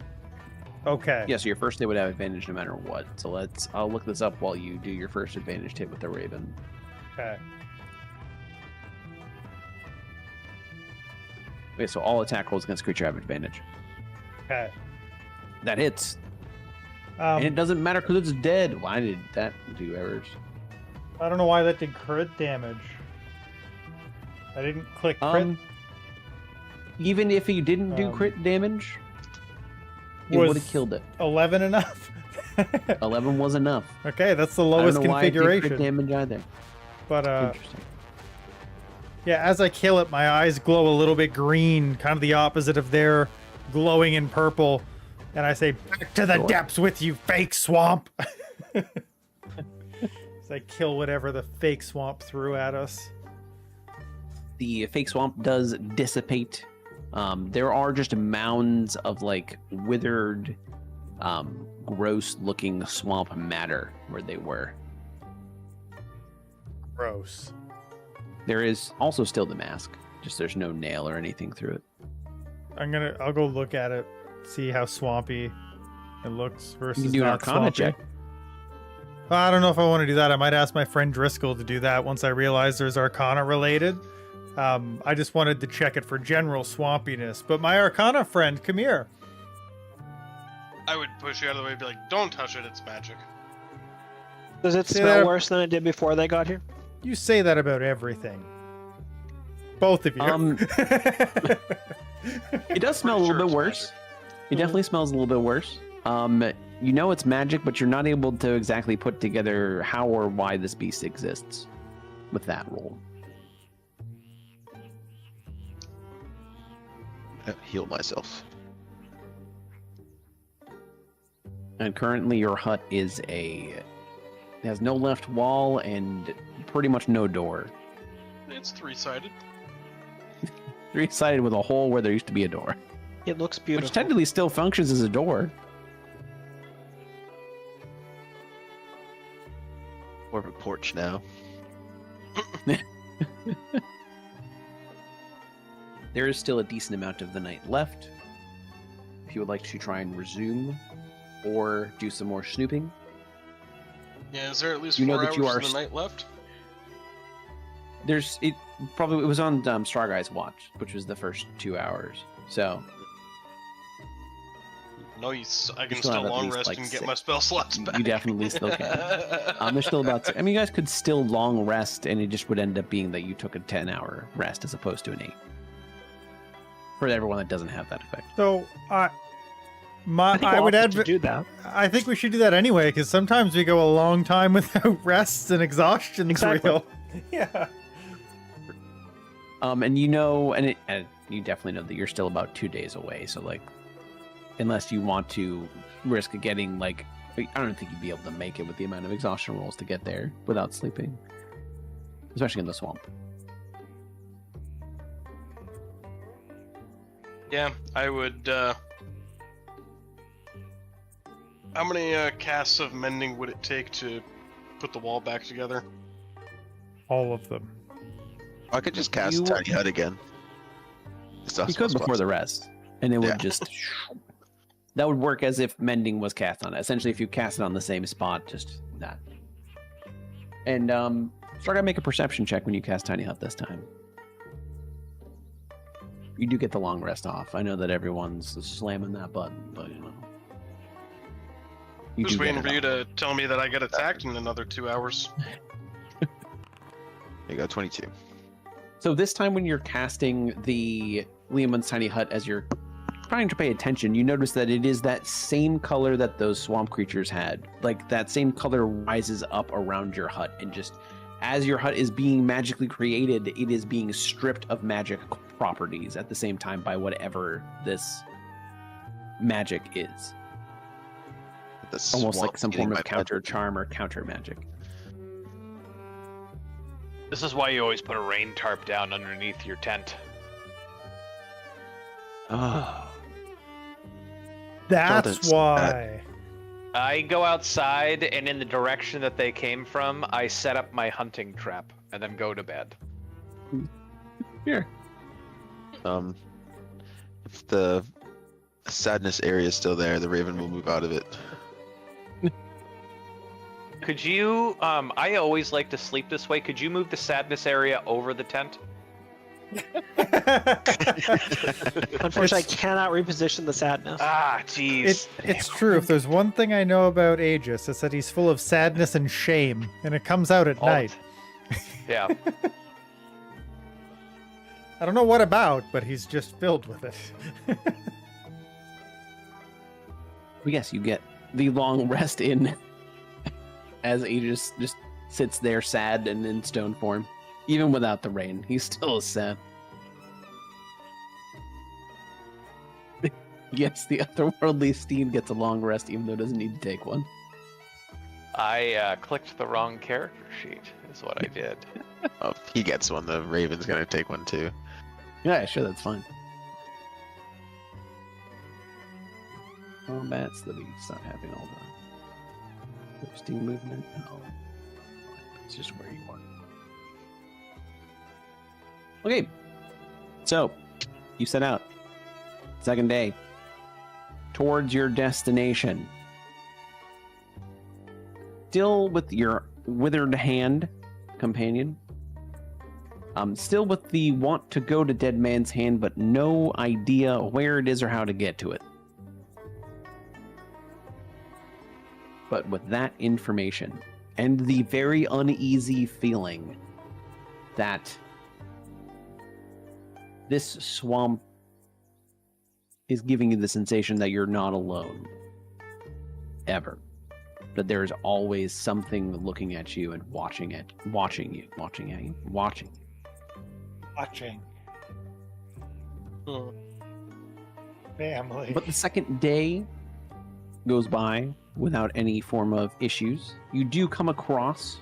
Okay. Yeah, so your first hit would have advantage no matter what. So I'll look this up while you do your first advantage hit with the Raven. Okay. Okay, so all attack rolls against creature have advantage. Okay. That hits. And it doesn't matter because it's dead. Why did that do errors? I don't know why that did crit damage. I didn't click crit. Even if he didn't do crit damage, it Was would have killed it. 11 enough? 11 was enough. Okay, that's the I lowest don't know why it did crit configuration. damage either. But Interesting. yeah, as I kill it, my eyes glow a little bit green, kind of the opposite of their glowing in purple. And I say, back to the depths with you, fake swamp! As I kill whatever the fake swamp threw at us. The fake swamp does dissipate. There are just mounds of like withered, gross-looking swamp matter where they were. Gross. There is also still the mask, just there's no nail or anything through it. I'll go look at it, see how swampy it looks versus You can do an not Arcana swampy. check. I don't know if I want to do that. I might ask my friend Driscoll to do that once I realize there's Arcana related. I just wanted to check it for general swampiness. But my Arcana friend, come here. I would push you out of the way and be like, don't touch it, it's magic. Does it Say smell that- worse than it did before they got here? You say that about everything. Both of you. It does smell a Pretty little sure bit it's worse. It definitely smells a little bit worse. You know it's magic, but you're not able to exactly put together how or why this beast exists with that roll. Heal myself. And currently your hut is it has no left wall and pretty much no door. It's three-sided. Three-sided with a hole where there used to be a door. It looks beautiful. Which technically still functions as a door. More of a porch now. There is still a decent amount of the night left. If you would like to try and resume or do some more snooping. Yeah, is there at least You know 4 that hours you are of the night left? It was on StrawGuy's watch, which was the first 2 hours. So No, I can still have still at long least, rest like, and get 6. my spell slots back. you definitely still can. There's still about. I mean, you guys could still long rest, and it just would end up being that you took a 10-hour rest as opposed to an 8. For everyone that doesn't have that effect. So, I think I would to do that. I think we should do that anyway, because sometimes we go a long time without rests and exhaustion's Exactly. real. Yeah. And you know, and you definitely know that you're still about 2 days away. So like, unless you want to risk getting like, I don't think you'd be able to make it with the amount of exhaustion rolls to get there without sleeping, especially in the swamp. Yeah, I would. How many casts of mending would it take to put the wall back together? All of them. I could just cast You- Tiny Hut again. You could before the rest, and it would Yeah. just. That would work as if mending was cast on it. Essentially, if you cast it on the same spot, just that. And StrawGuy, make a perception check when you cast Tiny Hut this time. You do get the long rest off. I know that everyone's slamming that button, but you know. You Just do get waiting it for you off. to tell me that I get attacked in another 2 hours. You got 22. So this time when you're casting the Leomund's Tiny Hut, as you're trying to pay attention, you notice that it is that same color that those swamp creatures had. Like that same color rises up around your hut, and just as your hut is being magically created, it is being stripped of magic properties at the same time by whatever this magic is. The Almost like swamp some eating form my of counter blood. charm or counter magic. This is why you always put a rain tarp down underneath your tent. Oh. That's Sheldon's why. I go outside, and in the direction that they came from, I set up my hunting trap, and then go to bed. Here. If the sadness area is still there, the raven will move out of it. Could you? I always like to sleep this way. Could you move the sadness area over the tent? Unfortunately, I cannot reposition the sadness. Ah, jeez. It's true. If there's one thing I know about Aegis, it's that he's full of sadness and shame, and it comes out at All the night. Yeah. I don't know what about, but he's just filled with it. Well, yes, you get the long rest in as Aegis just sits there sad and in stone form. Even without the rain, he still is sad. Yes, the otherworldly Steam gets a long rest even though it doesn't need to take one. I clicked the wrong character sheet, is what I did. Oh, he gets one. The raven's gonna take one too. Yeah, sure, that's fine. Combat's the beat. Stop having all the boosting movement. No. It's just where you are. Okay. So, you set out. Second day. Towards your destination. Still with your withered hand companion. Still with the want to go to Dead Man's Hand, but no idea where it is or how to get to it. But with that information and the very uneasy feeling that this swamp is giving you the sensation that you're not alone. Ever. That there is always something looking at you and watching at you. Watching. Family. But the second day goes by without any form of issues. You do come across,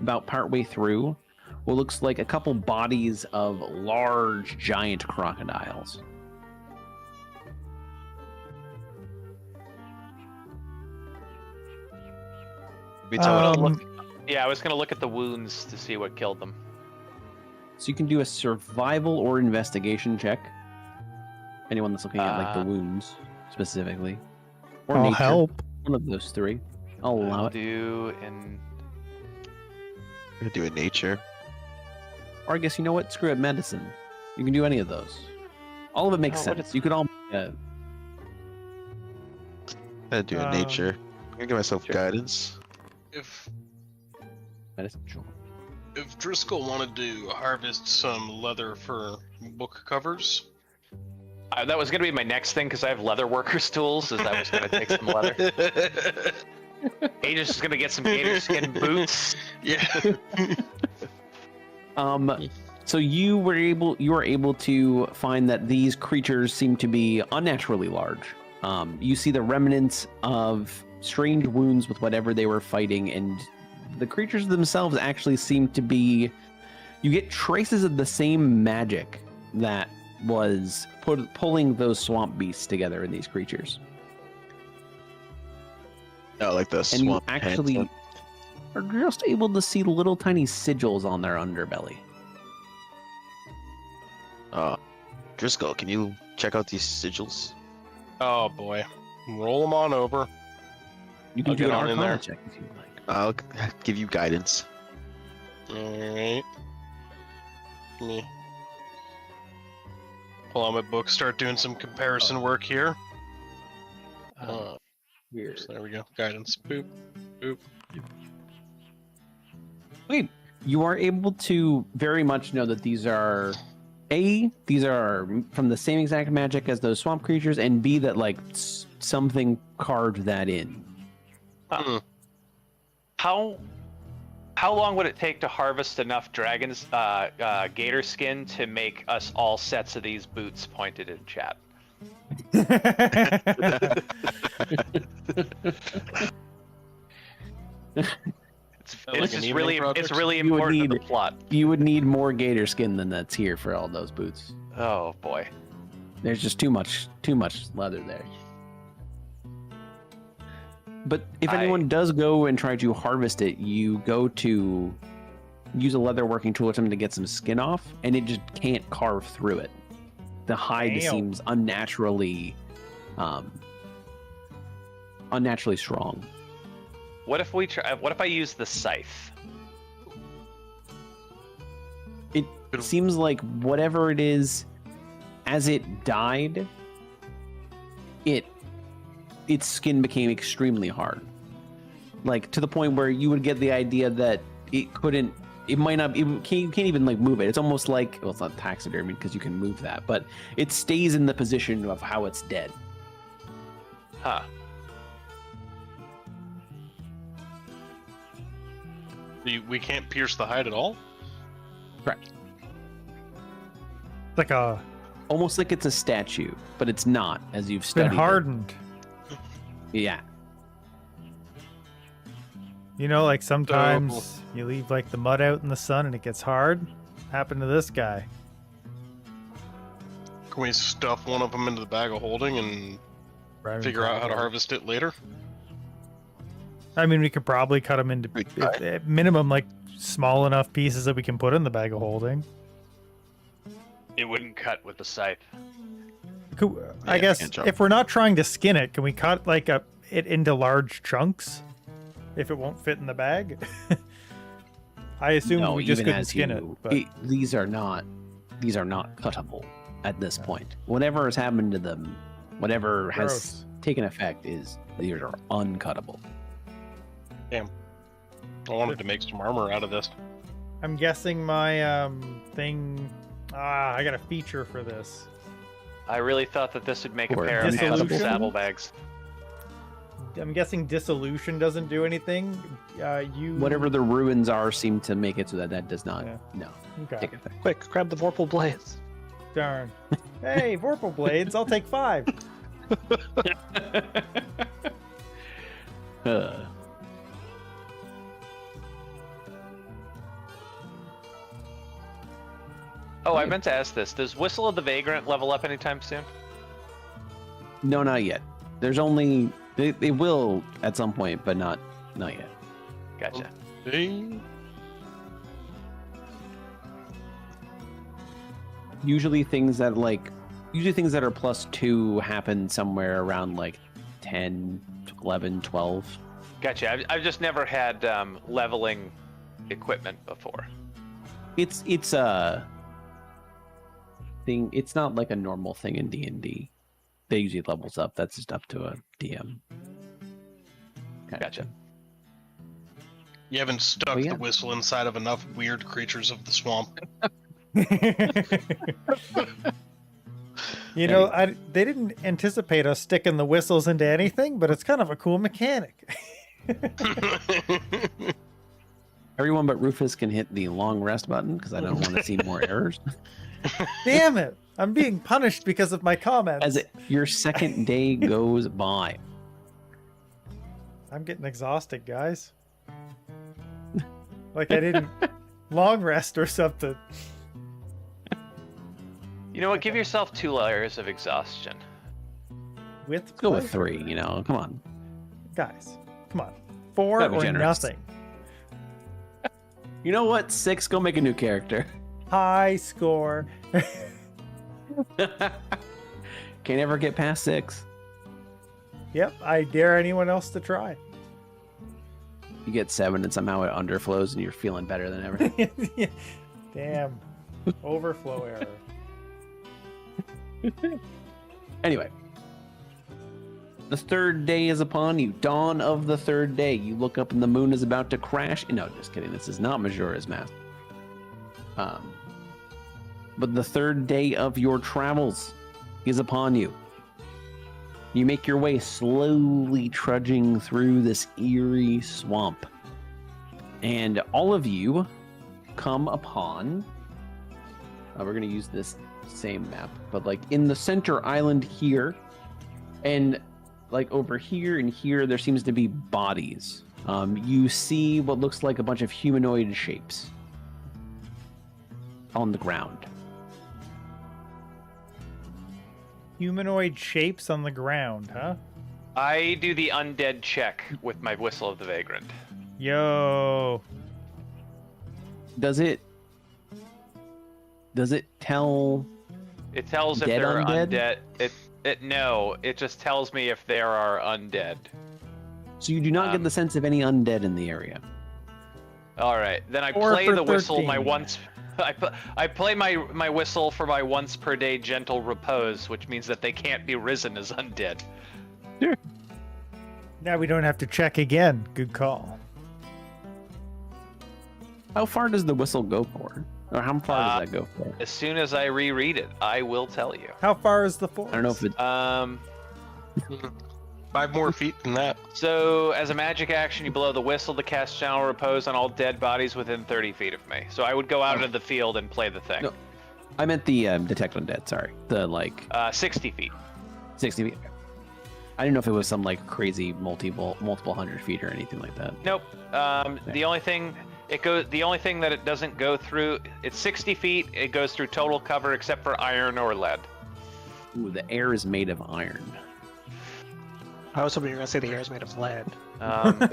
about partway through, what looks like a couple bodies of large, giant crocodiles. Yeah, I was gonna look at the wounds to see what killed them. So you can do a survival or investigation check. Anyone that's looking at like the wounds specifically, or I'll nature. help. One of those three. I'll allow it. Do in I'm gonna do a nature. Or I guess you know what? Screw it, medicine. You can do any of those. All of it makes what sense. You could all. I'm gonna do a nature. I'm gonna give myself guidance. If Medicine, sure. if Driscoll wanted to harvest some leather for book covers, that was gonna be my next thing because I have leather workers tools. Is I was gonna take some leather. Aegis is gonna get some gator skin boots. yeah. So you were able to find that these creatures seem to be unnaturally large. You see the remnants of strange wounds with whatever they were fighting, and the creatures themselves actually seem to be. You get traces of the same magic that was pulling those swamp beasts together in these creatures. Oh, like the And swamp. you actually are just able to see little tiny sigils on their underbelly. Driscoll, can you check out these sigils? Oh boy, roll them on over. You can I'll do get an on in Arcana there. check if you like. I'll give you guidance. All right. Let me pull out my book, start doing some comparison work here. Weird. So there we go. Guidance. Boop. Boop. Okay, you are able to very much know that these are from the same exact magic as those swamp creatures, and B, that like something carved that in. How long would it take to harvest enough dragon's gator skin to make us all sets of these boots pointed in chat? It's just really important to the plot. You would need more gator skin than that's here for all those boots. Oh boy. There's just too much leather there. But if anyone does go and try to harvest it, you go to use a leather working tool or something to get some skin off, and it just can't carve through it. the hide Damn. seems unnaturally strong. What if we try? What if I use the scythe? It seems like whatever it is, as it died, its skin became extremely hard. Like to the point where you would get the idea that it can't even like move it. It's almost like, well, it's not taxidermy because you can move that, but it stays in the position of how it's dead. Huh. We can't pierce the hide at all? Correct. Like a Almost like it's a statue, but it's not, as you've been studied. hardened. Yeah. You know, like sometimes you leave like the mud out in the sun and it gets hard. Happened to this guy. Can we stuff one of them into the bag of holding and figure out how to harvest it later? I mean, we could probably cut them into at minimum like small enough pieces that we can put in the bag of holding. It wouldn't cut with the scythe. I guess if we're not trying to skin it, can we cut like it into large chunks? If it won't fit in the bag, I assume we just couldn't skin it. But These are not cuttable at this point. Whatever has happened to them, whatever has taken effect, these are uncuttable. Damn. I wanted to make some armor out of this. I'm guessing my thing. I got a feature for this. I really thought that this would make a Or pair of handsome dissolution? saddlebags. I'm guessing dissolution doesn't do anything. Whatever the ruins are seem to make it so that does not Okay. take effect. Quick, grab the Vorpal blades. Darn. Hey, Vorpal blades! I'll take 5. Oh, I meant to ask this. Does Whistle of the Vagrant level up anytime soon? No, not yet. There's only it will at some point, but not yet. Gotcha. Hey. Usually things that are +2 happen somewhere around like 10, 11, 12. Gotcha. I've just never had leveling equipment before. It's a thing. It's not like a normal thing in D&D. They usually levels up. That's just up to a DM. Gotcha. You haven't stuck yeah. the whistle inside of enough weird creatures of the swamp. You know, they didn't anticipate us sticking the whistles into anything, but it's kind of a cool mechanic. Everyone but Rufus can hit the long rest button because I don't want to see more errors. Damn it! I'm being punished because of my comments. As your second day goes by. I'm getting exhausted, guys. Like I didn't long rest or something. You know what? Give yourself 2 layers of exhaustion. Let's Go with 3, come on. Guys, come on. 4 Gotta be or generous. nothing. You know what? 6, go make a new character. High score. Can't ever get past 6. Yep, I dare anyone else to try. You get 7 and somehow it underflows and you're feeling better than ever. Damn. Overflow error. Anyway. The 3rd day is upon you. Dawn of the 3rd day. You look up and the moon is about to crash. No, just kidding. This is not Majora's Mask. But the 3rd day of your travels is upon you. You make your way slowly trudging through this eerie swamp. And all of you come upon... we're going to use this same map, but like in the center island here, and like over here and here, there seems to be bodies. You see what looks like a bunch of humanoid shapes on the ground. Humanoid shapes on the ground, huh? I do the undead check with my Whistle of the Vagrant. Yo. Does it tell It tells if Dead they're undead? No, it just tells me if there are undead. So you do not get the sense of any undead in the area. All right, then I 4 play for the whistle 13. my once. I play my whistle for my once per day gentle repose, which means that they can't be risen as undead. Now we don't have to check again. Good call. How far does the whistle go for? Or how far does that go for? As soon as I reread it, I will tell you. How far is the force? I don't know if it's 5 more feet than that. So, as a magic action, you blow the whistle to cast Gentle Repose on all dead bodies within 30 feet of me. So I would go out into the field and play the thing. No. I meant the detect undead, sorry. The 60 feet. 60 feet. I didn't know if it was some crazy multiple 100 feet or anything like that. Nope. The only thing that it doesn't go through, it's 60 feet. It goes through total cover except for iron or lead. Ooh, the air is made of iron. I was hoping you were gonna say the air is made of lead.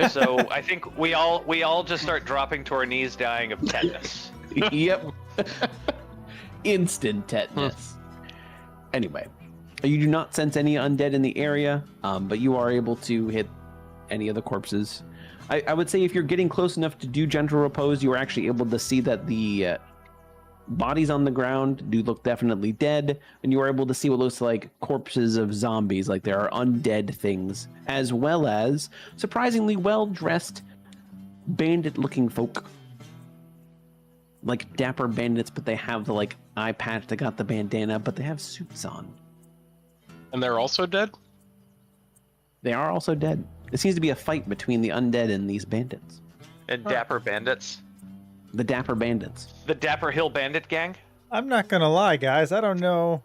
So I think we all just start dropping to our knees, dying of tetanus. Yep. Instant tetanus. Anyway, you do not sense any undead in the area, but you are able to hit any of the corpses. I would say if you're getting close enough to do gentle repose, you are actually able to see that the bodies on the ground do look definitely dead, and you are able to see what looks like corpses of zombies, like there are undead things, as well as surprisingly well-dressed bandit-looking folk. Like dapper bandits, but they have the eye patch, they got the bandana, but they have suits on. And they're also dead? They are also dead. It seems to be a fight between the undead and these bandits. And Dapper Bandits. The Dapper Bandits. The Dapper Hill Bandit Gang? I'm not gonna lie, guys. I don't know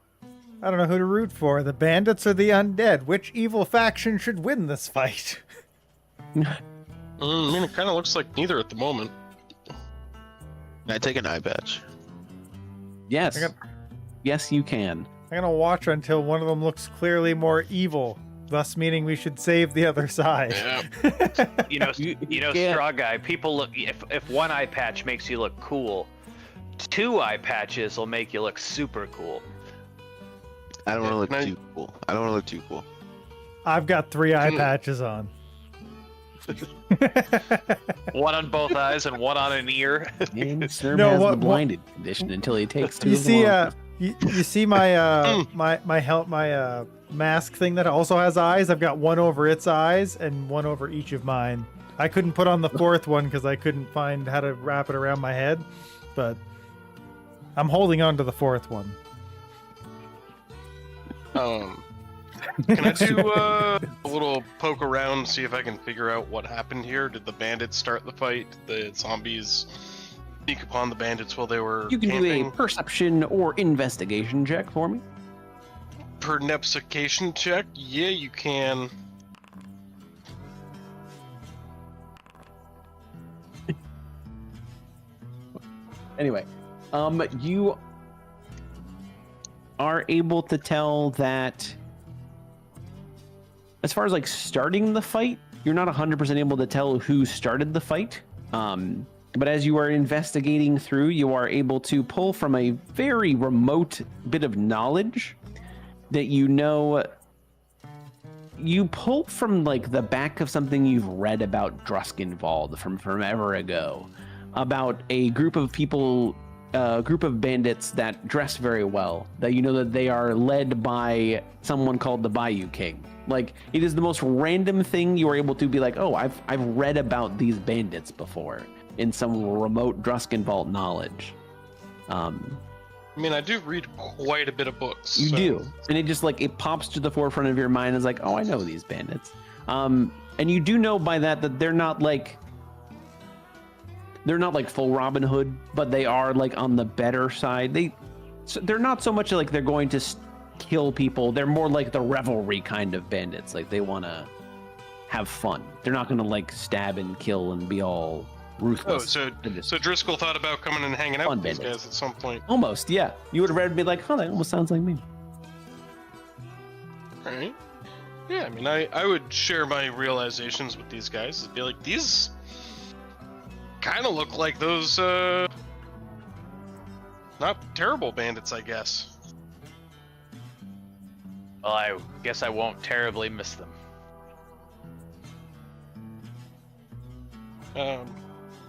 who to root for. The bandits or the undead. Which evil faction should win this fight? I mean, it kind of looks like neither at the moment. Can I take an eye patch? Yes. Yes, you can. I'm gonna watch until one of them looks clearly more evil, thus meaning we should save the other side. Yeah. You know, StrawGuy, people look, if one eye patch makes you look cool, 2 eye patches will make you look super cool. I don't want to look too cool. I don't want to look too cool. I've got 3 eye patches on. One on both eyes and one on an ear. And Snurb has the blinded condition until he takes 2 You of see, them off. you see my my mask thing that also has eyes. I've got one over its eyes and one over each of mine. I couldn't put on the 4th one because I couldn't find how to wrap it around my head, but I'm holding on to the 4th one. Can I do a little poke around, see if I can figure out what happened here? Did the bandits start the fight? Did the zombies sneak upon the bandits while they were You can camping? do a perception or investigation check for me. Perception check? Yeah, you can. Anyway, you are able to tell that as far as starting the fight, you're not 100% able to tell who started the fight. But as you are investigating through, you are able to pull from a very remote bit of knowledge that you pull from the back of something you've read about Druskenwald from ever ago, about a group of people, group of bandits that dress very well, that you know that they are led by someone called the Bayou King. It is the most random thing you are able to be oh, I've read about these bandits before in some remote Druskenwald knowledge. I mean, I do read quite a bit of books. You so. do, and it just it pops to the forefront of your mind as oh, I know these bandits. And you do know by that they're not full Robin Hood, but they are on the better side. They're not so much they're going to kill people. They're more the revelry kind of bandits. They want to have fun. They're not going to stab and kill and be all ruthless. Oh, so Driscoll thought about coming and hanging out with these bandits. guys at some point. Almost, yeah. You would have read and be oh, that almost sounds like me. Alright. Yeah, I mean, I would share my realizations with these guys. It'd be these kind of look like those, not terrible bandits, I guess. Well, I guess I won't terribly miss them.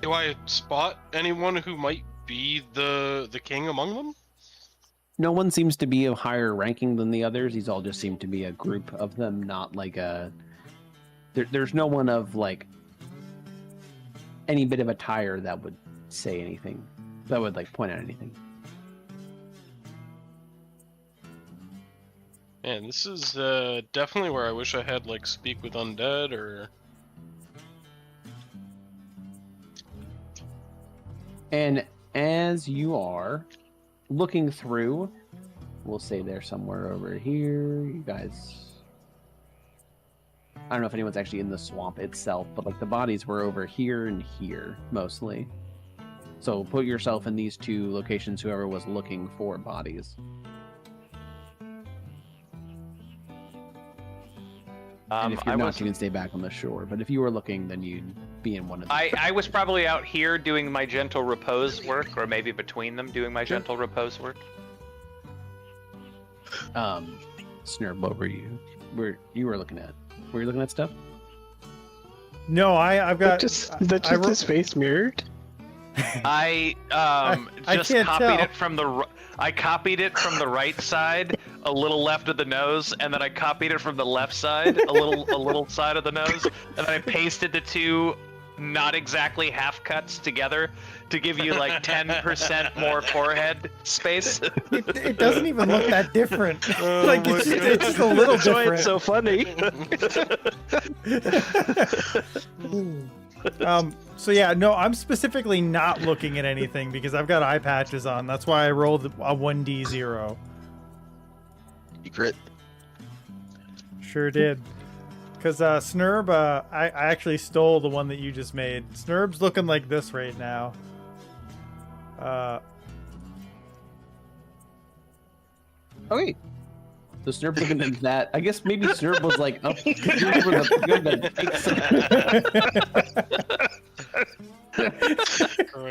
Do I spot anyone who might be the king among them? No one seems to be of higher ranking than the others. These all just seem to be a group of them, not like a... There's no one of, like, any bit of attire that would say anything. That would, like, point out anything. Man, this is definitely where I wish I had, like, speak with undead, or... And as you are looking through, we'll say they're somewhere over here. You guys, I don't know if anyone's actually in the swamp itself, but like the bodies were over here and here mostly. So put yourself in these two locations, whoever was looking for bodies. And if you're not, you can stay back on the shore. But if you were looking, then you'd be in one of the... I was probably out here doing my gentle repose work, or maybe between them doing my gentle repose work. Snurb, what were you? You were looking at? Were you looking at stuff? No, I've got. Is that just his face mirrored? I just can't copied tell. it from the. I copied it from the right side, a little left of the nose, and then I copied it from the left side, a little side of the nose, and then I pasted the two not exactly half cuts together to give you like 10% more forehead space. It doesn't even look that different. Like it's just a little That's why different. it's so funny. So yeah, no, I'm specifically not looking at anything because I've got eye patches on. That's why I rolled a 1d0. Secret. Sure did. Because Snurb, I actually stole the one that you just made. Snurb's looking like this right now. Okay. So Snurb looking at that. I guess maybe Snurb was like, oh, because you were the good that takes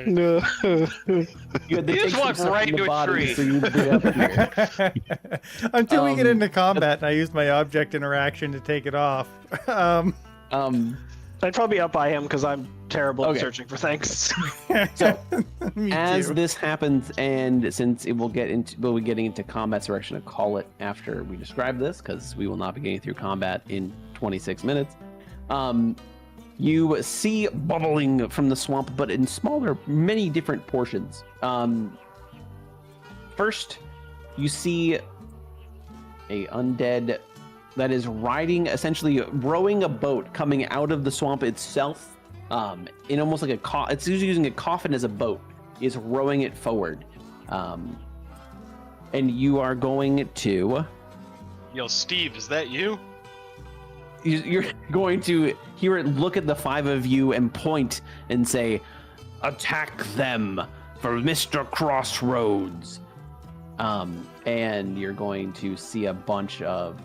No. You had to You take just some walked stuff right from the into a body, tree. so you'd be up here. Until we get into combat and I use my object interaction to take it off. I'd probably up by him because I'm terrible at Okay. searching for things. So, Me as too. this happens, and since we'll be getting into combat, so we're actually gonna call it after we describe this, because we will not be getting through combat in 26 minutes. You see bubbling from the swamp, but in smaller, many different portions. First, you see a undead that is essentially rowing a boat coming out of the swamp itself, in almost like it's using a coffin as a boat, is rowing it forward. And you are going to... Yo, Steve, is that you? You're going to hear it look at the five of you and point and say, "Attack them for Mr. Crossroads." And you're going to see a bunch of...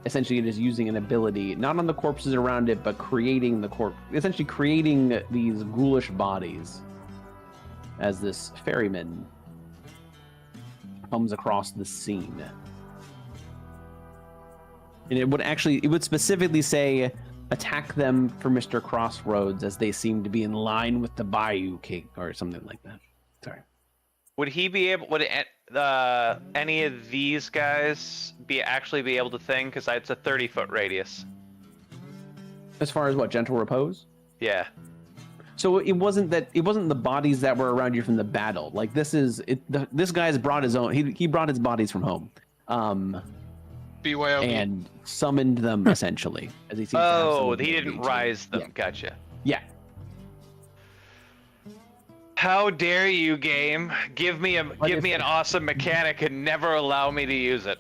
Essentially, it is using an ability, not on the corpses around it, but creating essentially creating these ghoulish bodies as this ferryman comes across the scene. And it would specifically say, attack them for Mr. Crossroads, as they seem to be in line with the Bayou King, or something like that. Sorry. Would any of these guys actually be able to thing? Because it's a 30-foot radius. As far as what, gentle repose? Yeah. So it wasn't the bodies that were around you from the battle. Like this guy's brought his own. He brought his bodies from home. BYOB. And summoned them essentially. As he seems to have some Oh, he ability didn't to. rise them. Yeah. Gotcha. Yeah. How dare you, game? Give me an awesome mechanic and never allow me to use it.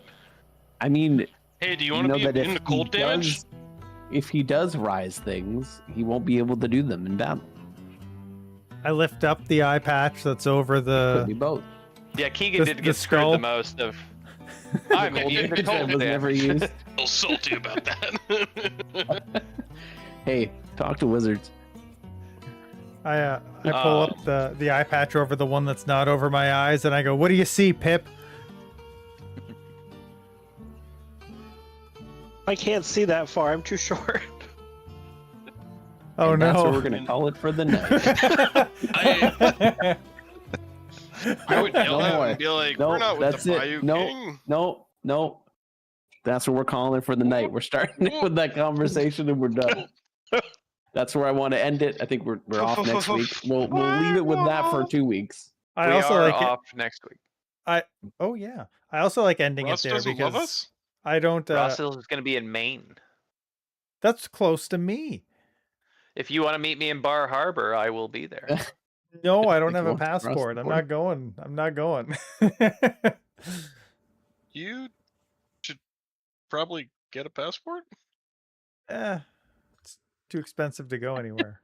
I mean, Hey, do you want to be that in the cold damage? If he does rise things, he won't be able to do them in battle. I lift up the eye patch that's over Could be the. both. Yeah, Keegan did the get screwed skull? the most of. I'm immune to That cold was never damage. used. A little salty about that. Hey, talk to wizards. I pull up the eye patch over the one that's not over my eyes, and I go, "What do you see, Pip?" I can't see that far. I'm too short. Oh And That's what no. we're gonna call it for the night. I would yell No at him more. and be like, No, we're not with that's the it. Bayou No. King. No. That's what we're calling it for the night. We're starting it with that conversation and we're done. That's where I want to end it. I think we're off next week. We'll leave it with that for 2 weeks. I we also are like off next week. Oh yeah. I also like ending Ross it there doesn't love because us? I don't. Russell is going to be in Maine. That's close to me. If you want to meet me in Bar Harbor, I will be there. No, I don't If have you a want to cross the passport. I'm border. not going. I'm not going. You should probably get a passport. It's too expensive to go anywhere.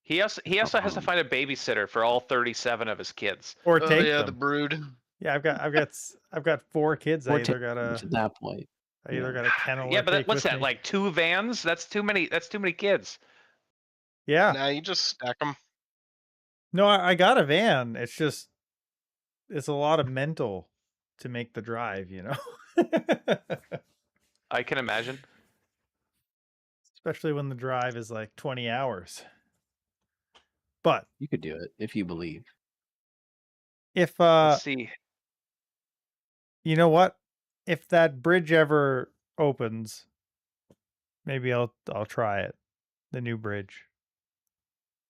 He also has to find a babysitter for all 37 of his kids. Or Oh take yeah, them. the brood. Yeah, I've got 4 kids. I Or either got to that point. I either got a kennel. Yeah, or but take what's with that? me. Like 2 vans? That's too many. That's too many kids. Yeah. Nah, you just stack them. No, I got a van. It's just it's a lot of mental to make the drive, you know. I can imagine. Especially when the drive is like 20 hours. But You could do it if you believe. if Let's see. you know what? If that bridge ever opens, maybe I'll try it. The new bridge.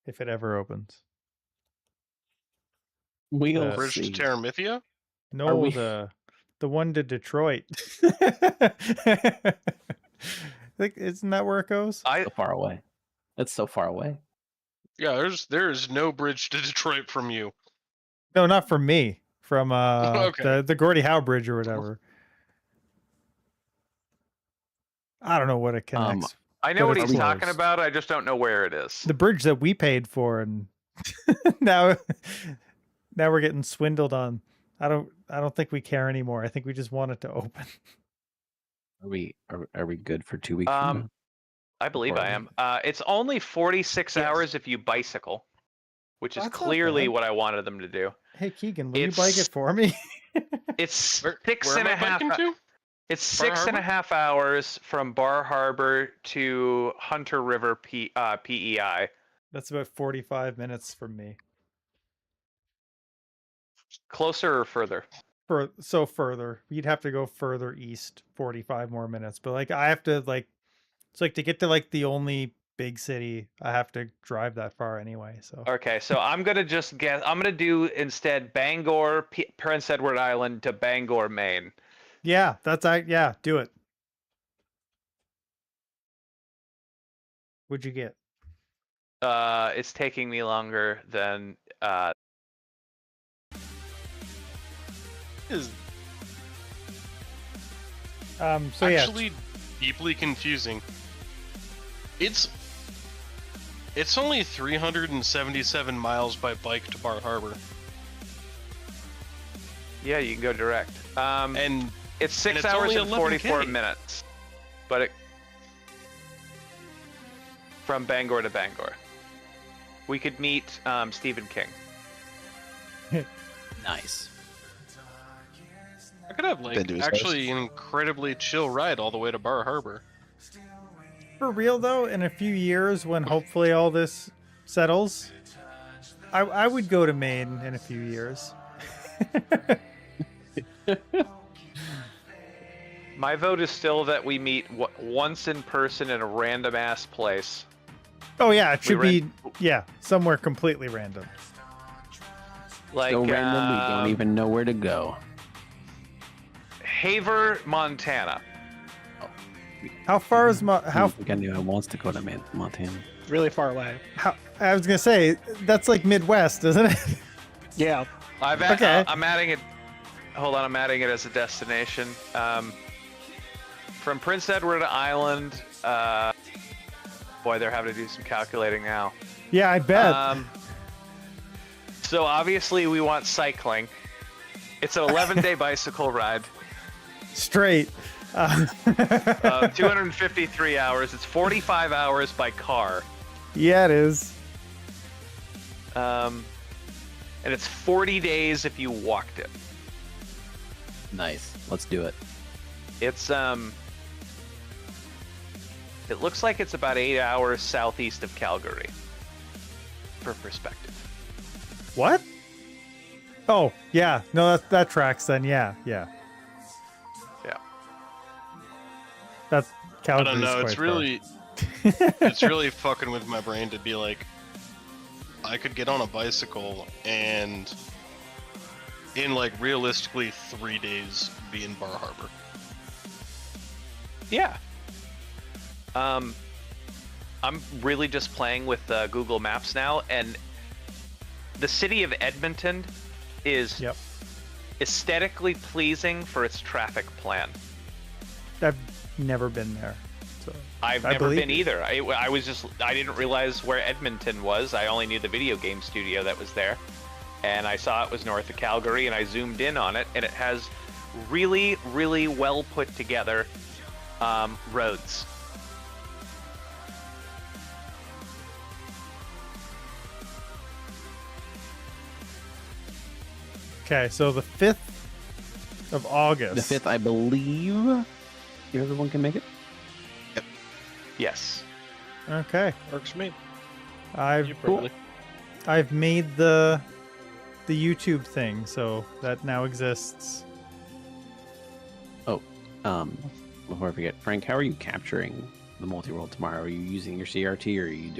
If it ever opens. We'll Bridge to see. Terramithia. No, we- the one to Detroit. Like, isn't that where it goes? So far away. That's so far away. Yeah, there's no bridge to Detroit from you. No, not from me. From Okay. the Gordie Howe Bridge or whatever. I don't know what it connects. I know But what it's he's close. talking about. I just don't know where it is. The bridge that we paid for, and now we're getting swindled on. I don't think we care anymore. I think we just want it to open. Are we good for 2 weeks? From now? I believe Or- I am. It's only 46 Yes. hours if you bicycle, which is That's not clearly bad. what I wanted them to do. Hey Keegan, will you bike it for me? It's Where six am and I a half. biking to? It's Bar 6 and a Harbor? half hours from Bar Harbor to Hunter River PEI. That's about 45 minutes from me. Closer or further? Further. You'd have to go further east, 45 more minutes. But like I have to it's like to get to like the only big city, I have to drive that far anyway. So Okay, so I'm gonna just guess. I'm gonna do instead Bangor, Prince Edward Island to Bangor, Maine. yeah, do it. What'd you get? It's taking me longer than Is So actually deeply confusing. It's only 377 miles by bike to Bar Harbor, yeah, you can go direct. and It's 6 it's hours only and 44 11K. minutes, but it from Bangor to Bangor. We could meet Stephen King. Nice. I could have Been to his actually an incredibly chill ride all the way to Bar Harbor. For real though, in a few years when hopefully all this settles, I would go to Maine in a few years. My vote is still that we meet once in person in a random ass place. Oh yeah, it should We be somewhere completely random. Like So random, we don't even know where to go. Haver, Montana. How far is I don't think anyone wants to go to Montana. Really far away. I was gonna say that's like Midwest, isn't it? Yeah. Okay. I'm adding it. Hold on, I'm adding it as a destination. From Prince Edward Island. Boy, they're having to do some calculating now. Yeah, I bet. So obviously we want cycling. It's an 11-day bicycle ride. Straight. 253 hours. It's 45 hours by car. Yeah, it is. And it's 40 days if you walked it. Nice. Let's do it. It's It looks like it's about 8 hours southeast of Calgary. For perspective. What? Oh, yeah. No, that tracks then. Yeah. Yeah. That's I Calgary's don't know. quite It's far. really, it's really fucking with my brain to be like, I could get on a bicycle and, in like realistically 3 days, be in Bar Harbor. Yeah. I'm really just playing with Google Maps now, and the city of Edmonton is Yep. aesthetically pleasing for its traffic plan. I've never been there. So I've I never believe been you. either. I didn't realize where Edmonton was. I only knew the video game studio that was there, and I saw it was north of Calgary, and I zoomed in on it, and it has really, really well put together roads. Okay, so the 5th of August. The 5th, I believe. Everyone can make it. Yes. Okay. Works for me. I've Cool. I've made the YouTube thing, so that now exists. Before I forget, Frank, how are you capturing the multi-world tomorrow? Are you using your CRT or are you doing